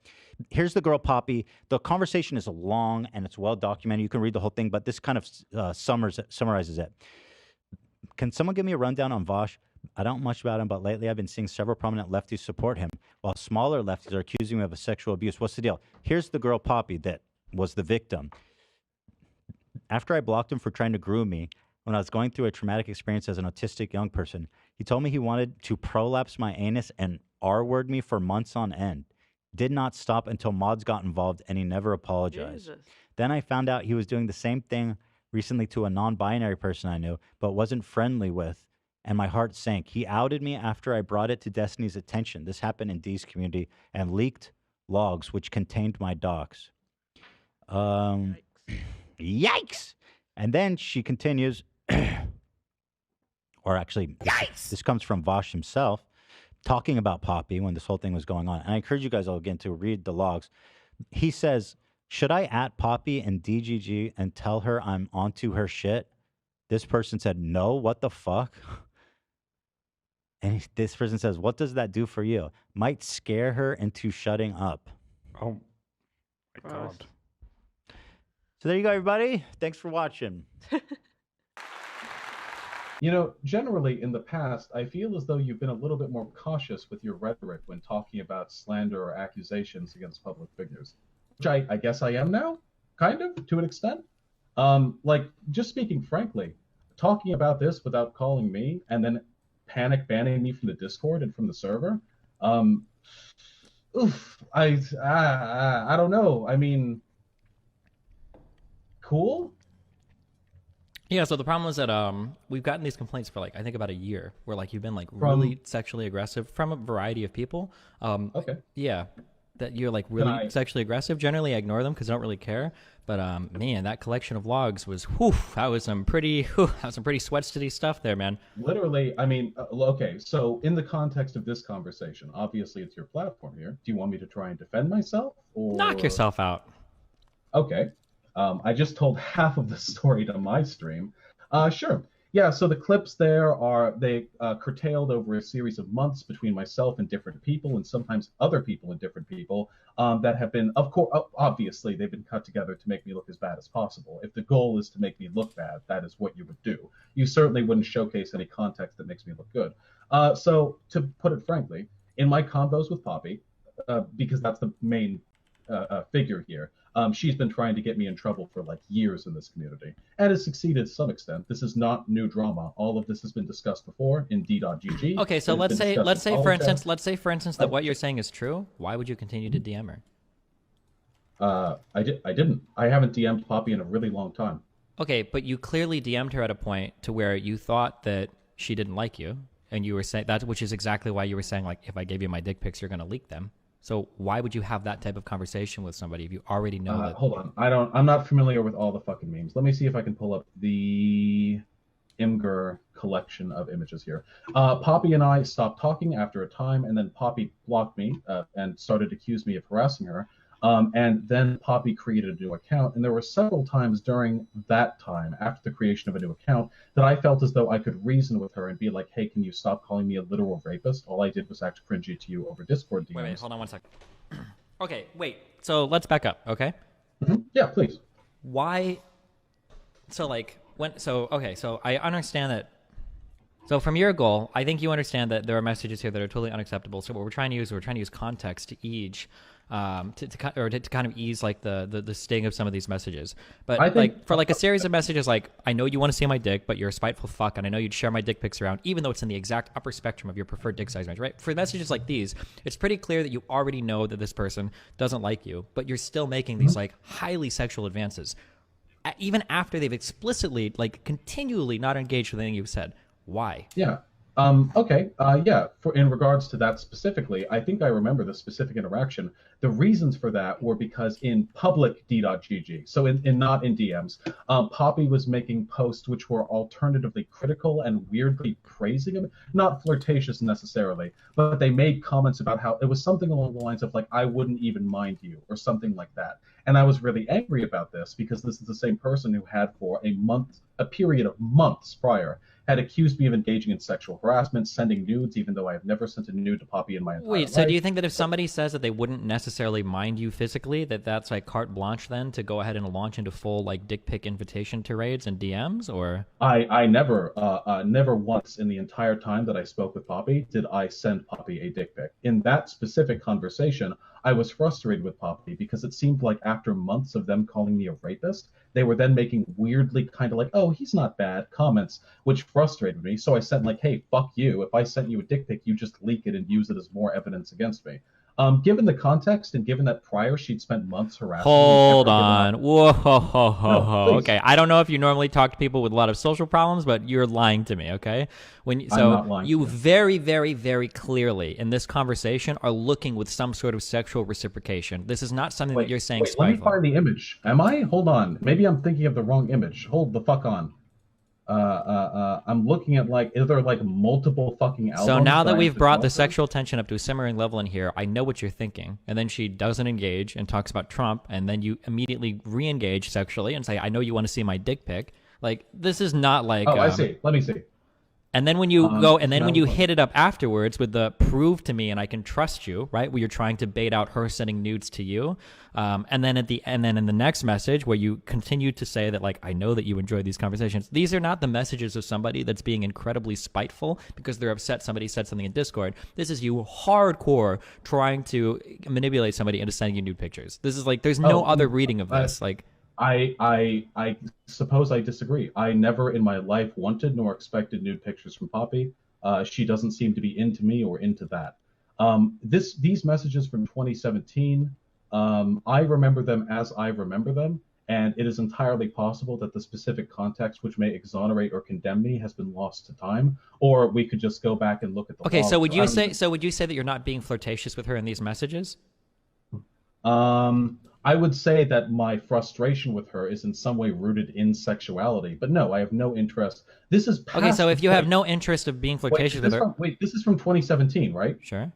Speaker 8: Here's the girl Poppy. The conversation is long and it's well documented. You can read the whole thing, but this kind of summarizes it. Can someone give me a rundown on Vaush? I don't know much about him, but lately I've been seeing several prominent lefties support him, while smaller lefties are accusing him of sexual abuse. What's the deal? Here's the girl Poppy that was the victim. After I blocked him for trying to groom me, when I was going through a traumatic experience as an autistic young person, he told me he wanted to prolapse my anus and R-word me for months on end. Did not stop until mods got involved, and he never apologized.
Speaker 20: Jesus.
Speaker 8: Then I found out he was doing the same thing recently to a non-binary person I knew, but wasn't friendly with, and my heart sank. He outed me after I brought it to Destiny's attention. This happened in Dee's community, and leaked logs which contained my docs. Yikes! And then she continues, or actually, this comes from Vaush himself, talking about Poppy when this whole thing was going on. And I encourage you guys all again to read the logs. He says, should I at Poppy and DGG and tell her I'm onto her shit? This person said, no, what the fuck? And this person says, what does that do for you? Might scare her into shutting up.
Speaker 11: Oh, my God.
Speaker 8: So there you go, everybody. Thanks for watching.
Speaker 13: You know, generally in the past, I feel as though you've been a little bit more cautious with your rhetoric when talking about slander or accusations against public figures, which I guess I am now, kind of, to an extent. Like, just speaking frankly, talking about this without calling me and then panic banning me from the Discord and from the server, I don't know. I mean, cool.
Speaker 25: Yeah, so the problem is that we've gotten these complaints for like I think about a year, where like you've been like really sexually aggressive from a variety of people.
Speaker 13: Okay.
Speaker 25: Yeah, that you're like really sexually aggressive. Generally, I ignore them because I don't really care. But man, that collection of logs was that was some pretty sweat city stuff there, man.
Speaker 13: Literally, I mean, okay. So in the context of this conversation, obviously it's your platform here. Do you want me to try and defend myself, or
Speaker 25: knock yourself out?
Speaker 13: Okay. I just told half of the story to my stream. Sure. Yeah, so the clips there they curtailed over a series of months between myself and different people, and sometimes other people and different people that have been, of course, obviously, they've been cut together to make me look as bad as possible. If the goal is to make me look bad, that is what you would do. You certainly wouldn't showcase any context that makes me look good. So to put it frankly, in my combos with Poppy, because that's the main figure here, she's been trying to get me in trouble for like years in this community, and has succeeded to some extent. This is not new drama. All of this has been discussed before in D.GG.
Speaker 25: Okay, so let's say for instance that what you're saying is true. Why would you continue to DM her?
Speaker 13: I didn't. I haven't DM'd Poppy in a really long time.
Speaker 25: Okay, but you clearly DM'd her at a point to where you thought that she didn't like you, and you were saying that, which is exactly why you were saying like, if I gave you my dick pics, you're gonna leak them. So why would you have that type of conversation with somebody if you already know that?
Speaker 13: Hold on, I'm not familiar with all the fucking memes. Let me see if I can pull up the Imgur collection of images here. Poppy and I stopped talking after a time, and then Poppy blocked me and started to accuse me of harassing her. And then Poppy created a new account, and there were several times during that time, after the creation of a new account, that I felt as though I could reason with her and be like, hey, can you stop calling me a literal rapist? All I did was act cringy to you over Discord DMs.
Speaker 25: Wait, hold on one second. Okay, wait. So let's back up, okay?
Speaker 13: Mm-hmm. Yeah, please.
Speaker 25: Why? So like, so I understand that. So from your goal, I think you understand that there are messages here that are totally unacceptable. So what we're trying to use context to ease, to kind of ease like the sting of some of these messages. But I think, like for like a series of messages, like I know you want to see my dick, but you're a spiteful fuck, and I know you'd share my dick pics around, even though it's in the exact upper spectrum of your preferred dick size range, right? For messages like these, it's pretty clear that you already know that this person doesn't like you, but you're still making these like highly sexual advances, even after they've explicitly, like, continually not engaged with anything you've said. Why?
Speaker 13: Yeah. Okay. Yeah. In regards to that specifically, I think I remember the specific interaction. The reasons for that were because in public d.gg, so in not in DMs, Poppy was making posts which were alternatively critical and weirdly praising him, not flirtatious necessarily, but they made comments about how it was something along the lines of like, I wouldn't even mind you, or something like that. And I was really angry about this because this is the same person who had for a period of months prior, had accused me of engaging in sexual harassment, sending nudes, even though I have never sent a nude to Poppy in my entire life.
Speaker 25: Wait, so do you think that if somebody says that they wouldn't necessarily mind you physically, that's like carte blanche then to go ahead and launch into full like dick pic invitation tirades and DMs, or?
Speaker 13: I never once in the entire time that I spoke with Poppy did I send Poppy a dick pic. In that specific conversation, I was frustrated with Poppy because it seemed like after months of them calling me a rapist, they were then making weirdly kind of like, oh, he's not bad comments, which frustrated me. So I sent like, hey, fuck you. If I sent you a dick pic, you just leak it and use it as more evidence against me. Given the context and given that prior she'd spent months harassing me.
Speaker 25: Hold on. Whoa, ho, ho, ho,
Speaker 13: No,
Speaker 25: ho.
Speaker 13: please.
Speaker 25: Okay, I don't know if you normally talk to people with a lot of social problems, but you're lying to me, okay?
Speaker 13: I'm not lying
Speaker 25: You
Speaker 13: to you.
Speaker 25: very, very, very clearly in this conversation are looking with some sort of sexual reciprocation. This is not something that you're saying
Speaker 13: Wait, let me
Speaker 25: spiteful.
Speaker 13: find the image. Am I? Hold on. Maybe I'm thinking of the wrong image. Hold the fuck on. I'm looking at like, is there like multiple fucking albums?
Speaker 25: So now that
Speaker 13: I
Speaker 25: we've
Speaker 13: have to
Speaker 25: brought
Speaker 13: go
Speaker 25: the
Speaker 13: through?
Speaker 25: sexual tension up to a simmering level in here, I know what you're thinking. And then she doesn't engage and talks about Trump, and then you immediately re-engage sexually and say, I know you want to see my dick pic. Like, this is not like...
Speaker 13: Oh, I see. Let me see.
Speaker 25: And then when you when you
Speaker 13: now-
Speaker 25: hit it up afterwards with the prove to me and I can trust you, right? Where you're trying to bait out her sending nudes to you. And then in the next message where you continue to say that like, I know that you enjoy these conversations. These are not the messages of somebody that's being incredibly spiteful because they're upset somebody said something in Discord. This is you hardcore trying to manipulate somebody into sending you nude pictures. This is like, there's no other reading of this. Like,
Speaker 13: I suppose I disagree. I never in my life wanted nor expected nude pictures from Poppy. She doesn't seem to be into me or into that. These messages from 2017, I remember them as I remember them, and it is entirely possible that the specific context which may exonerate or condemn me has been lost to time, or we could just go back and look at the
Speaker 25: okay,
Speaker 13: logs.
Speaker 25: so would you say that you're not being flirtatious with her in these messages?
Speaker 13: I would say that my frustration with her is in some way rooted in sexuality, but no, I have no interest. This is past
Speaker 25: Okay, so if
Speaker 13: the
Speaker 25: you have
Speaker 13: point.
Speaker 25: no interest of being flirtatious with her,
Speaker 13: Wait, this is from 2017, right?
Speaker 25: Sure.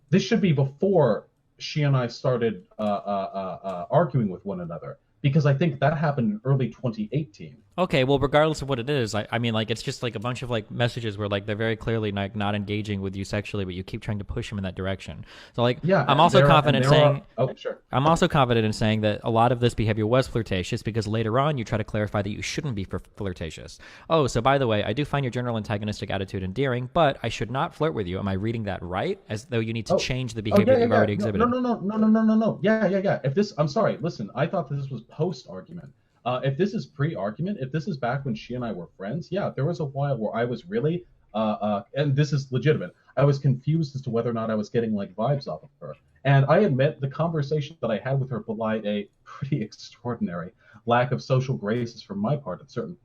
Speaker 13: This should be before she and I started arguing with one another, because I think that happened in early 2018.
Speaker 25: okay, well, regardless of what it is, I mean, like, it's just like a bunch of like messages where like they're very clearly like not engaging with you sexually, but you keep trying to push them in that direction. So like,
Speaker 13: Yeah,
Speaker 25: I'm also
Speaker 13: there are-
Speaker 25: confident
Speaker 13: and there
Speaker 25: saying,
Speaker 13: are- oh, sure.
Speaker 25: I'm also confident in saying that a lot of this behavior was flirtatious because later on you try to clarify that you shouldn't be flirtatious. Oh, so by the way, I do find your general antagonistic attitude endearing, but I should not flirt with you. Am I reading that right? As though you need to change the behavior that you've already exhibited.
Speaker 13: No. Yeah. If this, I'm sorry. Listen, I thought this was post argument. If this is pre-argument, if this is back when she and I were friends, yeah, there was a while where I was really, and this is legitimate, I was confused as to whether or not I was getting like vibes off of her. And I admit the conversation that I had with her belied a pretty extraordinary lack of social graces from my part at certain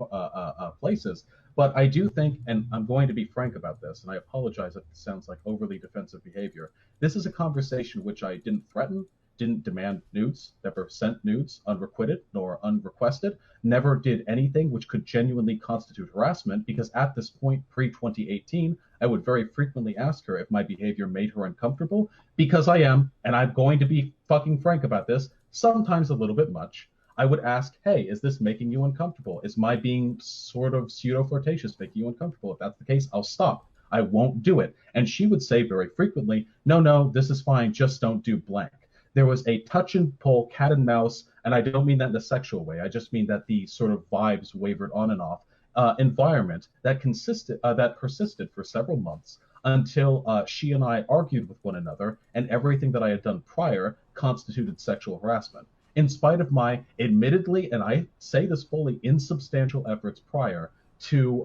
Speaker 13: places. But I do think, and I'm going to be frank about this, and I apologize if it sounds like overly defensive behavior, this is a conversation which I didn't threaten, didn't demand nudes, never sent nudes unrequited nor unrequested, never did anything which could genuinely constitute harassment, because at this point, pre-2018, I would very frequently ask her if my behavior made her uncomfortable, because I am, and I'm going to be fucking frank about this, sometimes a little bit much. I would ask, hey, is this making you uncomfortable? Is my being sort of pseudo-flirtatious making you uncomfortable? If that's the case, I'll stop. I won't do it. And she would say very frequently, no, this is fine, just don't do blank. There was a touch and pull, cat and mouse, and I don't mean that in a sexual way. I just mean that the sort of vibes wavered on and off environment that persisted for several months until she and I argued with one another, and everything that I had done prior constituted sexual harassment. In spite of my admittedly, and I say this fully, insubstantial efforts prior to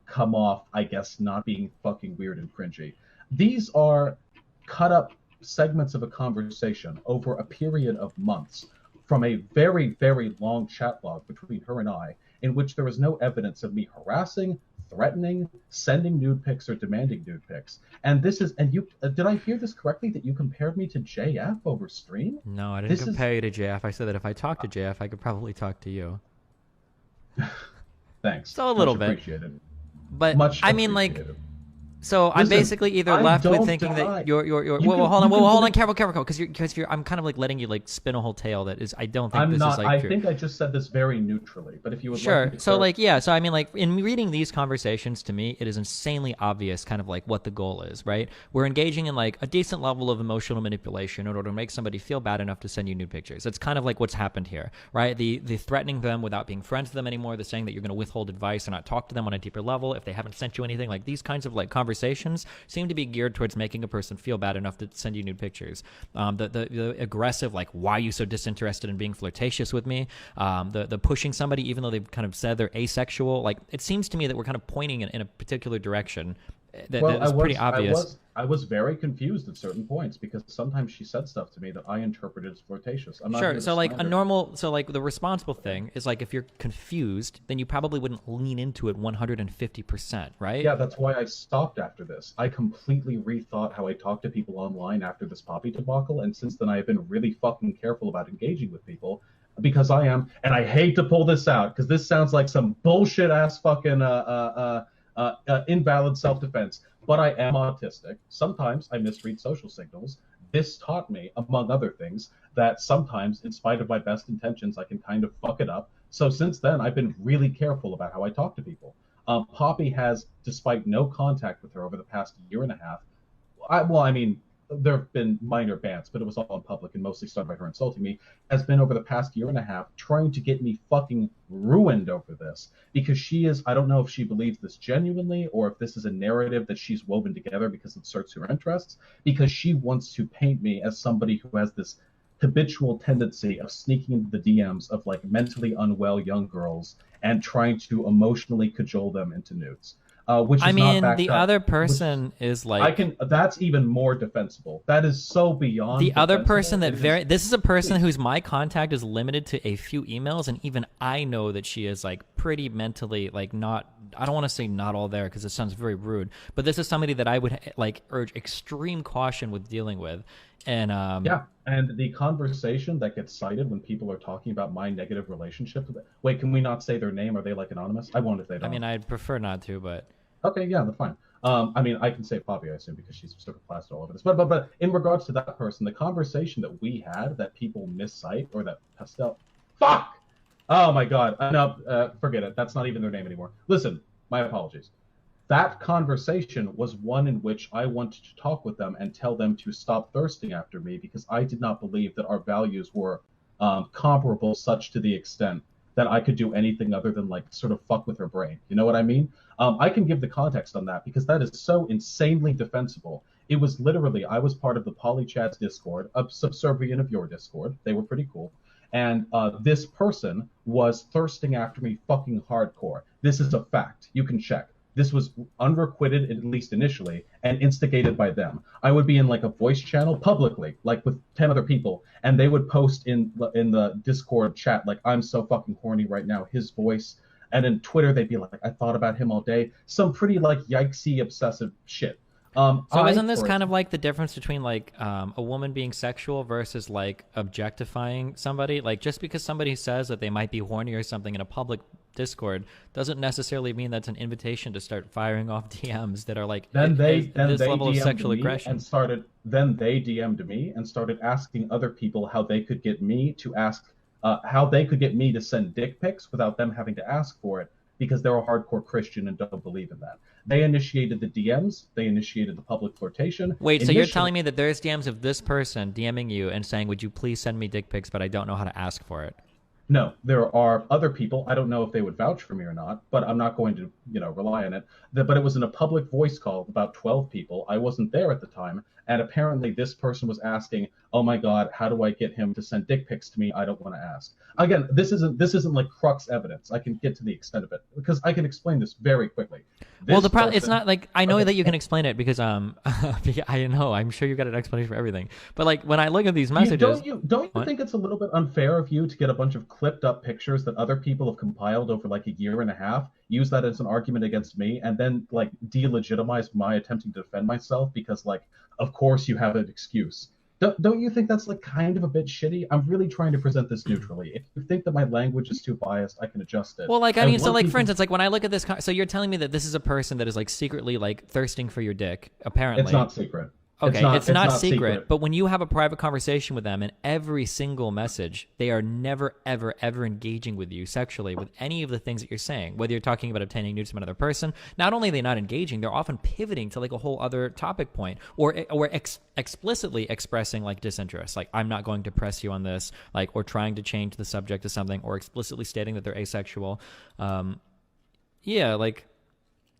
Speaker 13: come off, I guess, not being fucking weird and cringy. These are cut up segments of a conversation over a period of months from a very, very long chat log between her and I, in which there was no evidence of me harassing, threatening, sending nude pics, or demanding nude pics. And this is, and you, did I hear this correctly that you compared me to JF over stream?
Speaker 25: No, I didn't
Speaker 13: This is-
Speaker 25: compare you to JF. I said that if I talked to JF, I could probably talk to you.
Speaker 13: Thanks.
Speaker 25: So a little
Speaker 13: Much
Speaker 25: bit.
Speaker 13: appreciated.
Speaker 25: But
Speaker 13: Much
Speaker 25: I mean, like,
Speaker 13: appreciated.
Speaker 25: so I'm
Speaker 13: Listen,
Speaker 25: basically either
Speaker 13: I
Speaker 25: left with
Speaker 13: don't
Speaker 25: thinking
Speaker 13: deny-
Speaker 25: that you're
Speaker 13: You
Speaker 25: well,
Speaker 13: can-
Speaker 25: hold on,
Speaker 13: you can
Speaker 25: hold on,
Speaker 13: believe-
Speaker 25: careful, because you're I'm kind of like letting you like spin a whole tale that is I don't think
Speaker 13: I'm
Speaker 25: this
Speaker 13: not.
Speaker 25: is like
Speaker 13: I
Speaker 25: true.
Speaker 13: think I just said this very neutrally, but if you would
Speaker 25: Sure.
Speaker 13: like me to
Speaker 25: So like,
Speaker 13: clarify-
Speaker 25: yeah. So I mean, like in reading these conversations, to me, it is insanely obvious, kind of like what the goal is. Right? We're engaging in like a decent level of emotional manipulation in order to make somebody feel bad enough to send you nude pictures. That's kind of like what's happened here, right? The threatening them without being friends with them anymore. The saying that you're going to withhold advice or not talk to them on a deeper level if they haven't sent you anything. Like these kinds of like conversations seem to be geared towards making a person feel bad enough to send you nude pictures. The aggressive, like, why are you so disinterested in being flirtatious with me? The pushing somebody even though they've kind of said they're asexual. Like, it seems to me that we're kind of pointing in a particular direction that is pretty obvious.
Speaker 13: I was very confused at certain points because sometimes she said stuff to me that I interpreted as flirtatious. I'm not
Speaker 25: Sure.
Speaker 13: here to
Speaker 25: So like
Speaker 13: slander.
Speaker 25: like the responsible thing is like if you're confused, then you probably wouldn't lean into it 150%, right?
Speaker 13: Yeah, that's why I stopped after this. I completely rethought how I talk to people online after this Poppy debacle, and since then I have been really fucking careful about engaging with people because I am, and I hate to pull this out because this sounds like some bullshit ass fucking invalid self-defense, but I am autistic. Sometimes I misread social signals. This taught me, among other things, that sometimes, in spite of my best intentions, I can kind of fuck it up. So since then, I've been really careful about how I talk to people. Poppy has, despite no contact with her over the past year and a half, there have been minor bans, but it was all in public and mostly started by her insulting me, has been over the past year and a half trying to get me fucking ruined over this because she is, I don't know if she believes this genuinely or if this is a narrative that she's woven together because it serves her interests, because she wants to paint me as somebody who has this habitual tendency of sneaking into the DMs of like mentally unwell young girls and trying to emotionally cajole them into nudes. Which is
Speaker 25: I mean,
Speaker 13: not backed
Speaker 25: the
Speaker 13: up,
Speaker 25: other person is like
Speaker 13: that's even more defensible. That is so beyond
Speaker 25: the other
Speaker 13: defensible.
Speaker 25: person that
Speaker 13: It is-
Speaker 25: this is a person whose my contact is limited to a few emails, and even I know that she is like pretty mentally like not. I don't want to say not all there because it sounds very rude, but this is somebody that I would like urge extreme caution with dealing with. And
Speaker 13: yeah, and the conversation that gets cited when people are talking about my negative relationship with it. Wait, can we not say their name? Are they like anonymous? I won't if they don't.
Speaker 25: I mean, I'd prefer not to, but
Speaker 13: okay, yeah, that's fine. I mean, I can say Poppy, I assume, because she's sort of plastered all over this. But in regards to that person, the conversation that we had that people miscite or that Pastel, fuck, oh my god, no, forget it. That's not even their name anymore. Listen, my apologies. That conversation was one in which I wanted to talk with them and tell them to stop thirsting after me because I did not believe that our values were comparable such to the extent that I could do anything other than like sort of fuck with her brain. You know what I mean? I can give the context on that because that is so insanely defensible. It was literally, I was part of the Polychat's Discord, a subservient of your Discord. They were pretty cool. And this person was thirsting after me fucking hardcore. This is a fact. You can check. This was unrequited, at least initially, and instigated by them. I would be in like a voice channel publicly, like with 10 other people, and they would post in the Discord chat, like, I'm so fucking horny right now, his voice. And in Twitter, they'd be like, I thought about him all day. Some pretty like yikesy obsessive shit.
Speaker 25: So isn't this kind of like the difference between like a woman being sexual versus like objectifying somebody? Like just because somebody says that they might be horny or something in a public Discord doesn't necessarily mean that's an invitation to start firing off DMs that are like this level of sexual aggression.
Speaker 13: Then they DM'd me and started asking other people how they could get me to send dick pics without them having to ask for it because they're a hardcore Christian and don't believe in that. They initiated the DMs. They initiated the public flirtation.
Speaker 25: Wait, so you're telling me that there's DMs of this person DMing you and saying, would you please send me dick pics, but I don't know how to ask for it?
Speaker 13: No, there are other people. I don't know if they would vouch for me or not, but I'm not going to, rely on it. But it was in a public voice call of about 12 people. I wasn't there at the time. And apparently this person was asking, oh my God, how do I get him to send dick pics to me? I don't want to ask. Again, this isn't like crux evidence. I can get to the extent of it because I can explain this very quickly.
Speaker 25: Well, the problem, it's not like, I know that you can explain it because, I know, I'm sure you got an explanation for everything. But like, when I look at these messages.
Speaker 13: Don't you think it's a little bit unfair of you to get a bunch of clipped up pictures that other people have compiled over like a year and a half? use that as an argument against me, and then like delegitimize my attempting to defend myself because like, of course you have an excuse. Don't you think that's like kind of a bit shitty? I'm really trying to present this neutrally. If you think that my language is too biased, I can adjust it.
Speaker 25: Well, like, I mean, so like, for instance, like when I look at this, so you're telling me that this is a person that is like secretly like thirsting for your dick, apparently.
Speaker 13: It's not secret.
Speaker 25: Okay, it's not secret, but when you have a private conversation with them, in every single message, they are never, ever, ever engaging with you sexually with any of the things that you're saying. Whether you're talking about obtaining nudes from another person, not only are they not engaging, they're often pivoting to like a whole other topic point, or explicitly expressing like disinterest, like I'm not going to press you on this, like, or trying to change the subject to something, or explicitly stating that they're asexual. Yeah, like.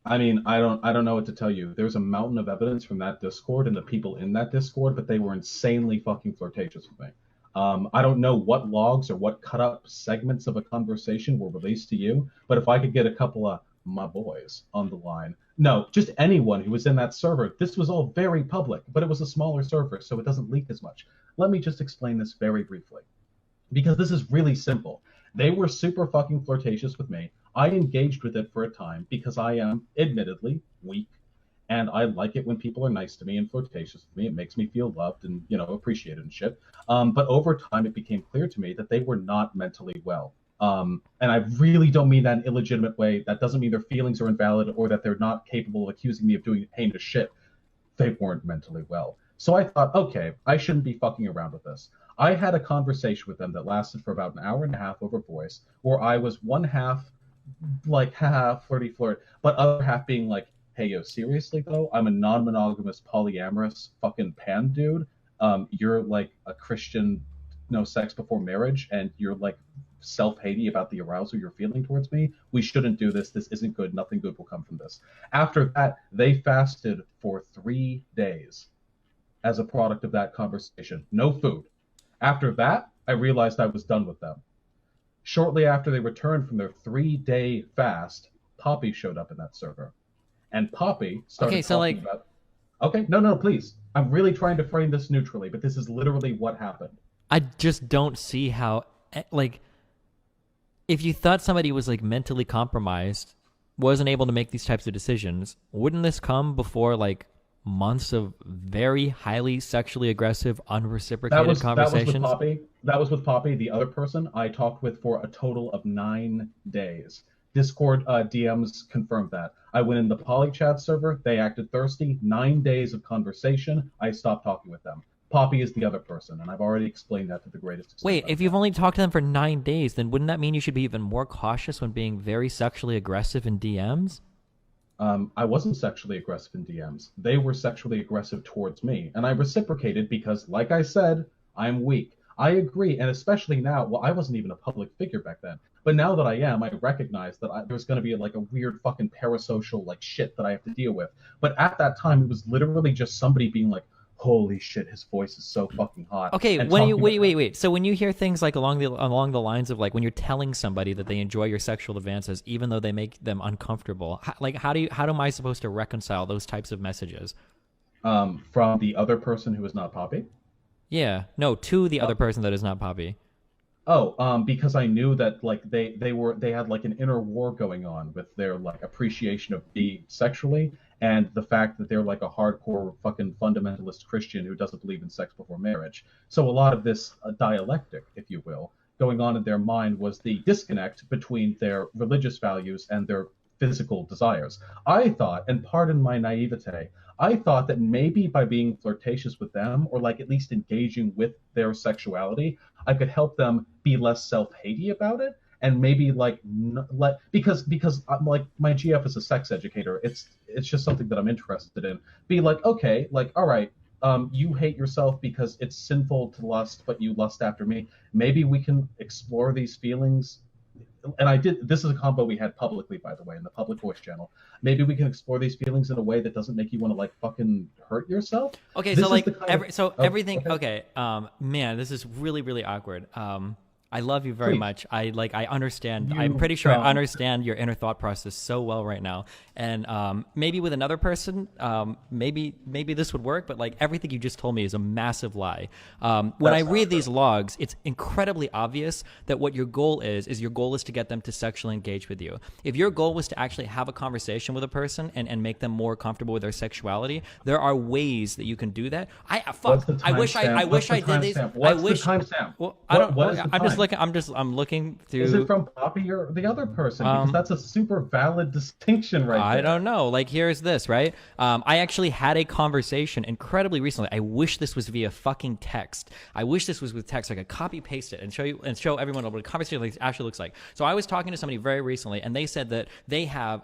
Speaker 13: I mean, I don't know what to tell you. There's a mountain of evidence from that Discord and the people in that Discord, but they were insanely fucking flirtatious with me. I don't know what logs or what cut up segments of a conversation were released to you, but if I could get a couple of my boys on the line, no, just anyone who was in that server, this was all very public, but it was a smaller server, so it doesn't leak as much. Let me just explain this very briefly, because this is really simple. They were super fucking flirtatious with me. I engaged with it for a time because I am, admittedly, weak, and I like it when people are nice to me and flirtatious with me. It makes me feel loved and, you know, appreciated and shit. But over time, it became clear to me that they were not mentally well. And I really don't mean that in an illegitimate way. That doesn't mean their feelings are invalid or that they're not capable of accusing me of doing heinous shit. They weren't mentally well. So I thought, okay, I shouldn't be fucking around with this. I had a conversation with them that lasted for about an hour and a half over voice, where I was one half like, haha, flirty flirt, but other half being like, hey, yo, seriously though, I'm a non-monogamous polyamorous fucking pan dude. You're like a Christian, no sex before marriage, and you're like self-hating about the arousal you're feeling towards me. We shouldn't do this. This isn't good. Nothing good will come from this. After that, they fasted for 3 days as a product of that conversation. No food. After that, I realized I was done with them. Shortly after they returned from their 3-day fast, Poppy showed up in that server. And Poppy started talking about... Okay, no, please. I'm really trying to frame this neutrally, but this is literally what happened.
Speaker 25: I just don't see how, like, if you thought somebody was, like, mentally compromised, wasn't able to make these types of decisions, wouldn't this come before, like, months of very highly sexually aggressive, unreciprocated conversations?
Speaker 13: That was with Poppy. The other person I talked with for a total of 9 days. Discord DMs confirmed that. I went in the polychat server. They acted thirsty. 9 days of conversation. I stopped talking with them. Poppy is the other person, and I've already explained that to the greatest extent.
Speaker 25: Wait, if you've only talked to them for 9 days, then wouldn't that mean you should be even more cautious when being very sexually aggressive in DMs?
Speaker 13: I wasn't sexually aggressive in DMs. They were sexually aggressive towards me, and I reciprocated because, like I said, I'm weak. I agree, and especially now, well, I wasn't even a public figure back then, but now that I am, I recognize that there's going to be like a weird fucking parasocial like shit that I have to deal with. But at that time, it was literally just somebody being like, holy shit, his voice is so fucking hot.
Speaker 25: Okay, when you wait. So when you hear things like along the lines of like when you're telling somebody that they enjoy your sexual advances, even though they make them uncomfortable, how am I supposed to reconcile those types of messages?
Speaker 13: From the other person who is not Poppy?
Speaker 25: Yeah, no, to the other person that is not Poppy.
Speaker 13: Because I knew that like they had like an inner war going on with their like appreciation of me sexually, and the fact that they're like a hardcore fucking fundamentalist Christian who doesn't believe in sex before marriage. So a lot of this dialectic, if you will, going on in their mind was the disconnect between their religious values and their physical desires. I thought, and pardon my naivete, I thought that maybe by being flirtatious with them, or like at least engaging with their sexuality, I could help them be less self-hating about it, and maybe like because I'm like, my GF is a sex educator. It's just something that I'm interested in. Be like, okay, like, all right, you hate yourself because it's sinful to lust, but you lust after me. Maybe we can explore these feelings. And I did. This is a combo we had publicly, by the way, in the public voice channel. Maybe we can explore these feelings in a way that doesn't make you want to like fucking hurt yourself.
Speaker 25: Okay, so like everything. Okay, man, this is really awkward. I love you very
Speaker 13: Please.
Speaker 25: much. I understand.
Speaker 13: You
Speaker 25: I'm pretty sure I
Speaker 13: don't.
Speaker 25: understand your inner thought process so well right now. And maybe with another person, maybe this would work. But like everything you just told me is a massive lie. When I read these logs, it's incredibly obvious that what your goal is your goal is to get them to sexually engage with you. If your goal was to actually have a conversation with a person and make them more comfortable with their sexuality, there are ways that you can do that. I wish I did these.
Speaker 13: What's the timestamp?
Speaker 25: Well, I don't.
Speaker 13: What is the
Speaker 25: I'm just
Speaker 13: time?
Speaker 25: looking. I'm looking through.
Speaker 13: Is it from Poppy or the other person? Because that's a super valid distinction right there.
Speaker 25: I don't know. Like, here's this, right? I actually had a conversation incredibly recently. I wish this was via fucking text. I wish this was with text. So I could copy paste it and show everyone what a conversation actually looks like. So I was talking to somebody very recently, and they said that they have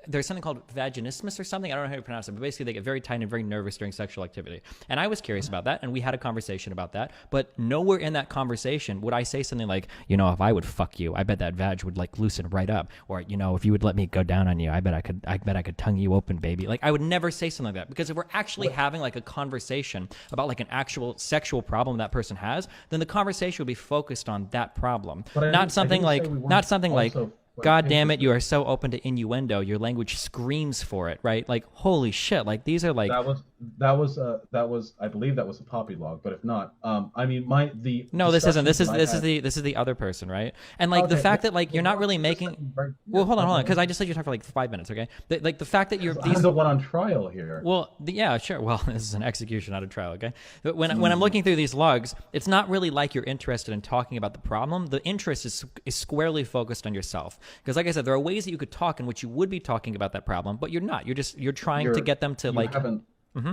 Speaker 25: there's something called vaginismus or something. I don't know how to pronounce it, but basically they get very tight and very nervous during sexual activity. And I was curious about that, and we had a conversation about that. But nowhere in that conversation would I say something like, you know, if I would fuck you, I bet that vag would like loosen right up. Or, you know, if you would let me go down on you, I bet I could tongue you open, baby. Like, I would never say something like that, because if we're actually having like a conversation about like an actual sexual problem that person has, then the conversation would be focused on that problem, not something like God damn it, you are so open to innuendo. Your language screams for it, right? Like, holy shit! Like, these are like
Speaker 13: that was I believe that was a Poppy log, but if not, I mean
Speaker 25: no, this isn't. This is the other person, right? And like the fact that like you're not really making. Well, hold on, because I just let you talk for like 5 minutes, okay? Like the fact that
Speaker 13: I'm the one on trial here.
Speaker 25: Well, yeah, sure. Well, this is an execution, not a trial, okay? But when I'm looking through these logs, it's not really like you're interested in talking about the problem. The interest is squarely focused on yourself. Because like I said, there are ways that you could talk in which you would be talking about that problem, but you're not. You're trying to get them to like.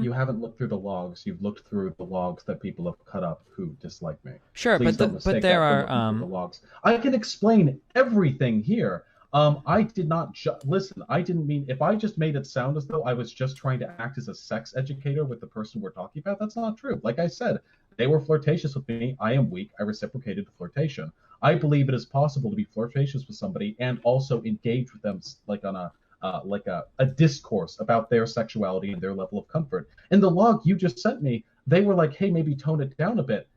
Speaker 13: You haven't looked through the logs. You've looked through the logs that people have cut up who dislike me.
Speaker 25: Sure,
Speaker 13: Please
Speaker 25: but there are
Speaker 13: the logs. I can explain everything here. I did not listen. I didn't mean if I just made it sound as though I was just trying to act as a sex educator with the person we're talking about. That's not true. Like I said, they were flirtatious with me. I am weak. I reciprocated the flirtation. I believe it is possible to be flirtatious with somebody and also engage with them like on a discourse about their sexuality and their level of comfort. In the log you just sent me, they were like, hey, maybe tone it down a bit.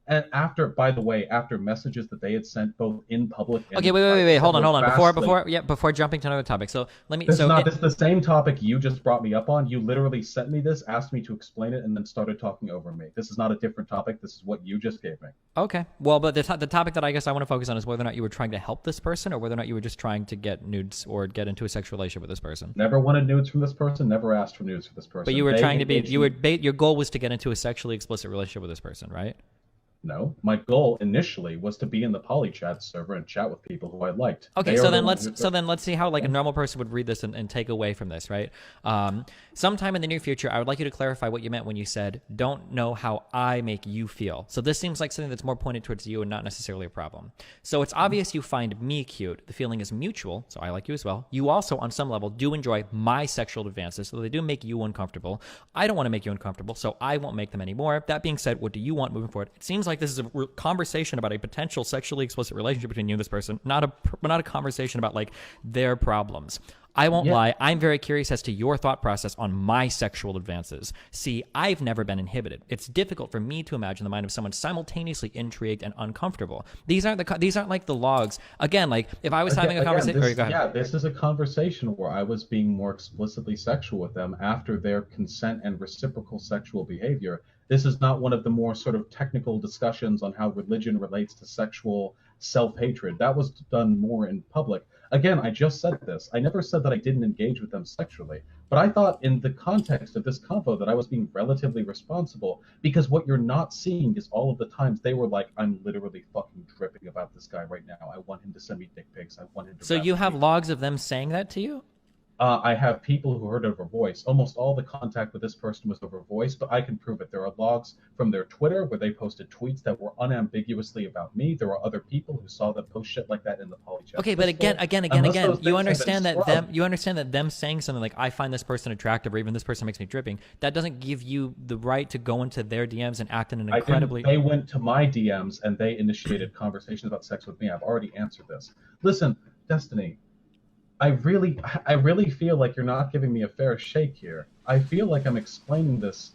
Speaker 13: And after messages that they had sent both in public and
Speaker 25: wait, hold on. Before jumping to another topic. So let me.
Speaker 13: This is the same topic you just brought me up on. You literally sent me this, asked me to explain it, and then started talking over me. This is not a different topic. This is what you just gave me.
Speaker 25: Okay. Well, but the topic that I guess I want to focus on is whether or not you were trying to help this person, or whether or not you were just trying to get nudes or get into a sexual relationship with this person.
Speaker 13: Never wanted nudes from this person. Never asked for nudes from this person.
Speaker 25: But you were trying to be. Your goal was to get into a sexually explicit relationship with this person, right?
Speaker 13: No, my goal initially was to be in the polychat server and chat with people who I liked.
Speaker 25: Okay, so then let's see how like a normal person would read this and take away from this, right? Sometime in the near future, I would like you to clarify what you meant when you said, "Don't know how I make you feel." So this seems like something that's more pointed towards you and not necessarily a problem. So it's obvious you find me cute. The feeling is mutual, so I like you as well. You also, on some level, do enjoy my sexual advances, so they do make you uncomfortable. I don't want to make you uncomfortable, so I won't make them anymore. That being said, what do you want moving forward? It seems like this is a conversation about a potential sexually explicit relationship between you and this person, not a conversation about like their problems. I won't lie, I'm very curious as to your thought process on my sexual advances. See, I've never been inhibited. It's difficult for me to imagine the mind of someone simultaneously intrigued and uncomfortable. These aren't like the logs. Again, like if I was having a conversation.
Speaker 13: This is a conversation where I was being more explicitly sexual with them after their consent and reciprocal sexual behavior. This is not one of the more sort of technical discussions on how religion relates to sexual self-hatred. That was done more in public. Again, I just said this. I never said that I didn't engage with them sexually, but I thought in the context of this convo that I was being relatively responsible, because what you're not seeing is all of the times they were like, I'm literally fucking dripping about this guy right now. I want him to send me dick pics. I want him to.
Speaker 25: So you have logs of them saying that to you?
Speaker 13: I have people who heard it over voice. Almost all the contact with this person was over voice, but I can prove it. There are logs from their Twitter where they posted tweets that were unambiguously about me. There are other people who saw them post shit like that in the polychat.
Speaker 25: Okay, but again, you understand that them saying something like, I find this person attractive, or even this person makes me dripping, that doesn't give you the right to go into their DMs and act in an incredibly...
Speaker 13: They went to my DMs and they initiated conversations about sex with me. I've already answered this. Listen, Destiny, I really feel like you're not giving me a fair shake here. I feel like I'm explaining this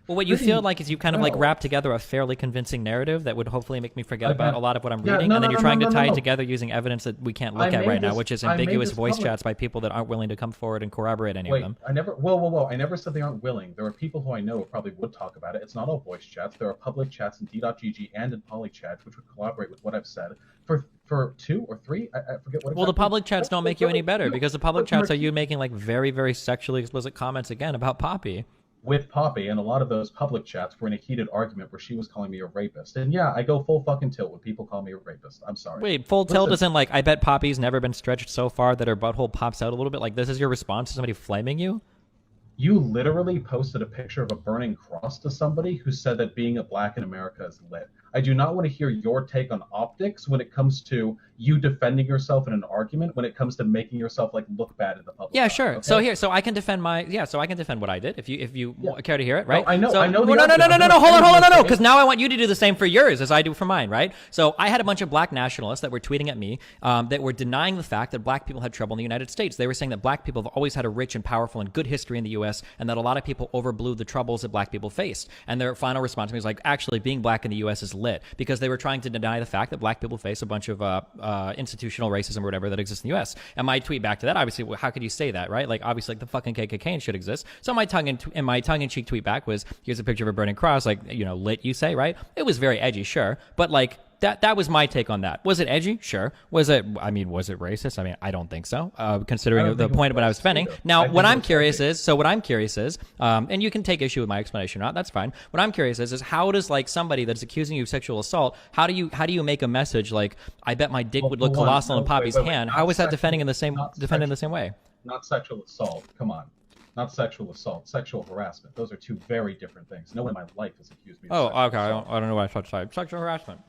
Speaker 25: Well, what you
Speaker 13: pretty
Speaker 25: feel like is you kind of like
Speaker 13: well.
Speaker 25: wrap together a fairly convincing narrative that would hopefully make me forget
Speaker 13: I
Speaker 25: about
Speaker 13: bet-
Speaker 25: a lot of what I'm
Speaker 13: Yeah,
Speaker 25: reading,
Speaker 13: no,
Speaker 25: and then
Speaker 13: no,
Speaker 25: you're
Speaker 13: no,
Speaker 25: trying
Speaker 13: no,
Speaker 25: to
Speaker 13: no,
Speaker 25: tie
Speaker 13: no.
Speaker 25: it together using evidence that we can't
Speaker 13: I
Speaker 25: look at
Speaker 13: made
Speaker 25: right now,
Speaker 13: this-
Speaker 25: which is
Speaker 13: I made
Speaker 25: ambiguous
Speaker 13: this
Speaker 25: voice
Speaker 13: public.
Speaker 25: chats by people that aren't willing to come forward and corroborate any
Speaker 13: Wait,
Speaker 25: of them.
Speaker 13: I never. Whoa! I never said they aren't willing. There are people who I know who probably would talk about it. It's not all voice chats. There are public chats in D.GG and in polychat, which would collaborate with what I've said. For 2 or 3, I forget what.
Speaker 25: Well, the
Speaker 13: exactly.
Speaker 25: public chats don't make you any better
Speaker 13: No,
Speaker 25: because the public
Speaker 13: but you're-
Speaker 25: chats are you making like very, very sexually explicit comments again about Poppy.
Speaker 13: With Poppy, and a lot of those public chats were in a heated argument where she was calling me a rapist. And yeah, I go full fucking tilt when people call me a rapist. I'm sorry.
Speaker 25: Wait, full tilt
Speaker 13: Listen,
Speaker 25: isn't like, I bet Poppy's never been stretched so far that her butthole pops out a little bit. Like, this is your response to somebody flaming you?
Speaker 13: You literally posted a picture of a burning cross to somebody who said that being a black in America is lit. I do not want to hear your take on optics when it comes to you defending yourself in an argument, when it comes to making yourself like look bad in the public.
Speaker 25: Yeah, sure.
Speaker 13: Okay?
Speaker 25: So I can defend so I can defend what I did if you care to hear it, right?
Speaker 13: No, I know-
Speaker 25: So,
Speaker 13: I know the
Speaker 25: well, no,
Speaker 13: argument.
Speaker 25: hold on,
Speaker 13: I'm
Speaker 25: because now I want you to do the same for yours as I do for mine, right? So I had a bunch of black nationalists that were tweeting at me that were denying the fact that black people had trouble in the United States. They were saying that black people have always had a rich and powerful and good history in the U.S. and that a lot of people overblew the troubles that black people faced. And their final response to me was like, actually, being black in the U.S. is lit, because they were trying to deny the fact that black people face a bunch of institutional racism or whatever that exists in the U.S. And my tweet back to that, obviously, how could you say that, right? Like, obviously, like the fucking KKK should exist. So my tongue-in-cheek tweet back was, here's a picture of a burning cross, like, lit, you say, right? It was very edgy, sure, but like, that was my take on that. Was it edgy? Sure. Was it racist? I mean, I don't think so, considering the point of what I was defending. Now, what I'm curious is, and you can take issue with my explanation or not, that's fine. What I'm curious is how does like somebody that's accusing you of sexual assault, how do you make a message like, I bet my dick would look colossal in Poppy's hand? How is that defending in the same way?
Speaker 13: Not sexual assault. Come on. Not sexual assault, sexual harassment. Those are two very different things. No one in my life has accused me of
Speaker 25: Oh,
Speaker 13: sexual
Speaker 25: okay.
Speaker 13: assault.
Speaker 25: I don't know why I thought sexual harassment.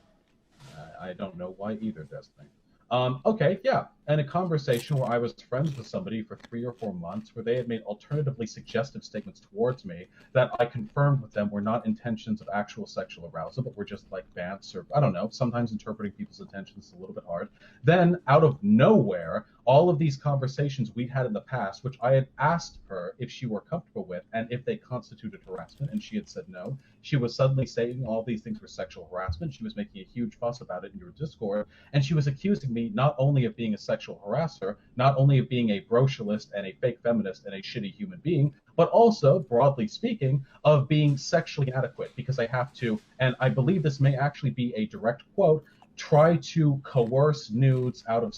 Speaker 13: I don't know why either, Destiny. Okay, yeah. And a conversation where I was friends with somebody for 3 or 4 months where they had made alternatively suggestive statements towards me that I confirmed with them were not intentions of actual sexual arousal, but were just like bants or, I don't know, sometimes interpreting people's intentions is a little bit hard. Then, out of nowhere, all of these conversations we'd had in the past, which I had asked her if she were comfortable with and if they constituted harassment, and she had said no, she was suddenly saying all these things were sexual harassment. She was making a huge fuss about it in your Discord, and she was accusing me not only of being a sexual harasser, not only of being a brocialist and a fake feminist and a shitty human being, but also, broadly speaking, of being sexually inadequate because I have to, and I believe this may actually be a direct quote, try to coerce nudes out of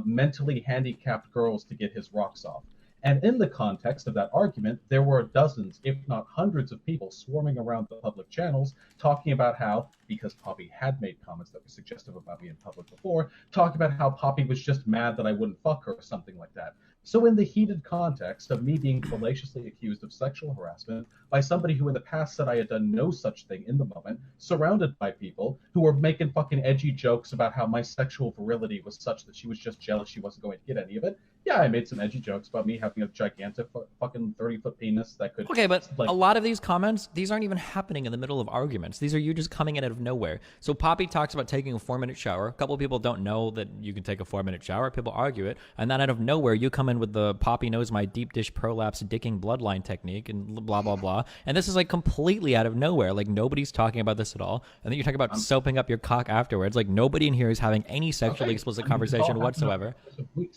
Speaker 13: mentally handicapped girls to get his rocks off. And in the context of that argument, there were dozens, if not hundreds of people swarming around the public channels talking about how, because Poppy had made comments that were suggestive about me in public before, talking about how Poppy was just mad that I wouldn't fuck her or something like that. So in the heated context of me being fallaciously accused of sexual harassment by somebody who in the past said I had done no such thing in the moment, surrounded by people who were making fucking edgy jokes about how my sexual virility was such that she was just jealous she wasn't going to get any of it. Yeah, I made some edgy jokes about me having a gigantic fucking 30-foot penis that could...
Speaker 25: Okay, but
Speaker 13: like,
Speaker 25: a lot of these comments, these aren't even happening in the middle of arguments. These are you just coming in out of nowhere. So Poppy talks about taking a 4-minute shower. A couple of people don't know that you can take a 4-minute shower. People argue it. And then out of nowhere, you come in with the Poppy knows my deep dish prolapse dicking bloodline technique and blah, blah, blah. And this is like completely out of nowhere. Like nobody's talking about this at all. And then you're talking about soaping up your cock afterwards. Like nobody in here is having any sexually explicit conversation whatsoever.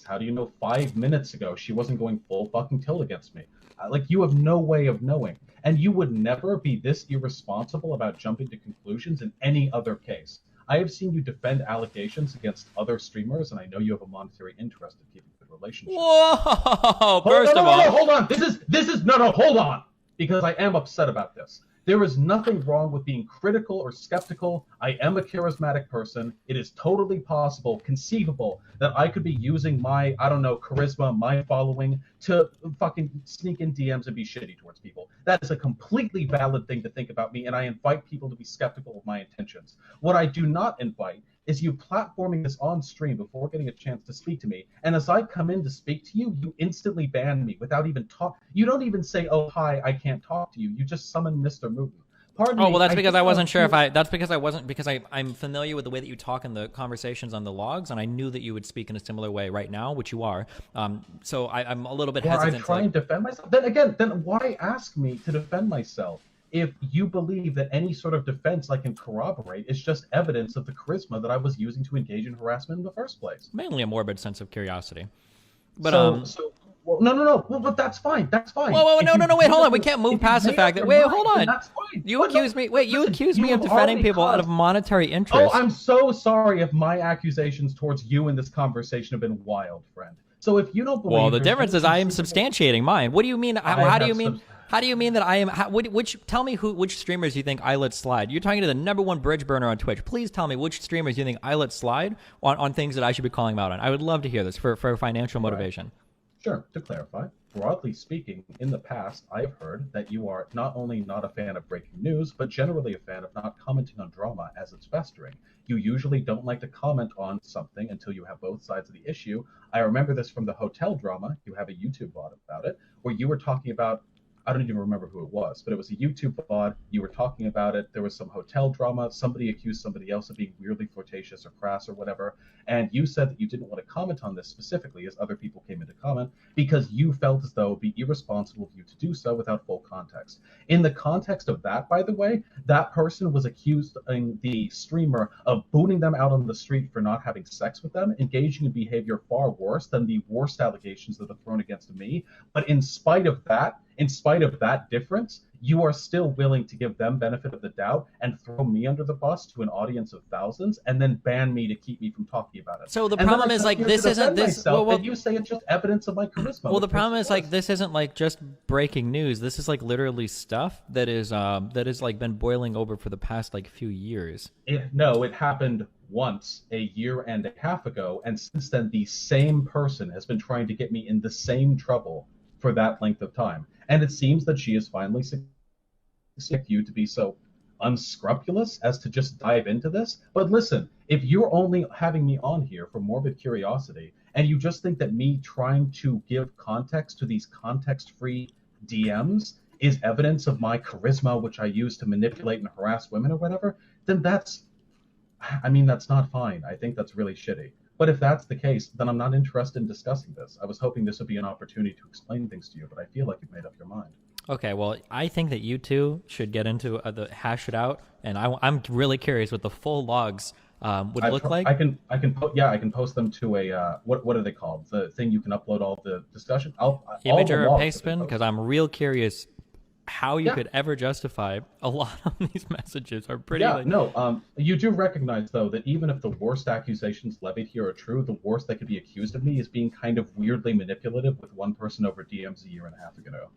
Speaker 13: How do you know 5 minutes ago she wasn't going full fucking tilt against me? Like, you have no way of knowing. And you would never be this irresponsible about jumping to conclusions in any other case. I have seen you defend allegations against other streamers, and I know you have a monetary interest in keeping a good relationship.
Speaker 25: Whoa! First of all,
Speaker 13: hold on. This is hold on, because I am upset about this. There is nothing wrong with being critical or skeptical. I am a charismatic person. It is totally possible, conceivable, that I could be using my, I don't know, charisma, my following, to fucking sneak in DMs and be shitty towards people. That is a completely valid thing to think about me, and I invite people to be skeptical of my intentions. What I do not invite is you platforming this on stream before getting a chance to speak to me. And as I come in to speak to you, you instantly ban me without even talk. You don't even say, oh, hi, I can't talk to you. You just summon Mr. Mooten. Pardon
Speaker 25: Oh
Speaker 13: me,
Speaker 25: well, that's
Speaker 13: I
Speaker 25: because
Speaker 13: just
Speaker 25: I wasn't
Speaker 13: want
Speaker 25: sure
Speaker 13: to-
Speaker 25: if I. That's because I wasn't because I'm familiar with the way that you talk in the conversations on the logs, and I knew that you would speak in a similar way right now, which you are. So I'm a little bit
Speaker 13: Where I
Speaker 25: hesitant.
Speaker 13: try and defend myself. Then why ask me to defend myself if you believe that any sort of defense I can corroborate is just evidence of the charisma that I was using to engage in harassment in the first place?
Speaker 25: Mainly a morbid sense of curiosity. But
Speaker 13: Well, no. Well, but that's fine. That's fine.
Speaker 25: Whoa,
Speaker 13: If
Speaker 25: no,
Speaker 13: you
Speaker 25: no, wait, hold on. We
Speaker 13: if
Speaker 25: can't
Speaker 13: you
Speaker 25: move past the
Speaker 13: made
Speaker 25: fact
Speaker 13: up
Speaker 25: that.
Speaker 13: your
Speaker 25: Wait,
Speaker 13: mind,
Speaker 25: hold
Speaker 13: then
Speaker 25: on.
Speaker 13: that's fine.
Speaker 25: You
Speaker 13: But no,
Speaker 25: accuse me. Wait, you
Speaker 13: listen,
Speaker 25: accuse me
Speaker 13: you
Speaker 25: of
Speaker 13: have
Speaker 25: defending
Speaker 13: already
Speaker 25: people out
Speaker 13: caused-
Speaker 25: of monetary
Speaker 13: Oh,
Speaker 25: interest.
Speaker 13: I'm so sorry if my accusations towards you in this conversation have been wild, friend. So if you don't believe,
Speaker 25: Well, the
Speaker 13: there's
Speaker 25: difference
Speaker 13: any
Speaker 25: is I am
Speaker 13: conceivable-
Speaker 25: substantiating mine. What do you mean? How
Speaker 13: I
Speaker 25: do you
Speaker 13: have
Speaker 25: mean? How do you mean that I am? Which? Tell me which streamers you think I let slide. You're talking to the #1 bridge burner on Twitch. Please tell me which streamers you think I let slide on things that I should be calling them out on. I would love to hear this for financial motivation.
Speaker 13: Sure. To clarify, broadly speaking, in the past, I have heard that you are not only not a fan of breaking news, but generally a fan of not commenting on drama as it's festering. You usually don't like to comment on something until you have both sides of the issue. I remember this from the hotel drama. You have a YouTube VOD about it, where you were talking about, I don't even remember who it was, but it was a YouTube VOD. You were talking about it. There was some hotel drama. Somebody accused somebody else of being weirdly flirtatious or crass or whatever. And you said that you didn't want to comment on this specifically as other people came in to comment because you felt as though it would be irresponsible of you to do so without full context. In the context of that, by the way, that person was accusing the streamer of booting them out on the street for not having sex with them, engaging in behavior far worse than the worst allegations that are thrown against me. But in spite of that difference, you are still willing to give them benefit of the doubt and throw me under the bus to an audience of thousands and then ban me to keep me from talking about it.
Speaker 25: So the
Speaker 13: And then
Speaker 25: problem
Speaker 13: I
Speaker 25: is,
Speaker 13: come
Speaker 25: like,
Speaker 13: here
Speaker 25: this
Speaker 13: to
Speaker 25: isn't
Speaker 13: defend
Speaker 25: this.
Speaker 13: myself, and you say it's just evidence of my charisma.
Speaker 25: Well, the
Speaker 13: which
Speaker 25: problem
Speaker 13: makes
Speaker 25: is, like, this isn't like just breaking news. This is like literally stuff that is like been boiling over for the past like few years.
Speaker 13: No, it happened once a year and a half ago, and since then the same person has been trying to get me in the same trouble for that length of time. And it seems that she has finally succeeded you to be so unscrupulous as to just dive into this. But listen, if you're only having me on here for morbid curiosity, and you just think that me trying to give context to these context-free DMs is evidence of my charisma, which I use to manipulate and harass women or whatever, then that's not fine. I think that's really shitty. But if that's the case, then I'm not interested in discussing this. I was hoping this would be an opportunity to explain things to you, but I feel like you've made up your mind.
Speaker 25: Okay, well, I think that you two should get into the hash it out, and I'm really curious what the full logs would look like.
Speaker 13: I can post them to a what are they called? The thing you can upload all the discussion.
Speaker 25: Imager or Pastebin, because I'm real curious how you could ever justify a lot of these messages are pretty.
Speaker 13: You do recognize though that even if the worst accusations levied here are true, the worst that could be accused of me is being kind of weirdly manipulative with one person over DMs a year and a half ago.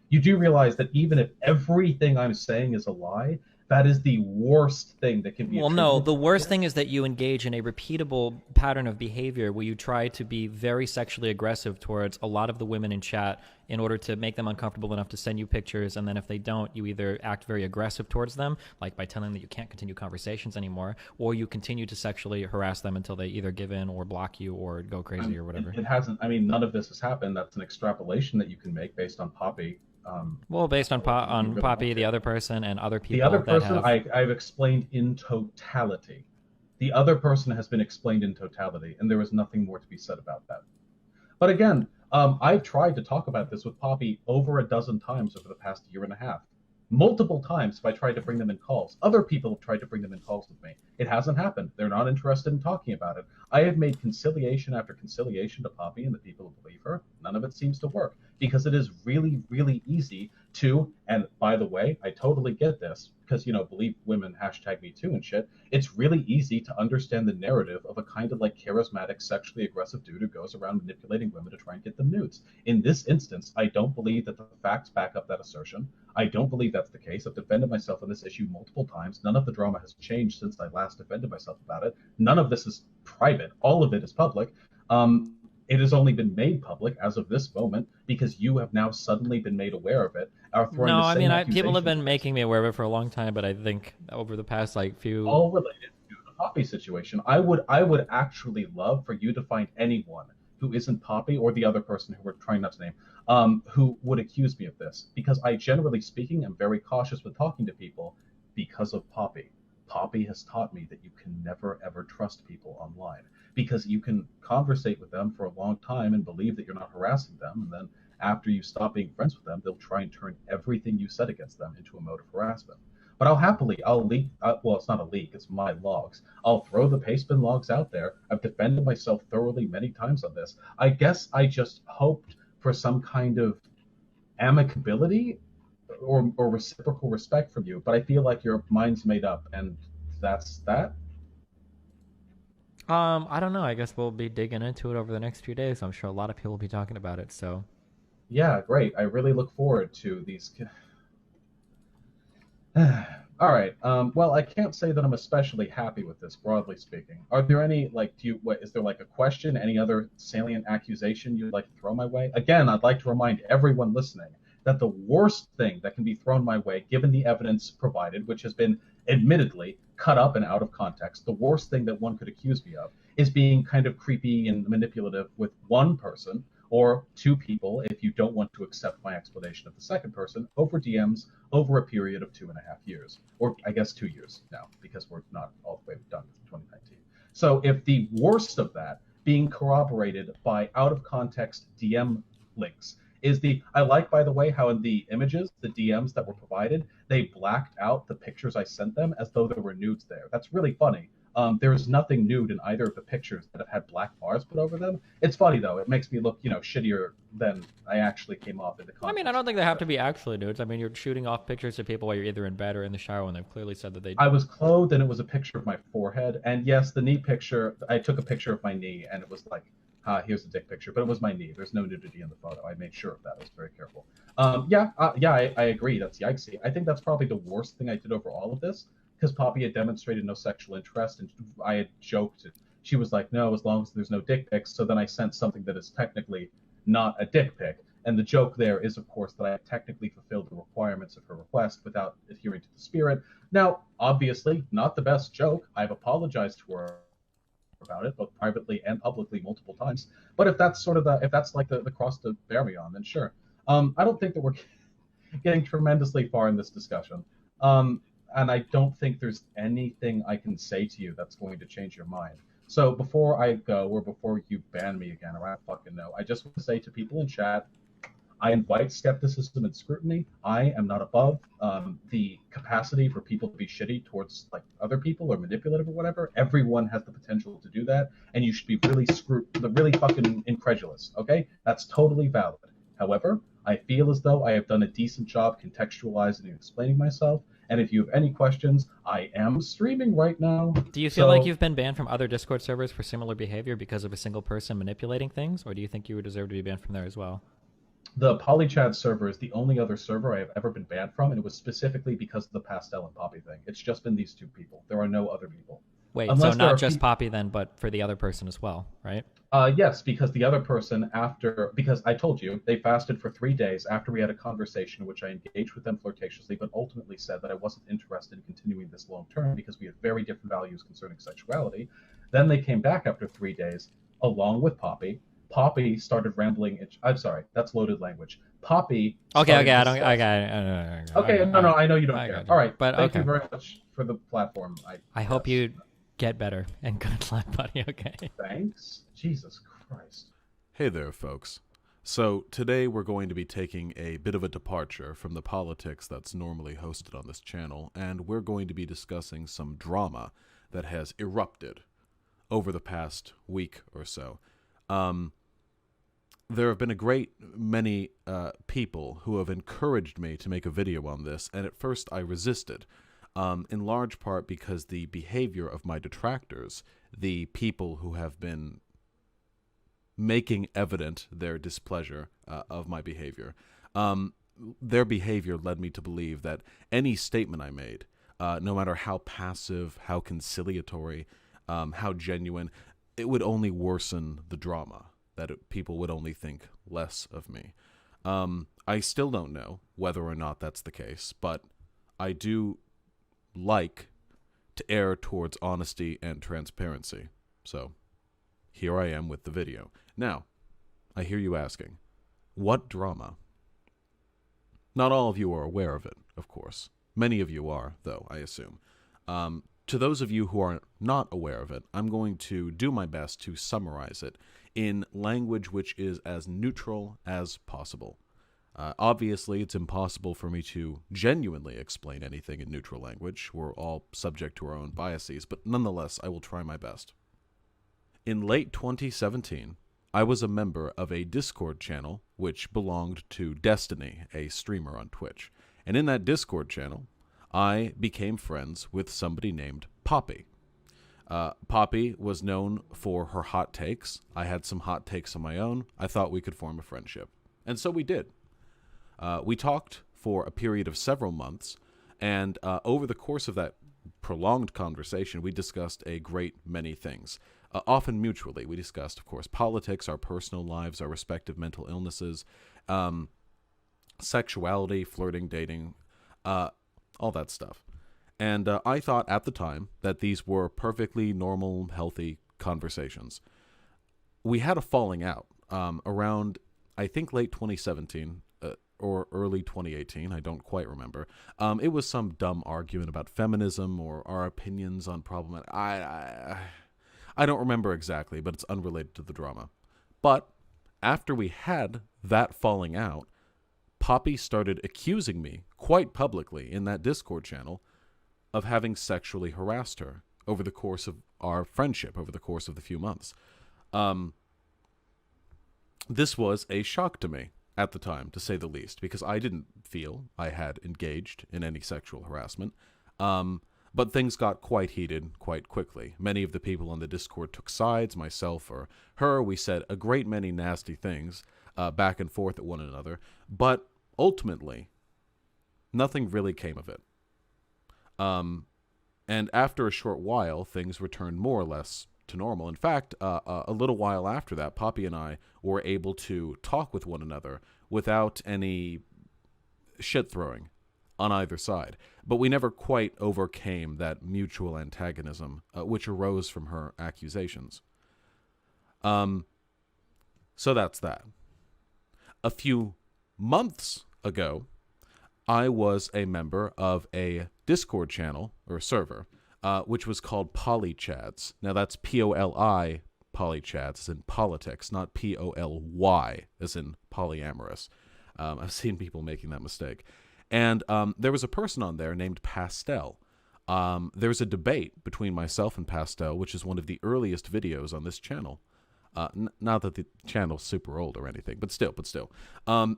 Speaker 13: You do realize that even if everything I'm saying is a lie, that is the worst thing that can be.
Speaker 25: Well, no, the worst thing is that you engage in a repeatable pattern of behavior where you try to be very sexually aggressive towards a lot of the women in chat in order to make them uncomfortable enough to send you pictures, and then if they don't, you either act very aggressive towards them, like by telling them that you can't continue conversations anymore, or you continue to sexually harass them until they either give in or block you or go crazy or whatever.
Speaker 13: It hasn't. I mean, none of this has happened. That's an extrapolation that you can make based on Poppy.
Speaker 25: Well, based on Poppy, the other person, and other people.
Speaker 13: The other person
Speaker 25: that have...
Speaker 13: I've explained in totality. The other person has been explained in totality, and there is nothing more to be said about that. But again, I've tried to talk about this with Poppy over a dozen times over the past year and a half. Multiple times have I tried to bring them in calls. Other people have tried to bring them in calls with me. It hasn't happened. They're not interested in talking about it. I have made conciliation after conciliation to Poppy and the people who believe her. None of it seems to work because it is really, really easy to, and by the way, I totally get this because, believe women, #MeToo and shit. It's really easy to understand the narrative of a kind of like charismatic, sexually aggressive dude who goes around manipulating women to try and get them nudes. In this instance, I don't believe that the facts back up that assertion. I don't believe that's the case. I've defended myself on this issue multiple times. None of the drama has changed since I last defended myself about it. None of this is private. All of it is public. It has only been made public as of this moment because you have now suddenly been made aware of it.
Speaker 25: No, I mean, people have been making me aware of it for a long time, but I think over the past few...
Speaker 13: All related to the Poppy situation. I would actually love for you to find anyone who isn't Poppy or the other person who we're trying not to name, who would accuse me of this, because I, generally speaking, am very cautious with talking to people because of Poppy. Poppy has taught me that you can never ever trust people online, because you can conversate with them for a long time and believe that you're not harassing them, and then after you stop being friends with them, they'll try and turn everything you said against them into a mode of harassment. But I'll leak, well, it's not a leak, it's my logs. I'll throw the pastebin logs out there. I've defended myself thoroughly many times on this. I guess I just hoped for some kind of amicability or reciprocal respect from you, but I feel like your mind's made up, and that's that.
Speaker 25: I don't know. I guess we'll be digging into it over the next few days. I'm sure a lot of people will be talking about it. So,
Speaker 13: Yeah, great. I really look forward to these. All right. Well, I can't say that I'm especially happy with this, broadly speaking. Are there any, like, is there like a question, any other salient accusation you'd like to throw my way? Again, I'd like to remind everyone listening that the worst thing that can be thrown my way, given the evidence provided, which has been admittedly cut up and out of context, the worst thing that one could accuse me of is being kind of creepy and manipulative with one person or two people, if you don't want to accept my explanation of the second person, over DMs over a period of 2.5 years, or I guess 2 years now, because we're not all the way done with 2019. So if the worst of that being corroborated by out of context DM links is I like, by the way, how in the images, the DMs that were provided, they blacked out the pictures I sent them as though there were nudes there. That's really funny. There is nothing nude in either of the pictures that have had black bars put over them. It's funny, though. It makes me look, shittier than I actually came off in the context.
Speaker 25: I mean, I don't think they have to be actually nudes. I mean, you're shooting off pictures of people while you're either in bed or in the shower, and they've clearly said that they.
Speaker 13: I was clothed, and it was a picture of my forehead. And yes, the knee picture, I took a picture of my knee, and it was like, here's a dick picture, but it was my knee. There's no nudity in the photo. I made sure of that. I was very careful. I agree. That's yikesy. I think that's probably the worst thing I did over all of this, because Poppy had demonstrated no sexual interest, and I had joked. She was like, no, as long as there's no dick pics. So then I sent something that is technically not a dick pic. And the joke there is, of course, that I technically fulfilled the requirements of her request without adhering to the spirit. Now, obviously, not the best joke. I've apologized to her about it, both privately and publicly, multiple times. But if that's like the cross to bear me on, then sure. I don't think that we're getting tremendously far in this discussion. And I don't think there's anything I can say to you that's going to change your mind. So before I go, or before you ban me again, or I fucking know, I just want to say to people in chat, I invite skepticism and scrutiny. I am not above the capacity for people to be shitty towards like other people or manipulative or whatever. Everyone has the potential to do that, and you should be really fucking incredulous. Okay, that's totally valid. However, I feel as though I have done a decent job contextualizing and explaining myself. And if you have any questions, I am streaming right now.
Speaker 25: Do you feel like you've been banned from other Discord servers for similar behavior because of a single person manipulating things, or do you think you would deserve to be banned from there as well?
Speaker 13: The PolyChat server is the only other server I have ever been banned from, and it was specifically because of the Pastel and Poppy thing. It's just been these two people. There are no other people.
Speaker 25: Wait, so not just Poppy then, but for the other person as well, right?
Speaker 13: Yes, because the other person because I told you, they fasted for 3 days after we had a conversation in which I engaged with them flirtatiously, but ultimately said that I wasn't interested in continuing this long term because we had very different values concerning sexuality. Then they came back after 3 days, along with Poppy. Poppy started rambling. I'm sorry, that's loaded language. Poppy.
Speaker 25: Okay, I know
Speaker 13: you don't care. All right,
Speaker 25: but
Speaker 13: thank you very much for the platform.
Speaker 25: I hope you get better and good luck, buddy. Okay.
Speaker 13: Thanks. Jesus Christ.
Speaker 7: Hey there, folks. So today we're going to be taking a bit of a departure from the politics that's normally hosted on this channel, and we're going to be discussing some drama that has erupted over the past week or so. There have been a great many people who have encouraged me to make a video on this, and at first I resisted, in large part because the behavior of my detractors, the people who have been making evident their displeasure of my behavior, their behavior led me to believe that any statement I made, no matter how passive, how conciliatory, how genuine, it would only worsen the drama, that people would only think less of me. I still don't know whether or not that's the case, but I do like to err towards honesty and transparency. So here I am with the video. Now, I hear you asking, what drama? Not all of you are aware of it, of course. Many of you are, though, I assume. To those of you who are not aware of it, I'm going to do my best to summarize it in language which is as neutral as possible. Obviously, it's impossible for me to genuinely explain anything in neutral language. We're all subject to our own biases, but nonetheless, I will try my best. In late 2017, I was a member of a Discord channel which belonged to Destiny, a streamer on Twitch. And in that Discord channel, I became friends with somebody named Poppy. Poppy was known for her hot takes. I had some hot takes of my own. I thought we could form a friendship. And so we did. We talked for a period of several months, and over the course of that prolonged conversation, we discussed a great many things. Often mutually. We discussed, of course, politics, our personal lives, our respective mental illnesses, sexuality, flirting, dating, all that stuff. And I thought at the time that these were perfectly normal, healthy conversations. We had a falling out around, I think, late 2017 or early 2018. I don't quite remember. It was some dumb argument about feminism or our opinions on problem. I don't remember exactly, but it's unrelated to the drama. But after we had that falling out, Poppy started accusing me quite publicly in that Discord channel of having sexually harassed her over the course of our friendship, over the course of the few months. This was a shock to me at the time, to say the least, because I didn't feel I had engaged in any sexual harassment. But things got quite heated quite quickly. Many of the people on the Discord took sides, myself or her. We said a great many nasty things back and forth at one another. But ultimately, nothing really came of it. And after a short while, things returned more or less to normal. In fact, a little while after that, Poppy and I were able to talk with one another without any shit-throwing on either side. But we never quite overcame that mutual antagonism, which arose from her accusations. So that's that. A few months ago, I was a member of a Discord channel, or server, which was called Polychads. Now that's P-O-L-I, Polychads, as in politics, not P-O-L-Y, as in polyamorous. I've seen people making that mistake. And there was a person on there named Pastel. There was a debate between myself and Pastel, which is one of the earliest videos on this channel. Not that the channel's super old or anything, but still.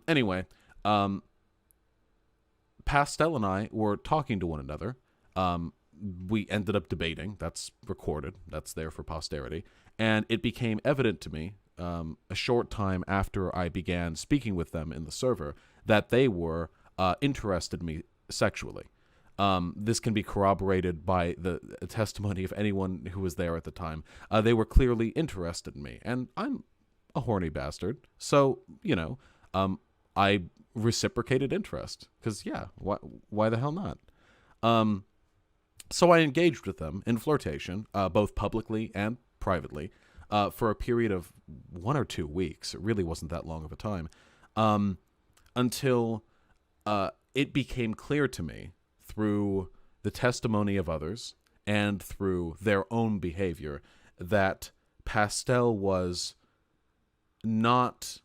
Speaker 7: Anyway, Pastel and I were talking to one another. We ended up debating. That's recorded. That's there for posterity. And it became evident to me a short time after I began speaking with them in the server that they were interested in me sexually. This can be corroborated by the testimony of anyone who was there at the time. They were clearly interested in me, and I'm a horny bastard. So, I reciprocated interest, because, yeah, why the hell not? So I engaged with them in flirtation, both publicly and privately, for a period of 1 or 2 weeks. It really wasn't that long of a time, until it became clear to me through the testimony of others and through their own behavior that Pastel was not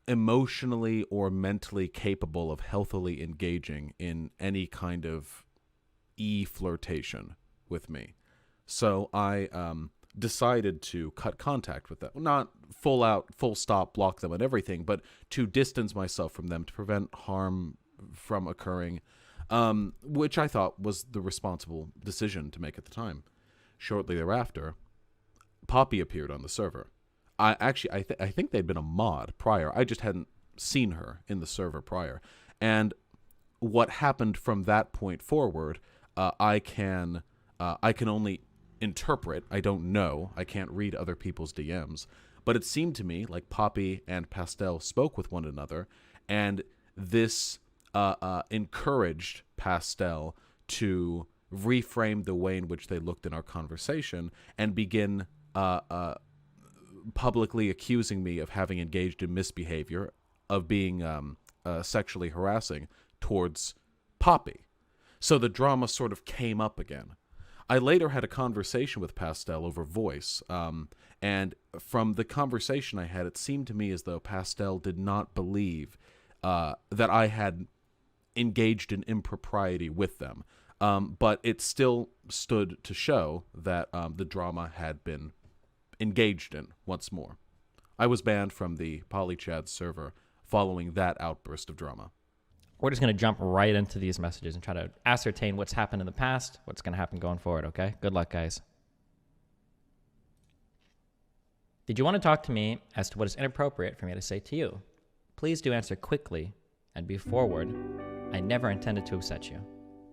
Speaker 7: emotionally or mentally capable of healthily engaging in any kind of flirtation with me. So I decided to cut contact with them. Not full stop, block them and everything, but to distance myself from them to prevent harm from occurring, which I thought was the responsible decision to make at the time. Shortly thereafter, Poppy appeared on the server. I think they'd been a mod prior. I just hadn't seen her in the server prior. And what happened from that point forward, I can only interpret. I don't know. I can't read other people's DMs. But it seemed to me like Poppy and Pastel spoke with one another, and this encouraged Pastel to reframe the way in which they looked in our conversation and begin publicly accusing me of having engaged in misbehavior, of being sexually harassing towards Poppy. So the drama sort of came up again. I later had a conversation with Pastel over voice, and from the conversation I had, it seemed to me as though Pastel did not believe that I had engaged in impropriety with them. But it still stood to show that the drama had been engaged in once more. I was banned from the PolyChat server following that outburst of drama.
Speaker 25: We're just going to jump right into these messages and try to ascertain what's happened in the past, what's going to happen going forward, okay? Good luck, guys. Did you want to talk to me as to what is inappropriate for me to say to you? Please do answer quickly and be forward. I never intended to upset you.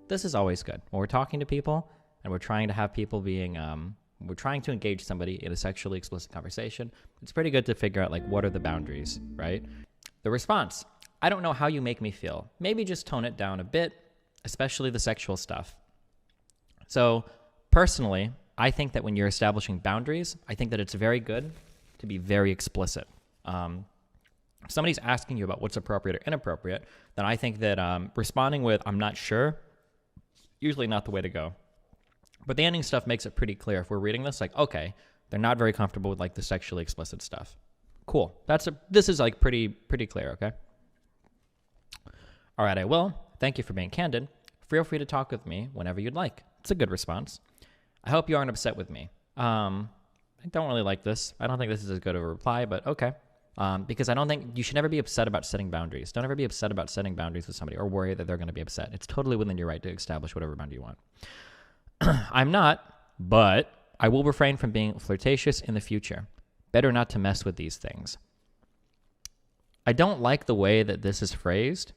Speaker 25: This is always good. When we're talking to people and we're trying to have people being, we're trying to engage somebody in a sexually explicit conversation, it's pretty good to figure out, like, what are the boundaries, right? The response: I don't know how you make me feel. Maybe just tone it down a bit, especially the sexual stuff. So personally, I think that when you're establishing boundaries, I think that it's very good to be very explicit. If somebody's asking you about what's appropriate or inappropriate, then I think that responding with, I'm not sure, usually not the way to go. But the ending stuff makes it pretty clear. If we're reading this, like, okay, they're not very comfortable with, like, the sexually explicit stuff. Cool. This is, like, pretty clear, okay? All right, I will. Thank you for being candid. Feel free to talk with me whenever you'd like. It's a good response. I hope you aren't upset with me. I don't really like this. I don't think this is as good of a reply, but okay. Because I don't think you should never be upset about setting boundaries. Don't ever be upset about setting boundaries with somebody or worry that they're going to be upset. It's totally within your right to establish whatever boundary you want. I'm not, but I will refrain from being flirtatious in the future. Better not to mess with these things. I don't like the way that this is phrased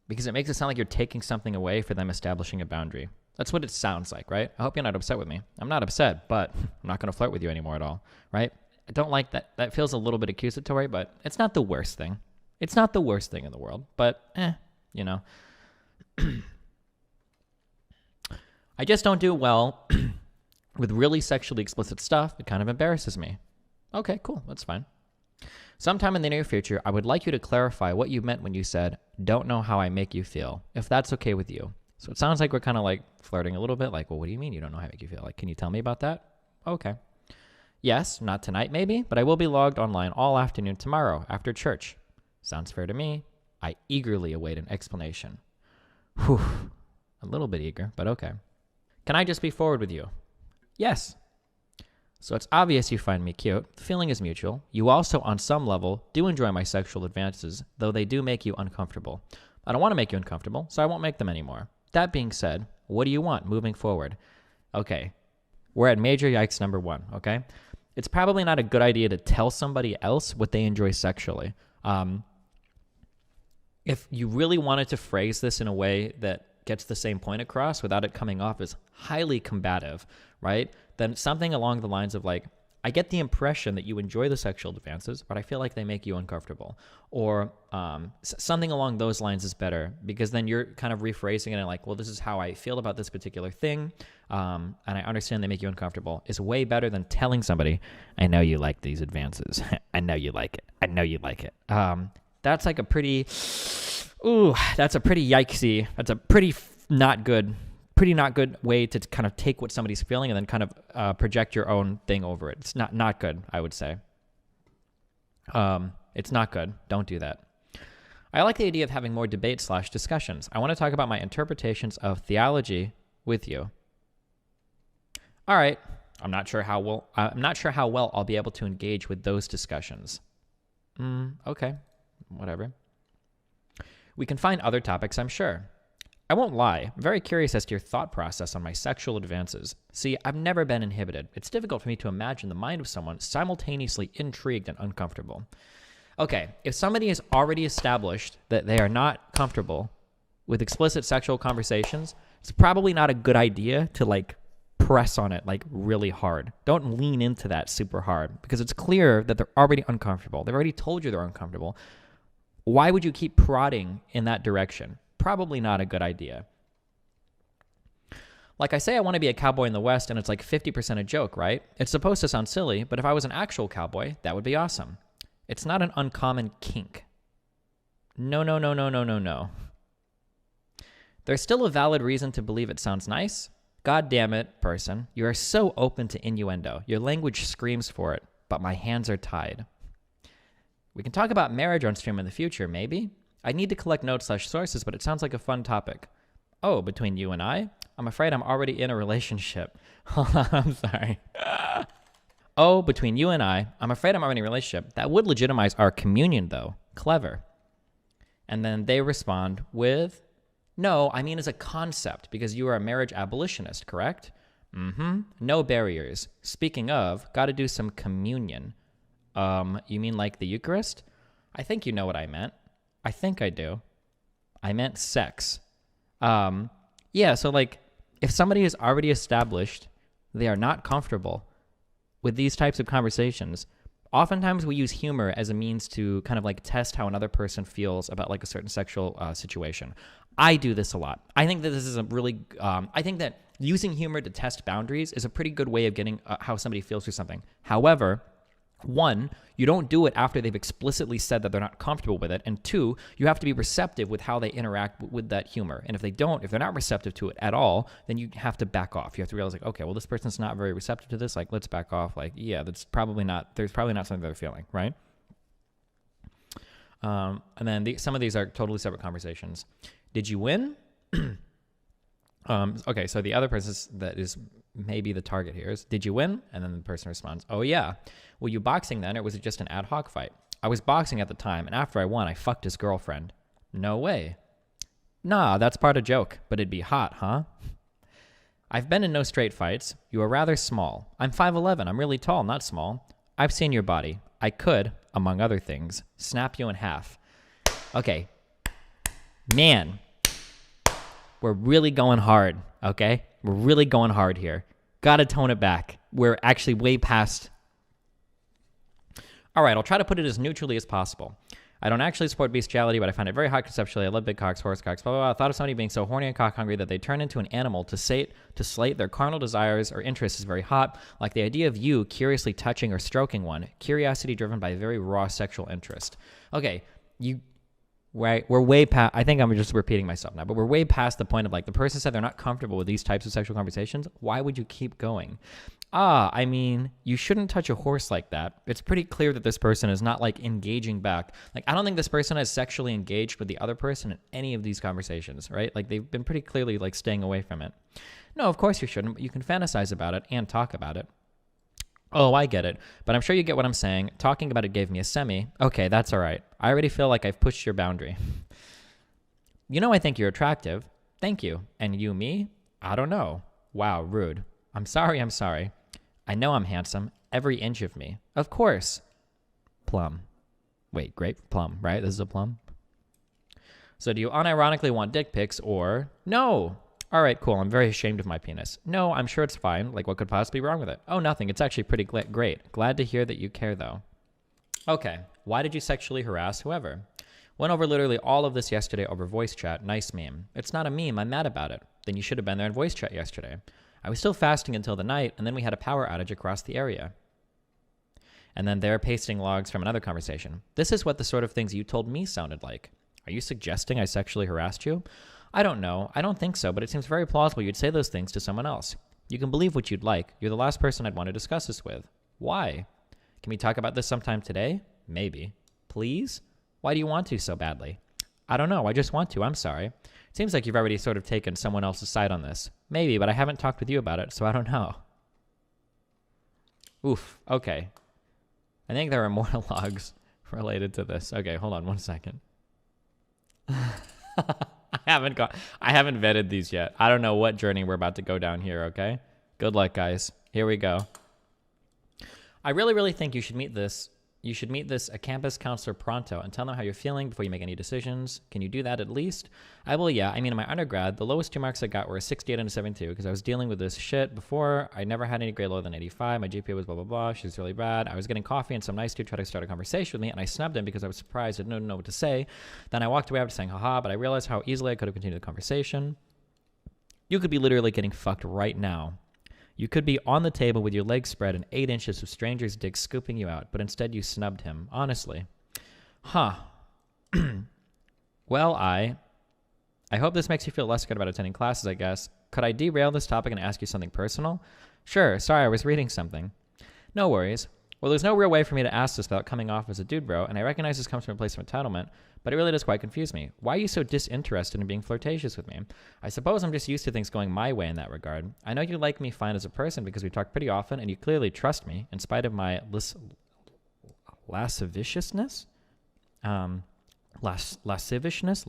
Speaker 25: because it makes it sound like you're taking something away for them establishing a boundary. That's what it sounds like, right? I hope you're not upset with me. I'm not upset, but I'm not going to flirt with you anymore at all, right? I don't like that. That feels a little bit accusatory, but it's not the worst thing. It's not the worst thing in the world, but you know. I just don't do well with really sexually explicit stuff. It kind of embarrasses me. Okay, cool. That's fine. Sometime in the near future, I would like you to clarify what you meant when you said, don't know how I make you feel, if that's okay with you. So it sounds like we're kind of like flirting a little bit, like, well, what do you mean you don't know how I make you feel? Like, can you tell me about that? Okay. Yes, not tonight maybe, but I will be logged online all afternoon tomorrow after church. Sounds fair to me. I eagerly await an explanation. Whew. A little bit eager, but okay. Can I just be forward with you? Yes. So it's obvious you find me cute. The feeling is mutual. You also, on some level, do enjoy my sexual advances, though they do make you uncomfortable. I don't want to make you uncomfortable, so I won't make them anymore. That being said, what do you want moving forward? Okay. We're at major yikes number 1, okay? It's probably not a good idea to tell somebody else what they enjoy sexually. If you really wanted to phrase this in a way that gets the same point across without it coming off as highly combative, right? Then something along the lines of like, I get the impression that you enjoy the sexual advances, but I feel like they make you uncomfortable. Or something along those lines is better because then you're kind of rephrasing it and like, well, this is how I feel about this particular thing. And I understand they make you uncomfortable is way better than telling somebody, I know you like these advances. I know you like it. I know you like it. That's like a pretty, that's a pretty yikesy. That's a pretty not good way to kind of take what somebody's feeling and then kind of project your own thing over it. It's not good, I would say. It's not good. Don't do that. I like the idea of having more debate/discussions. I want to talk about my interpretations of theology with you. All right. I'm not sure how well I'll be able to engage with those discussions. Okay. Whatever. We can find other topics, I'm sure. I won't lie. I'm very curious as to your thought process on my sexual advances. See, I've never been inhibited. It's difficult for me to imagine the mind of someone simultaneously intrigued and uncomfortable. Okay, if somebody has already established that they are not comfortable with explicit sexual conversations, it's probably not a good idea to like press on it like really hard. Don't lean into that super hard because it's clear that they're already uncomfortable. They've already told you they're uncomfortable. Why would you keep prodding in that direction? Probably not a good idea. Like I say I want to be a cowboy in the West and it's like 50% a joke, right? It's supposed to sound silly, but if I was an actual cowboy, that would be awesome. It's not an uncommon kink. No, no, no, no, no, no, no. There's still a valid reason to believe it sounds nice. God damn it, person. You are so open to innuendo. Your language screams for it, but my hands are tied. We can talk about marriage on stream in the future, maybe. I need to collect notes/sources, but it sounds like a fun topic. Oh, between you and I? I'm afraid I'm already in a relationship. Hold on, I'm sorry. Oh, between you and I, I'm afraid I'm already in a relationship. That would legitimize our communion, though. Clever. And then they respond with, no, I mean as a concept, because you are a marriage abolitionist, correct? Mm-hmm. No barriers. Speaking of, gotta do some communion. You mean like the Eucharist? I think you know what I meant. I think I do. I meant sex. Yeah, so like, if somebody is already established, they are not comfortable with these types of conversations, oftentimes we use humor as a means to kind of like test how another person feels about like a certain sexual situation. I do this a lot. I think that this is a really, I think that using humor to test boundaries is a pretty good way of getting how somebody feels through something. However, one, you don't do it after they've explicitly said that they're not comfortable with it. And two, you have to be receptive with how they interact with that humor. And if they're not receptive to it at all, then you have to back off. You have to realize like, okay, well, this person's not very receptive to this. Like, let's back off. Like, yeah, there's probably not something they're feeling, right? And then some of these are totally separate conversations. Did you win? Okay, so the other person that is maybe the target here is, did you win? And then the person responds, oh yeah. Were you boxing then, or was it just an ad hoc fight? I was boxing at the time, and after I won, I fucked his girlfriend. No way. Nah, that's part of joke, but it'd be hot, huh? I've been in no straight fights. You are rather small. I'm 5'11". I'm really tall, not small. I've seen your body. I could, among other things, snap you in half. Okay. Man. We're really going hard, okay? We're really going hard here. Gotta tone it back. We're actually way past... All right, I'll try to put it as neutrally as possible. I don't actually support bestiality, but I find it very hot conceptually. I love big cocks, horse cocks, blah, blah, blah. I thought of somebody being so horny and cock-hungry that they turn into an animal to slate their carnal desires or interests is very hot, like the idea of you curiously touching or stroking one, curiosity driven by very raw sexual interest. Okay, we're way past, I think I'm just repeating myself now, but we're way past the point of like, the person said they're not comfortable with these types of sexual conversations. Why would you keep going? I mean, you shouldn't touch a horse like that. It's pretty clear that this person is not like engaging back. Like, I don't think this person has sexually engaged with the other person in any of these conversations, right? Like, they've been pretty clearly like staying away from it. No, of course you shouldn't, but you can fantasize about it and talk about it. Oh, I get it. But I'm sure you get what I'm saying. Talking about it gave me a semi. Okay, that's all right. I already feel like I've pushed your boundary. You know I think you're attractive. Thank you. And you me? I don't know. Wow, rude. I'm sorry. I know I'm handsome. Every inch of me. Of course. Plum. Wait, grape? Plum, right? This is a plum? So do you unironically want dick pics or... No. All right, cool. I'm very ashamed of my penis. No, I'm sure it's fine. Like, what could possibly be wrong with it? Oh, nothing. It's actually pretty great. Glad to hear that you care, though. Okay. Why did you sexually harass whoever? Went over literally all of this yesterday over voice chat. Nice meme. It's not a meme. I'm mad about it. Then you should have been there in voice chat yesterday. I was still fasting until the night, and then we had a power outage across the area. And then they're pasting logs from another conversation. This is what the sort of things you told me sounded like. Are you suggesting I sexually harassed you? I don't know. I don't think so, but it seems very plausible you'd say those things to someone else. You can believe what you'd like. You're the last person I'd want to discuss this with. Why? Can we talk about this sometime today? Maybe. Please? Why do you want to so badly? I don't know. I just want to. I'm sorry. It seems like you've already sort of taken someone else's side on this. Maybe, but I haven't talked with you about it, so I don't know. Oof. Okay. I think there are more logs related to this. Okay, hold on 1 second. I haven't vetted these yet. I don't know what journey we're about to go down here, okay? Good luck, guys. Here we go. I really, really think you should meet this a campus counselor pronto and tell them how you're feeling before you make any decisions. Can you do that at least? I will, yeah. I mean, in my undergrad, the lowest 2 marks I got were a 68 and a 72 because I was dealing with this shit before. I never had any grade lower than 85. My GPA was blah, blah, blah. She was really bad. I was getting coffee and some nice dude tried to start a conversation with me, and I snubbed him because I was surprised. I didn't know what to say. Then I walked away after saying haha, but I realized how easily I could have continued the conversation. You could be literally getting fucked right now. You could be on the table with your legs spread and 8 inches of stranger's dick scooping you out, but instead you snubbed him. Honestly. Huh. Well, I hope this makes you feel less good about attending classes, I guess. Could I derail this topic and ask you something personal? Sure, sorry, I was reading something. No worries. Well, there's no real way for me to ask this without coming off as a dude bro, and I recognize this comes from a place of entitlement, but it really does quite confuse me. Why are you so disinterested in being flirtatious with me? I suppose I'm just used to things going my way in that regard. I know you like me fine as a person because we talk pretty often, and you clearly trust me, in spite of my lasciviousness? Lasciviousness?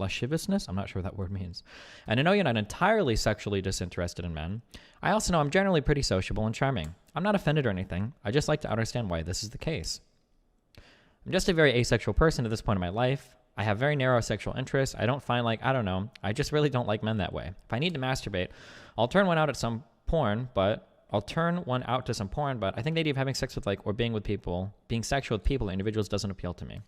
Speaker 25: I'm not sure what that word means. And I know you're not entirely sexually disinterested in men. I also know I'm generally pretty sociable and charming. I'm not offended or anything. I just like to understand why this is the case. I'm just a very asexual person at this point in my life. I have very narrow sexual interests. I don't find I don't know. I just really don't like men that way. If I need to masturbate, I'll turn one out to some porn, but I think the idea of having sex with or being sexual with people or individuals doesn't appeal to me.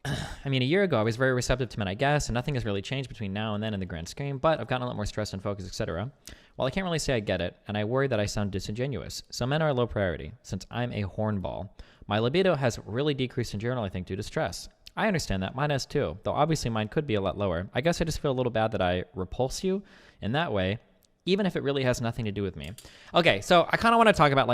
Speaker 25: I mean, a year ago, I was very receptive to men, I guess, and nothing has really changed between now and then in the grand scheme, but I've gotten a lot more stressed and focused, etc. Well, I can't really say I get it, and I worry that I sound disingenuous. So men are a low priority, since I'm a hornball. My libido has really decreased in general, I think, due to stress. I understand that. Mine has too, though obviously mine could be a lot lower. I guess I just feel a little bad that I repulse you in that way, even if it really has nothing to do with me. Okay, so I kind of want to talk about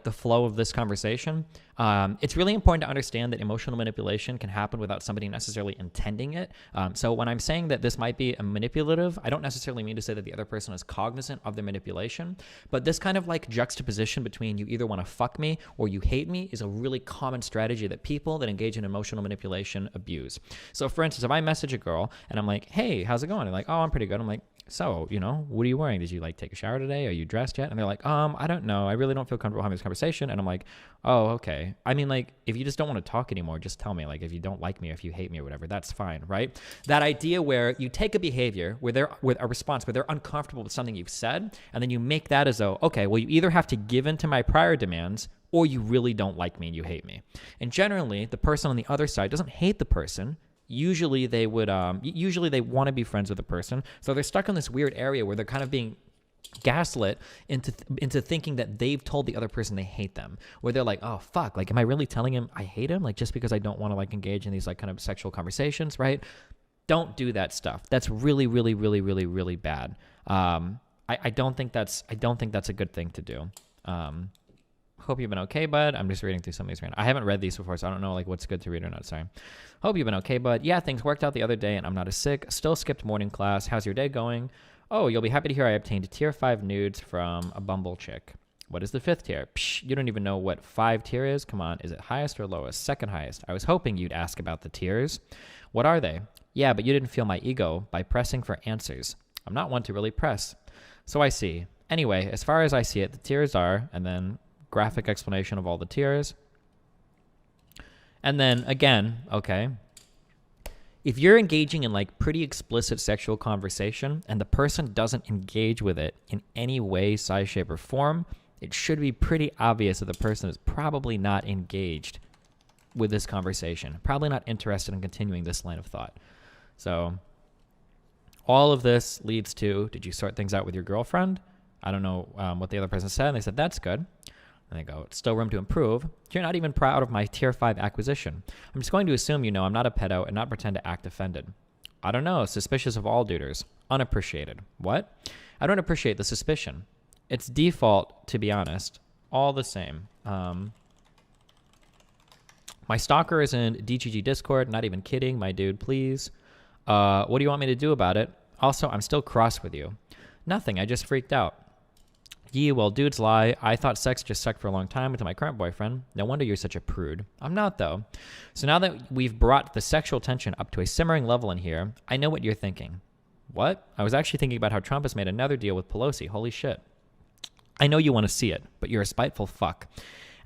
Speaker 25: the flow of this conversation. It's really important to understand that emotional manipulation can happen without somebody necessarily intending it. So when I'm saying that this might be a manipulative, I don't necessarily mean to say that the other person is cognizant of their manipulation, but this kind of juxtaposition between you either want to fuck me or you hate me is a really common strategy that people that engage in emotional manipulation abuse. So for instance, if I message a girl and I'm like, hey, how's it going? They're like, oh, I'm pretty good. I'm like, so, what are you wearing? Did you take a shower today? Are you dressed yet? And they're like, I don't know. I really don't feel comfortable having this conversation. And I'm like, oh, okay. I mean, if you just don't want to talk anymore, just tell me. If you don't like me or if you hate me or whatever, that's fine, right? That idea where you take a behavior with a response where they're uncomfortable with something you've said, and then you make that as though, okay, well, you either have to give in to my prior demands or you really don't like me and you hate me. And generally, the person on the other side doesn't hate the person. Usually they would, usually they want to be friends with the person. So they're stuck in this weird area where they're kind of being gaslit into thinking that they've told the other person they hate them. Where they're like, oh, fuck, am I really telling him I hate him? Just because I don't want to engage in these kind of sexual conversations, right? Don't do that stuff. That's really, really, really, really, really bad. I don't think that's a good thing to do. Hope you've been okay, bud. I'm just reading through some of these right now. I haven't read these before, so I don't know what's good to read or not. Sorry. Hope you've been okay, bud. Yeah, things worked out the other day, and I'm not as sick. Still skipped morning class. How's your day going? Oh, you'll be happy to hear I obtained tier 5 nudes from a Bumble chick. What is the 5th tier? Psh, you don't even know what 5 tier is? Come on, is it highest or lowest? Second highest. I was hoping you'd ask about the tiers. What are they? Yeah, but you didn't feel my ego by pressing for answers. I'm not one to really press. So I see. Anyway, as far as I see it, the tiers are, and then graphic explanation of all the tiers. And then again, okay, if you're engaging in pretty explicit sexual conversation and the person doesn't engage with it in any way, size, shape, or form, it should be pretty obvious that the person is probably not engaged with this conversation, probably not interested in continuing this line of thought. So all of this leads to, did you sort things out with your girlfriend? I don't know what the other person said, and they said, that's good. And they go, it's still room to improve. You're not even proud of my tier 5 acquisition. I'm just going to assume you know I'm not a pedo and not pretend to act offended. I don't know, suspicious of all duders. Unappreciated. What? I don't appreciate the suspicion. It's default, to be honest. All the same. My stalker is in DGG Discord. Not even kidding, my dude, please. What do you want me to do about it? Also, I'm still cross with you. Nothing, I just freaked out. Yee, well, dudes lie. I thought sex just sucked for a long time with my current boyfriend. No wonder you're such a prude. I'm not, though. So now that we've brought the sexual tension up to a simmering level in here, I know what you're thinking. What? I was actually thinking about how Trump has made another deal with Pelosi. Holy shit. I know you want to see it, but you're a spiteful fuck.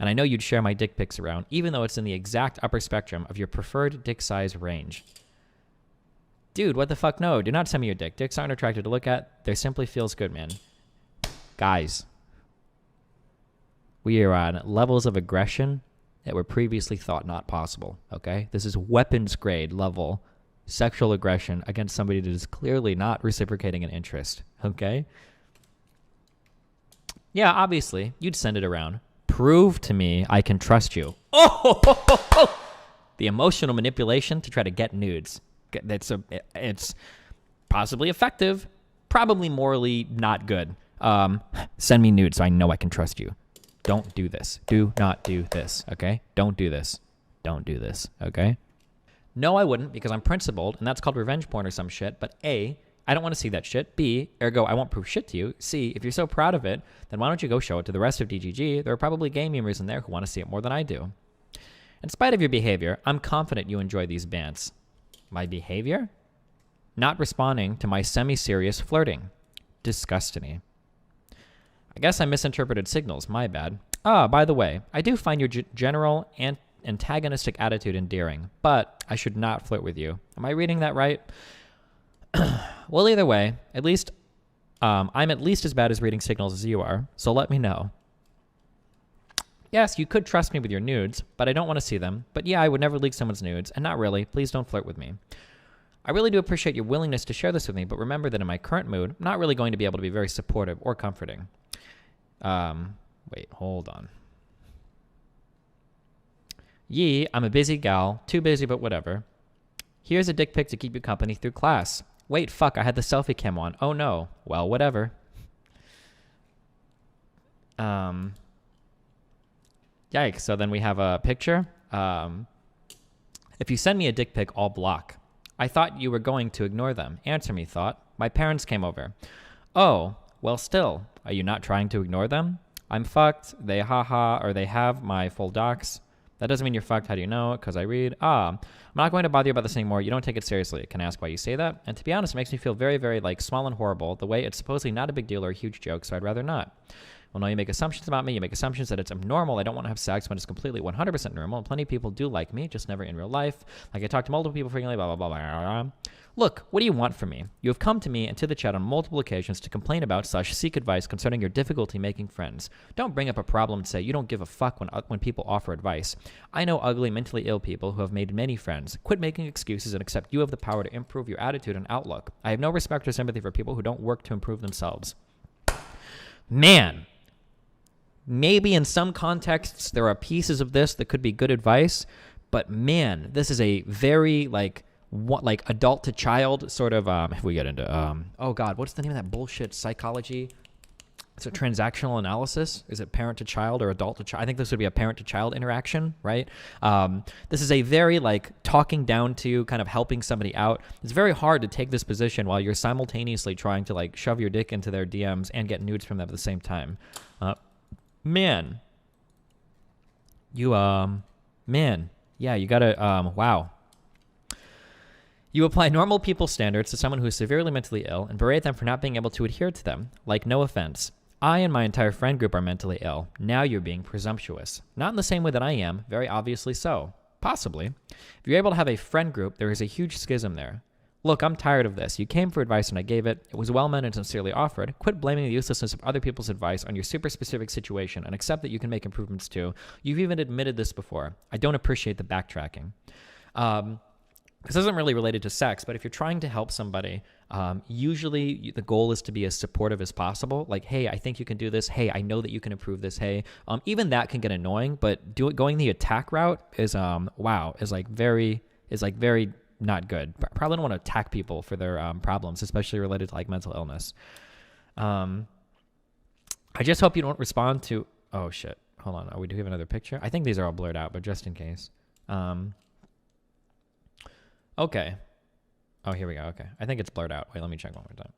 Speaker 25: And I know you'd share my dick pics around, even though it's in the exact upper spectrum of your preferred dick size range. Dude, what the fuck? No, do not send me your dick. Dicks aren't attractive to look at. They simply feels good, man. Guys, we are on levels of aggression that were previously thought not possible, okay? This is weapons grade level sexual aggression against somebody that is clearly not reciprocating an interest. Okay? Yeah, obviously, you'd send it around. Prove to me I can trust you. Oh! The emotional manipulation to try to get nudes. It's possibly effective, probably morally not good. Send me nudes so I know I can trust you. Don't do this. Do not do this, okay? Don't do this. Don't do this, okay? No, I wouldn't, because I'm principled, and that's called revenge porn or some shit. But A, I don't want to see that shit. B, ergo, I won't prove shit to you. C, if you're so proud of it, then why don't you go show it to the rest of DGG? There are probably gay memers in there who want to see it more than I do. In spite of your behavior, I'm confident you enjoy these bants. My behavior? Not responding to my semi-serious flirting. Disgusts me. I guess I misinterpreted signals. My bad. Ah, by the way, I do find your general and antagonistic attitude endearing, but I should not flirt with you. Am I reading that right? Well, either way, at least I'm at least as bad as reading signals as you are, so let me know. Yes, you could trust me with your nudes, but I don't want to see them. But yeah, I would never leak someone's nudes, and not really. Please don't flirt with me. I really do appreciate your willingness to share this with me, but remember that in my current mood, I'm not really going to be able to be very supportive or comforting. Wait, hold on. Yee, I'm a busy gal. Too busy, but whatever. Here's a dick pic to keep you company through class. Wait, fuck, I had the selfie cam on. Oh no. Well, whatever. Yikes, so then we have a picture. If you send me a dick pic, I'll block. I thought you were going to ignore them. Answer me, thought. My parents came over. Oh, well still. Are you not trying to ignore them? I'm fucked. They haha, or they have my full docs. That doesn't mean you're fucked. How do you know? Because I read. I'm not going to bother you about this anymore. You don't take it seriously. Can I ask why you say that? And to be honest, it makes me feel very, very, small and horrible. The way it's supposedly not a big deal or a huge joke, so I'd rather not. Well, no, you make assumptions about me. You make assumptions that it's abnormal. I don't want to have sex when it's completely 100% normal. And plenty of people do like me, just never in real life. Like I talk to multiple people frequently, blah, blah, blah, blah, blah. Look, what do you want from me? You have come to me and to the chat on multiple occasions to complain about / seek advice concerning your difficulty making friends. Don't bring up a problem and say you don't give a fuck when people offer advice. I know ugly, mentally ill people who have made many friends. Quit making excuses and accept you have the power to improve your attitude and outlook. I have no respect or sympathy for people who don't work to improve themselves. Man. Maybe in some contexts there are pieces of this that could be good advice, but man, this is a very adult to child sort of if we get into oh god, what's the name of that bullshit psychology? It's a transactional analysis. Is it parent to child or adult to child? I think this would be a parent to child interaction, right? This is a very talking down to, kind of helping somebody out. It's very hard to take this position while you're simultaneously trying to shove your dick into their DMs and get nudes from them at the same time. Man, you yeah, you gotta wow. You apply normal people standards to someone who is severely mentally ill and berate them for not being able to adhere to them. No offense. I and my entire friend group are mentally ill. Now you're being presumptuous. Not in the same way that I am, very obviously so. Possibly. If you're able to have a friend group, there is a huge schism there. Look, I'm tired of this. You came for advice and I gave it. It was well-meant and sincerely offered. Quit blaming the uselessness of other people's advice on your super specific situation and accept that you can make improvements too. You've even admitted this before. I don't appreciate the backtracking. This isn't really related to sex, but if you're trying to help somebody, usually the goal is to be as supportive as possible. Hey, I think you can do this. Hey, I know that you can improve this. Hey, even that can get annoying, but going the attack route is, very not good. Probably don't want to attack people for their problems, especially related to mental illness. I just hope you don't respond to. Oh shit! Hold on. Do we have another picture? I think these are all blurred out, but just in case. Okay. Oh, here we go. Okay, I think it's blurred out. Wait, let me check one more time.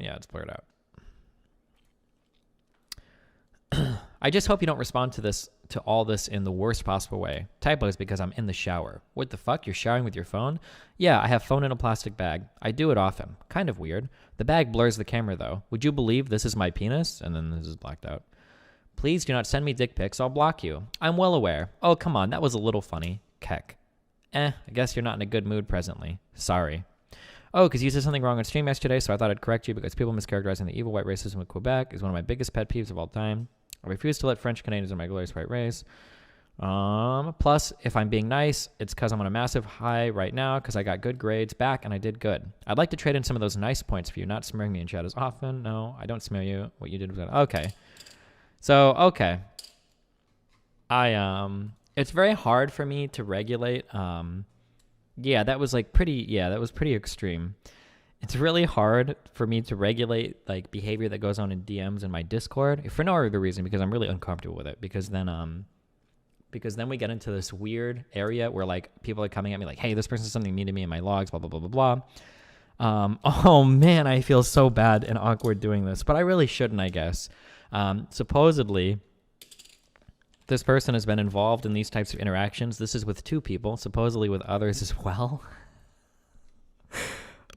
Speaker 25: Yeah, it's blurred out. I just hope you don't respond to all this in the worst possible way. Typos because I'm in the shower. What the fuck? You're showering with your phone? Yeah, I have phone in a plastic bag. I do it often. Kind of weird. The bag blurs the camera though. Would you believe this is my penis? And then this is blacked out. Please do not send me dick pics. I'll block you. I'm well aware. Oh, come on. That was a little funny. Keck. I guess you're not in a good mood presently. Sorry. Oh, because you said something wrong on stream yesterday, so I thought I'd correct you because people mischaracterizing the evil white racism of Quebec is one of my biggest pet peeves of all time. I refuse to let French Canadians in my glorious white race. Plus, if I'm being nice, it's because I'm on a massive high right now because I got good grades back and I did good. I'd like to trade in some of those nice points for you, not smearing me in chat as often. No, I don't smear you. What you did was good. Okay. So, okay. It's very hard for me to regulate. Yeah, that was pretty extreme. It's really hard for me to regulate like behavior that goes on in DMs in my Discord for no other reason, because I'm really uncomfortable with it, because then we get into this weird area where like people are coming at me like, hey, this person said something mean to me in my logs, blah, blah, blah, blah, blah. Oh man, I feel so bad and awkward doing this, but I really shouldn't, I guess. Supposedly, this person has been involved in these types of interactions. This is with 2 people, supposedly with others as well.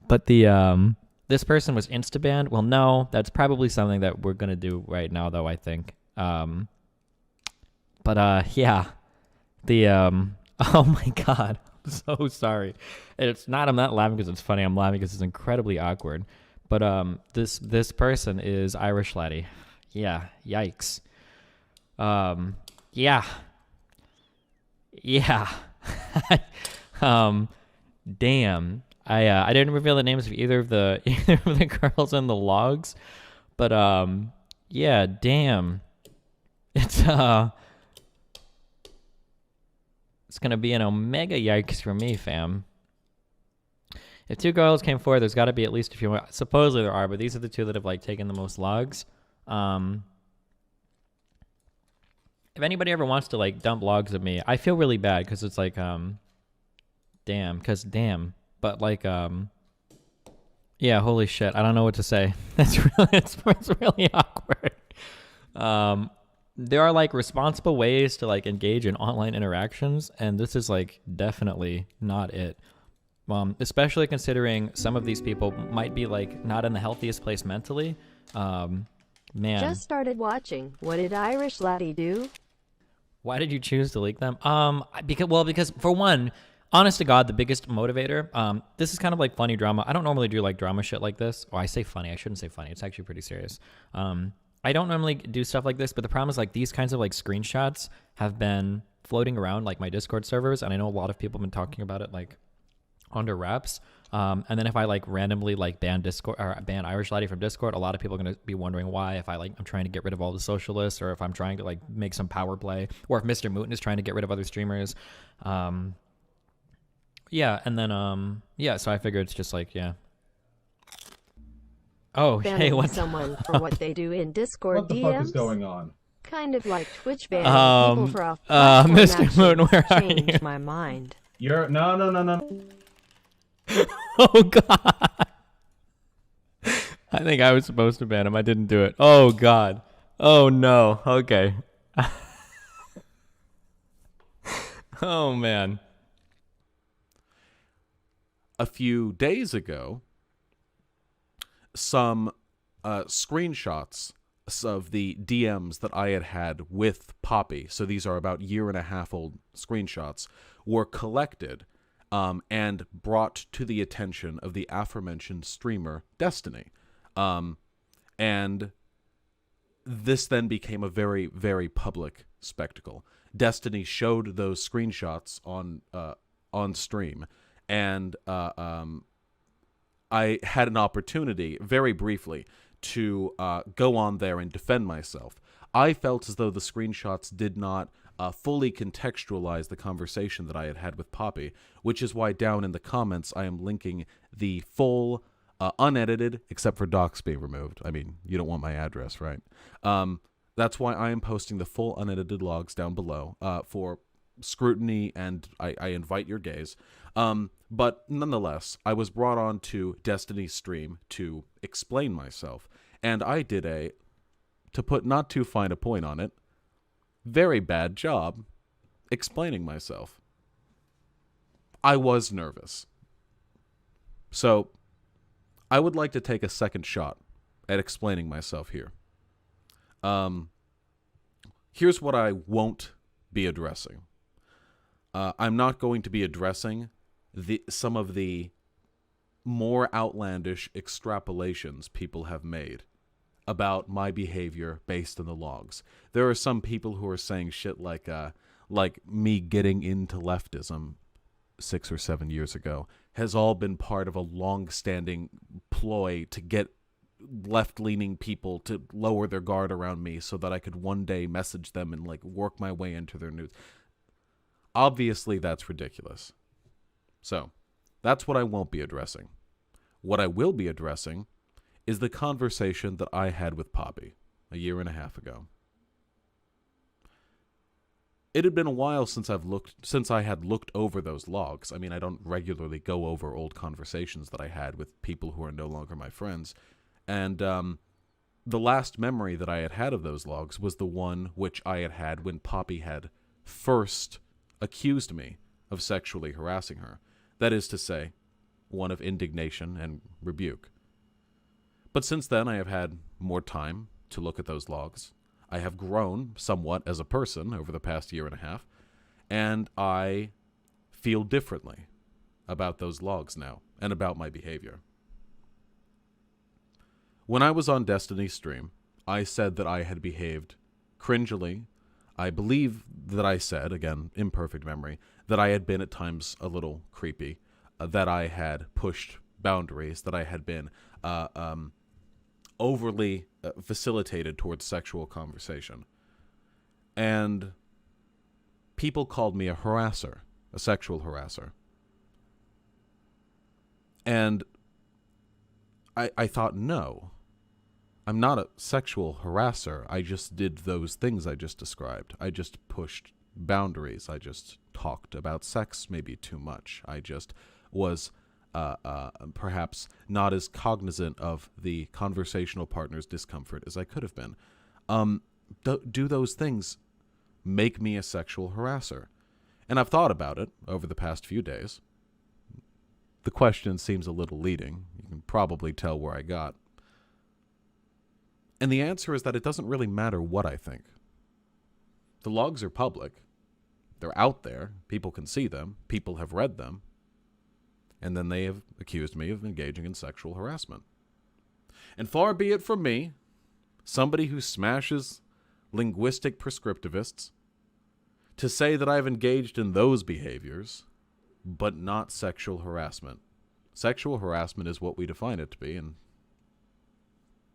Speaker 25: But this person was insta-banned. Well, no, that's probably something that we're going to do right now, though, I think. Yeah. Oh my God. I'm so sorry. I'm not laughing because it's funny. I'm laughing because it's incredibly awkward. But this person is Irish laddie. Yeah. Yikes. Yeah. Yeah. Damn. I didn't reveal the names of either of the girls in the logs, but yeah, damn. It's gonna be an omega yikes for me, fam. If 2 girls came forward, there's got to be at least a few more. Supposedly there are, but these are the 2 that have like taken the most logs. If anybody ever wants to like dump logs of me, I feel really bad because it's like damn. But like yeah, holy shit, I don't know what to say. That's really it's really awkward. There are like responsible ways to like engage in online interactions, and this is like definitely not it. Especially considering some of these people might be like not in the healthiest place mentally. Man.
Speaker 14: Just started watching. What did Irish laddie do?
Speaker 25: Why did you choose to leak them? Because for one, honest to God, the biggest motivator, this is kind of like funny drama. I don't normally do like drama shit like this. Oh, I say funny. I shouldn't say funny. It's actually pretty serious. I don't normally do stuff like this, but the problem is like these kinds of like screenshots have been floating around like my Discord servers, and I know a lot of people have been talking about it like under wraps. And then if I like randomly like ban Irish laddie from Discord, a lot of people are going to be wondering why, if I'm trying to get rid of all the socialists, or if I'm trying to like make some power play, or if Mr. Mooten is trying to get rid of other streamers. Yeah, and then yeah, so I figured it's just like, yeah. Oh, hey, what's
Speaker 14: someone for what they do in Discord
Speaker 13: What the
Speaker 14: DMs?
Speaker 13: fuck is going on?
Speaker 14: Kind of like Twitch banning people for a
Speaker 25: Mr. Mooten, where are you?
Speaker 14: Changed my mind.
Speaker 13: You're no.
Speaker 25: Oh God. I think I was supposed to ban him. I didn't do it. Oh God. Oh no. Okay. Oh man.
Speaker 7: A few days ago, some screenshots of the DMs that I had with Poppy, so these are about 1.5 old screenshots, were collected and brought to the attention of the aforementioned streamer Destiny. And this then became a very, very public spectacle. Destiny showed those screenshots on stream, and I had an opportunity, very briefly, to go on there and defend myself. I felt as though the screenshots did not fully contextualize the conversation that I had with Poppy, which is why down in the comments I am linking the full, unedited, except for docs being removed. I mean, you don't want my address, right? That's why I am posting the full unedited logs down below for scrutiny, and I invite your gaze. But nonetheless, I was brought on to Destiny's stream to explain myself, and I did to put not too fine a point on it, very bad job explaining myself. I was nervous. So, I would like to take a second shot at explaining myself here. Here's what I won't be addressing. I'm not going to be addressing some of the more outlandish extrapolations people have made about my behavior based on the logs. There are some people who are saying shit like, like me getting into leftism 6 or 7 years ago, has all been part of a long-standing ploy to get left-leaning people to lower their guard around me so that I could one day message them and like work my way into their news. Obviously, that's ridiculous. So, that's what I won't be addressing. What I will be addressing is the conversation that I had with Poppy a year and a half ago. It had been a while since I had looked over those logs. I mean, I don't regularly go over old conversations that I had with people who are no longer my friends. And the last memory that I had of those logs was the one which I had when Poppy had first accused me of sexually harassing her. That is to say, one of indignation and rebuke. But since then, I have had more time to look at those logs. I have grown somewhat as a person over the past year and a half, and I feel differently about those logs now and about my behavior. When I was on Destiny's stream, I said that I had behaved cringily. I believe that I said, again, imperfect memory, that I had been at times a little creepy, that I had pushed boundaries, that I had been overly facilitated towards sexual conversation. And people called me a harasser, a sexual harasser. And I thought, no, I'm not a sexual harasser. I just did those things I just described. I just pushed boundaries. I just talked about sex maybe too much. I just was perhaps not as cognizant of the conversational partner's discomfort as I could have been. Do those things make me a sexual harasser? And I've thought about it over the past few days. The question seems a little leading. You can probably tell where I got. And the answer is that it doesn't really matter what I think. The logs are public. They're out there. People can see them. People have read them. And then they have accused me of engaging in sexual harassment. And far be it from me, somebody who smashes linguistic prescriptivists, to say that I've engaged in those behaviors, but not sexual harassment. Sexual harassment is what we define it to be, and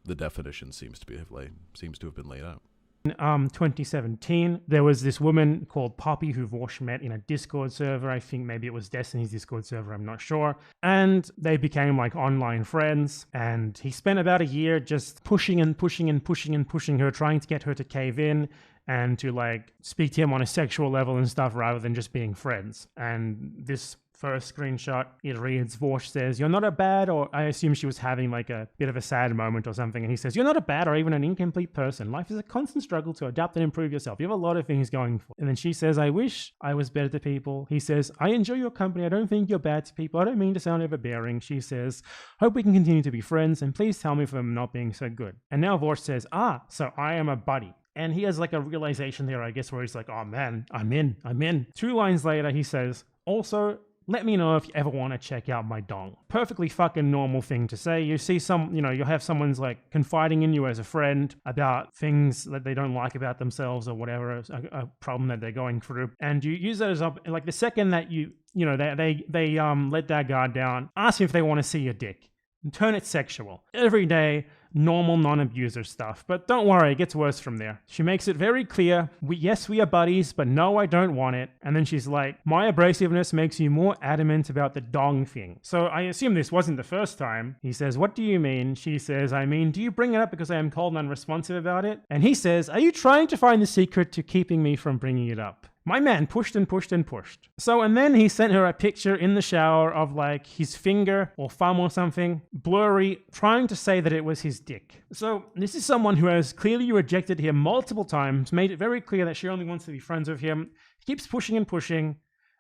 Speaker 7: the definition seems to have been laid out.
Speaker 3: In 2017, there was this woman called Poppy who Vaush met in a Discord server. I think maybe it was Destiny's Discord server, I'm not sure. And they became like online friends. And he spent about a year just pushing and pushing and pushing and pushing her, trying to get her to cave in and to like speak to him on a sexual level and stuff rather than just being friends. And this first screenshot, it reads, Vaush says, "You're not a bad," or I assume she was having like a bit of a sad moment or something, and he says, "You're not a bad or even an incomplete person. Life is a constant struggle to adapt and improve yourself. You have a lot of things going for." And then she says, "I wish I was better to people." He says, "I enjoy your company. I don't think you're bad to people. I don't mean to sound overbearing." She says, "Hope we can continue to be friends, and please tell me if I'm not being so good." And now Vaush says, "So I am a buddy." And he has like a realization there, I guess, where he's like, "Oh man, I'm in. 2 lines later, he says, "Also, let me know if you ever want to check out my dong." Perfectly fucking normal thing to say. You see you have someone's like confiding in you as a friend about things that they don't like about themselves or whatever, a problem that they're going through. And you use that as like the second that they let their guard down, ask them if they want to see your dick. And turn it sexual. Every day, normal non-abuser stuff. But don't worry, it gets worse from there. She makes it very clear, yes, we are buddies, but no, I don't want it. And then she's like, "My abrasiveness makes you more adamant about the dong thing." So I assume this wasn't the first time. He says, "What do you mean?" She says, "I mean, do you bring it up because I am cold and unresponsive about it?" And he says, "Are you trying to find the secret to keeping me from bringing it up?" My man pushed and pushed and pushed. So, and then he sent her a picture in the shower of like his finger or thumb or something, blurry, trying to say that it was his dick. So this is someone who has clearly rejected him multiple times, made it very clear that she only wants to be friends with him. He keeps pushing and pushing,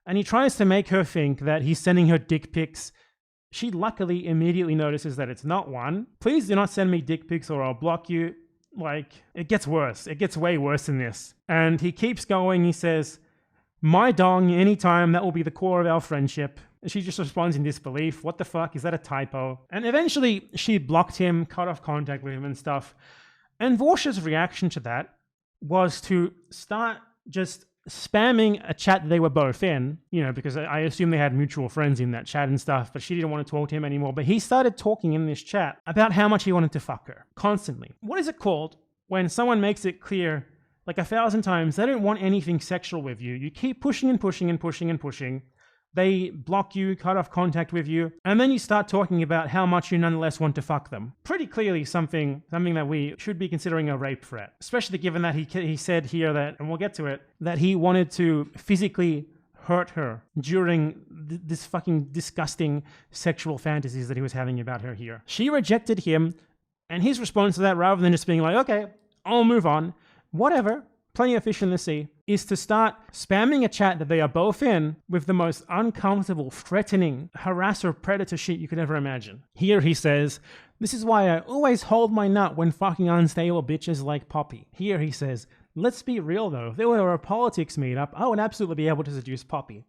Speaker 3: and he tries to make her think that he's sending her dick pics. She luckily immediately notices that it's not one. "Please do not send me dick pics or I'll block you." Like, it gets worse. It gets way worse than this. And he keeps going. He says, "My dong, anytime, that will be the core of our friendship." And she just responds in disbelief. What the fuck? Is that a typo? And eventually, she blocked him, cut off contact with him and stuff. And Vaush's reaction to that was to start just spamming a chat that they were both in, because I assume they had mutual friends in that chat and stuff, but she didn't want to talk to him anymore. But he started talking in this chat about how much he wanted to fuck her constantly. What is it called when someone makes it clear like 1,000 times they don't want anything sexual with you? You keep pushing and pushing and pushing and pushing. They block you, cut off contact with you, and then you start talking about how much you nonetheless want to fuck them. Pretty clearly something that we should be considering a rape threat, especially given that he said here that, and we'll get to it, that he wanted to physically hurt her during this fucking disgusting sexual fantasies that he was having about her here. She rejected him, and his response to that, rather than just being like, okay, I'll move on, whatever, plenty of fish in the sea, is to start spamming a chat that they are both in with the most uncomfortable, threatening, harasser, predator shit you could ever imagine. Here he says, "This is why I always hold my nut when fucking unstable bitches like Poppy." Here he says, "Let's be real though, if there were a politics meetup, I would absolutely be able to seduce Poppy."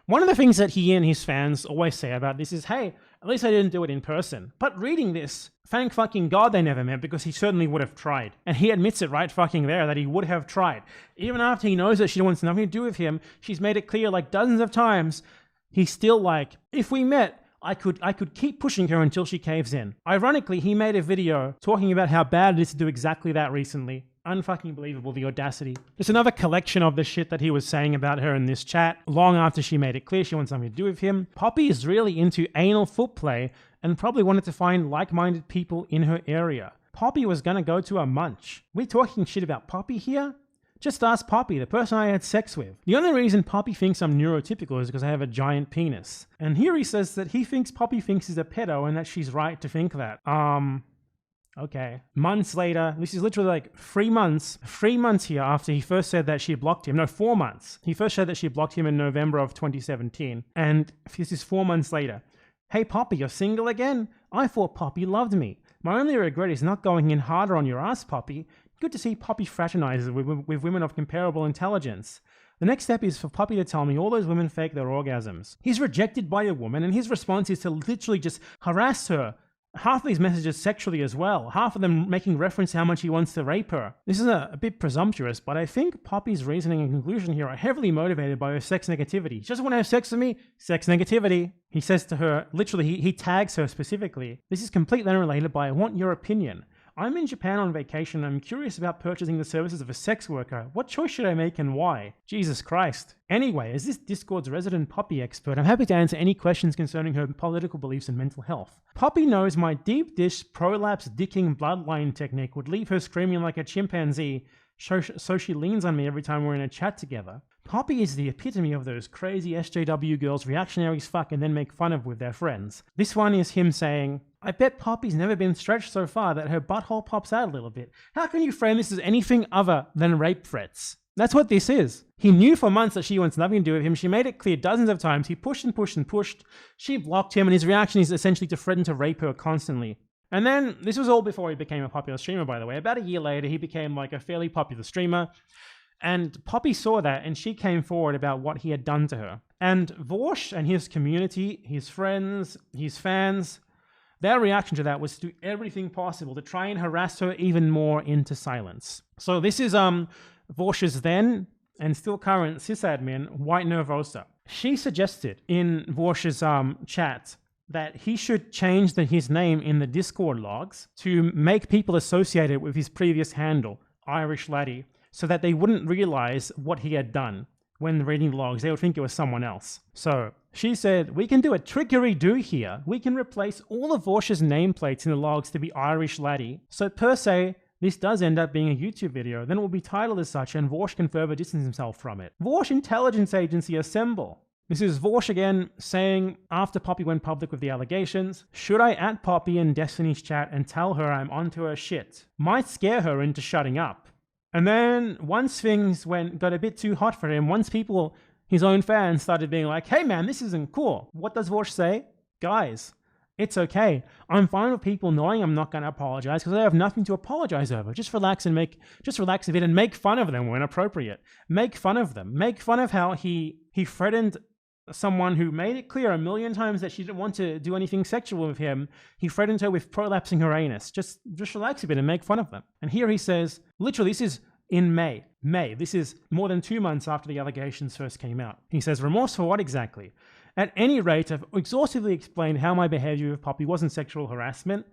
Speaker 3: One of the things that he and his fans always say about this is, hey, at least I didn't do it in person. But reading this, thank fucking God they never met, because he certainly would have tried. And he admits it right fucking there that he would have tried. Even after he knows that she wants nothing to do with him, she's made it clear like dozens of times, he's still like, if we met, I could keep pushing her until she caves in. Ironically, he made a video talking about how bad it is to do exactly that recently. Unfucking believable, the audacity. Just another collection of the shit that he was saying about her in this chat, long after she made it clear she wants something to do with him. Poppy is really into anal foot play and probably wanted to find like-minded people in her area. Poppy was gonna go to a munch. We're talking shit about Poppy here? Just ask Poppy, the person I had sex with. The only reason Poppy thinks I'm neurotypical is because I have a giant penis. And here he says that he thinks Poppy thinks he's a pedo and that she's right to think that. Okay. Months later, this is literally like 3 months here after he first said that she blocked him. No, 4 months. He first said that she blocked him in November of 2017. And this is 4 months later. Hey Poppy, you're single again? I thought Poppy loved me. My only regret is not going in harder on your ass, Poppy. Good to see Poppy fraternizes with women of comparable intelligence. The next step is for Poppy to tell me all those women fake their orgasms. He's rejected by a woman, and his response is to literally just harass her. Half of these messages sexually as well, half of them making reference to how much he wants to rape her. This is a bit presumptuous, but I think Poppy's reasoning and conclusion here are heavily motivated by her sex negativity. She doesn't want to have sex with me? Sex negativity. He says to her, literally, he tags her specifically. This is completely unrelated, but I want your opinion. I'm in Japan on vacation and I'm curious about purchasing the services of a sex worker. What choice should I make and why? Jesus Christ. Anyway, as this Discord's resident Poppy expert, I'm happy to answer any questions concerning her political beliefs and mental health. Poppy knows my deep dish prolapse dicking bloodline technique would leave her screaming like a chimpanzee, so she leans on me every time we're in a chat together. Poppy is the epitome of those crazy SJW girls reactionaries fuck and then make fun of with their friends. This one is him saying, I bet Poppy's never been stretched so far that her butthole pops out a little bit. How can you frame this as anything other than rape threats? That's what this is. He knew for months that she wants nothing to do with him. She made it clear dozens of times. He pushed and pushed and pushed. She blocked him, and his reaction is essentially to threaten to rape her constantly. And then, this was all before he became a popular streamer, by the way. About a year later, he became like a fairly popular streamer. And Poppy saw that, and she came forward about what he had done to her. And Vaush and his community, his friends, his fans, their reaction to that was to do everything possible to try and harass her even more into silence. So this is Vaush's then and still current sysadmin, White Nervosa. She suggested in Vaush's chat that he should change his name in the Discord logs to make people associated with his previous handle, Irish Laddie, so that they wouldn't realize what he had done when reading the logs. They would think it was someone else. So she said, we can do a trickery-do here. We can replace all of Vaush's nameplates in the logs to be Irish Laddie. So per se, this does end up being a YouTube video. Then it will be titled as such, and Vaush can further distance himself from it. Vaush Intelligence Agency assemble. This is Vaush again saying, after Poppy went public with the allegations, should I at Poppy in Destiny's chat and tell her I'm onto her shit? Might scare her into shutting up. And then once things got a bit too hot for him, once people, his own fans, started being like, hey man, this isn't cool. What does Vaush say? Guys, it's okay. I'm fine with people knowing I'm not going to apologize because I have nothing to apologize over. Just relax a bit and make fun of them when appropriate. Make fun of them. Make fun of how he threatened someone who made it clear a million times that she didn't want to do anything sexual with him. He threatened her with prolapsing her anus. Just relax a bit and make fun of them. And here he says, literally, this is in May. May. This is more than 2 months after the allegations first came out. He says, remorse for what exactly? At any rate, I've exhaustively explained how my behavior with Poppy wasn't sexual harassment.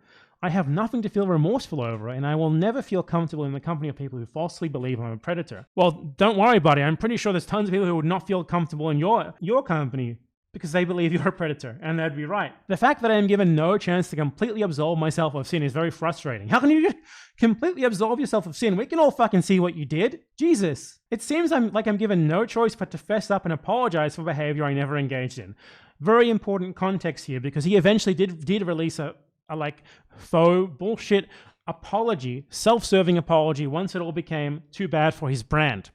Speaker 3: I have nothing to feel remorseful over, and I will never feel comfortable in the company of people who falsely believe I'm a predator. Well, don't worry, buddy. I'm pretty sure there's tons of people who would not feel comfortable in your company because they believe you're a predator, and they'd be right. The fact that I am given no chance to completely absolve myself of sin is very frustrating. How can you completely absolve yourself of sin? We can all fucking see what you did. Jesus. It seems I'm given no choice but to fess up and apologize for behavior I never engaged in. Very important context here, because he eventually did release a like faux bullshit apology, self-serving apology, once it all became too bad for his brand.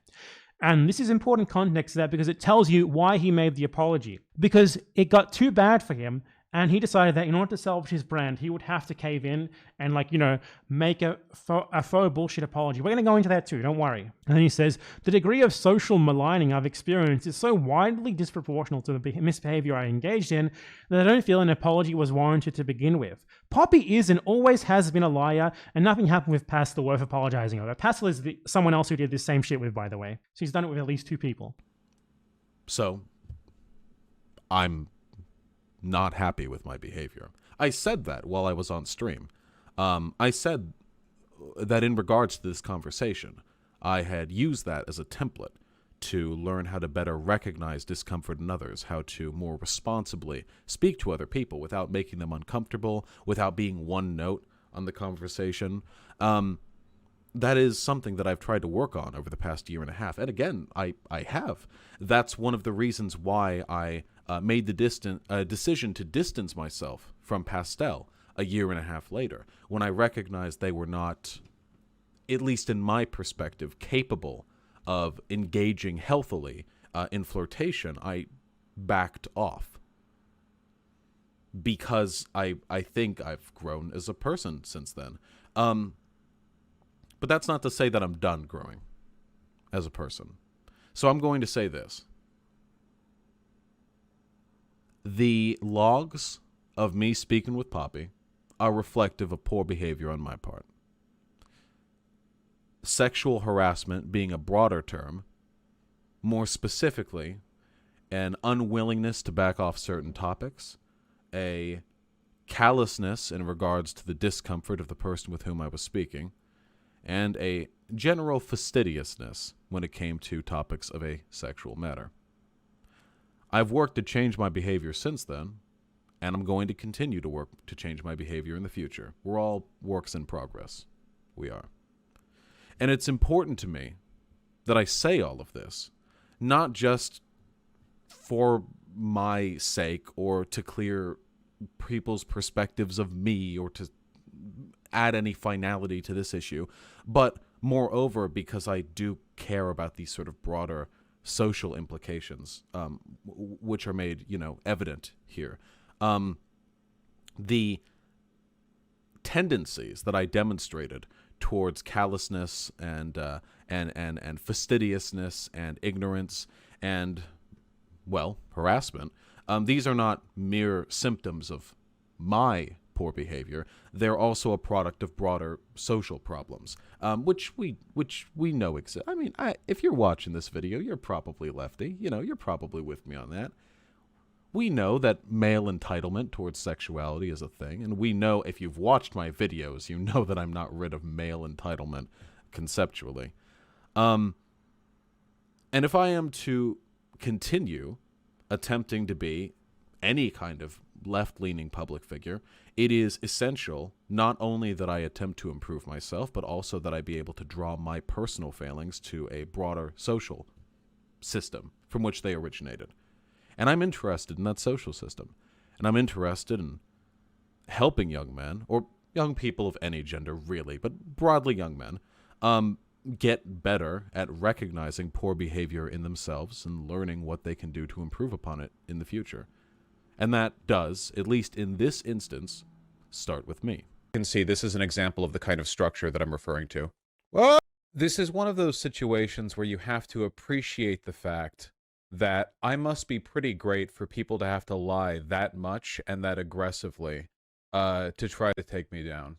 Speaker 3: And this is important context to that because it tells you why he made the apology. Because it got too bad for him, and he decided that in order to salvage his brand, he would have to cave in and, like, you know, make a faux bullshit apology. We're going to go into that too, don't worry. And then he says, the degree of social maligning I've experienced is so widely disproportional to the misbehavior I engaged in that I don't feel an apology was warranted to begin with. Poppy is and always has been a liar, and nothing happened with Pastel worth apologizing over. Pastel is someone else who did this same shit with, by the way. So he's done it with at least 2 people.
Speaker 7: So, I'm not happy with my behavior. I said that while I was on stream. I said that in regards to this conversation, I had used that as a template to learn how to better recognize discomfort in others, how to more responsibly speak to other people without making them uncomfortable, without being one note on the conversation. That is something that I've tried to work on over the past year and a half. And again, I have. That's one of the reasons why I made the decision to distance myself from Pastel a year and a half later, when I recognized they were not, at least in my perspective, capable of engaging healthily in flirtation. I backed off because I think I've grown as a person since then. But that's not to say that I'm done growing as a person. So I'm going to say this. The logs of me speaking with Poppy are reflective of poor behavior on my part. Sexual harassment being a broader term, more specifically, an unwillingness to back off certain topics, a callousness in regards to the discomfort of the person with whom I was speaking, and a general fastidiousness when it came to topics of a sexual matter. I've worked to change my behavior since then, and I'm going to continue to work to change my behavior in the future. We're all works in progress. We are. And it's important to me that I say all of this, not just for my sake or to clear people's perspectives of me or to add any finality to this issue, but moreover because I do care about these sort of broader social implications, which are made, evident here. The tendencies that I demonstrated towards callousness and fastidiousness and ignorance and, well, harassment, these are not mere symptoms of my poor behavior. They're also a product of broader social problems, which we know exist. I mean, if you're watching this video, you're probably lefty. You're probably with me on that. We know that male entitlement towards sexuality is a thing, and we know, if you've watched my videos, you know that I'm not rid of male entitlement conceptually. And if I am to continue attempting to be any kind of left-leaning public figure, it is essential not only that I attempt to improve myself, but also that I be able to draw my personal failings to a broader social system from which they originated. And I'm interested in that social system. And I'm interested in helping young men, or young people of any gender really, but broadly young men, get better at recognizing poor behavior in themselves and learning what they can do to improve upon it in the future. And that does, at least in this instance, start with me.
Speaker 10: You can see this is an example of the kind of structure that I'm referring to. Well, this is one of those situations where you have to appreciate the fact that I must be pretty great for people to have to lie that much and that aggressively to try to take me down,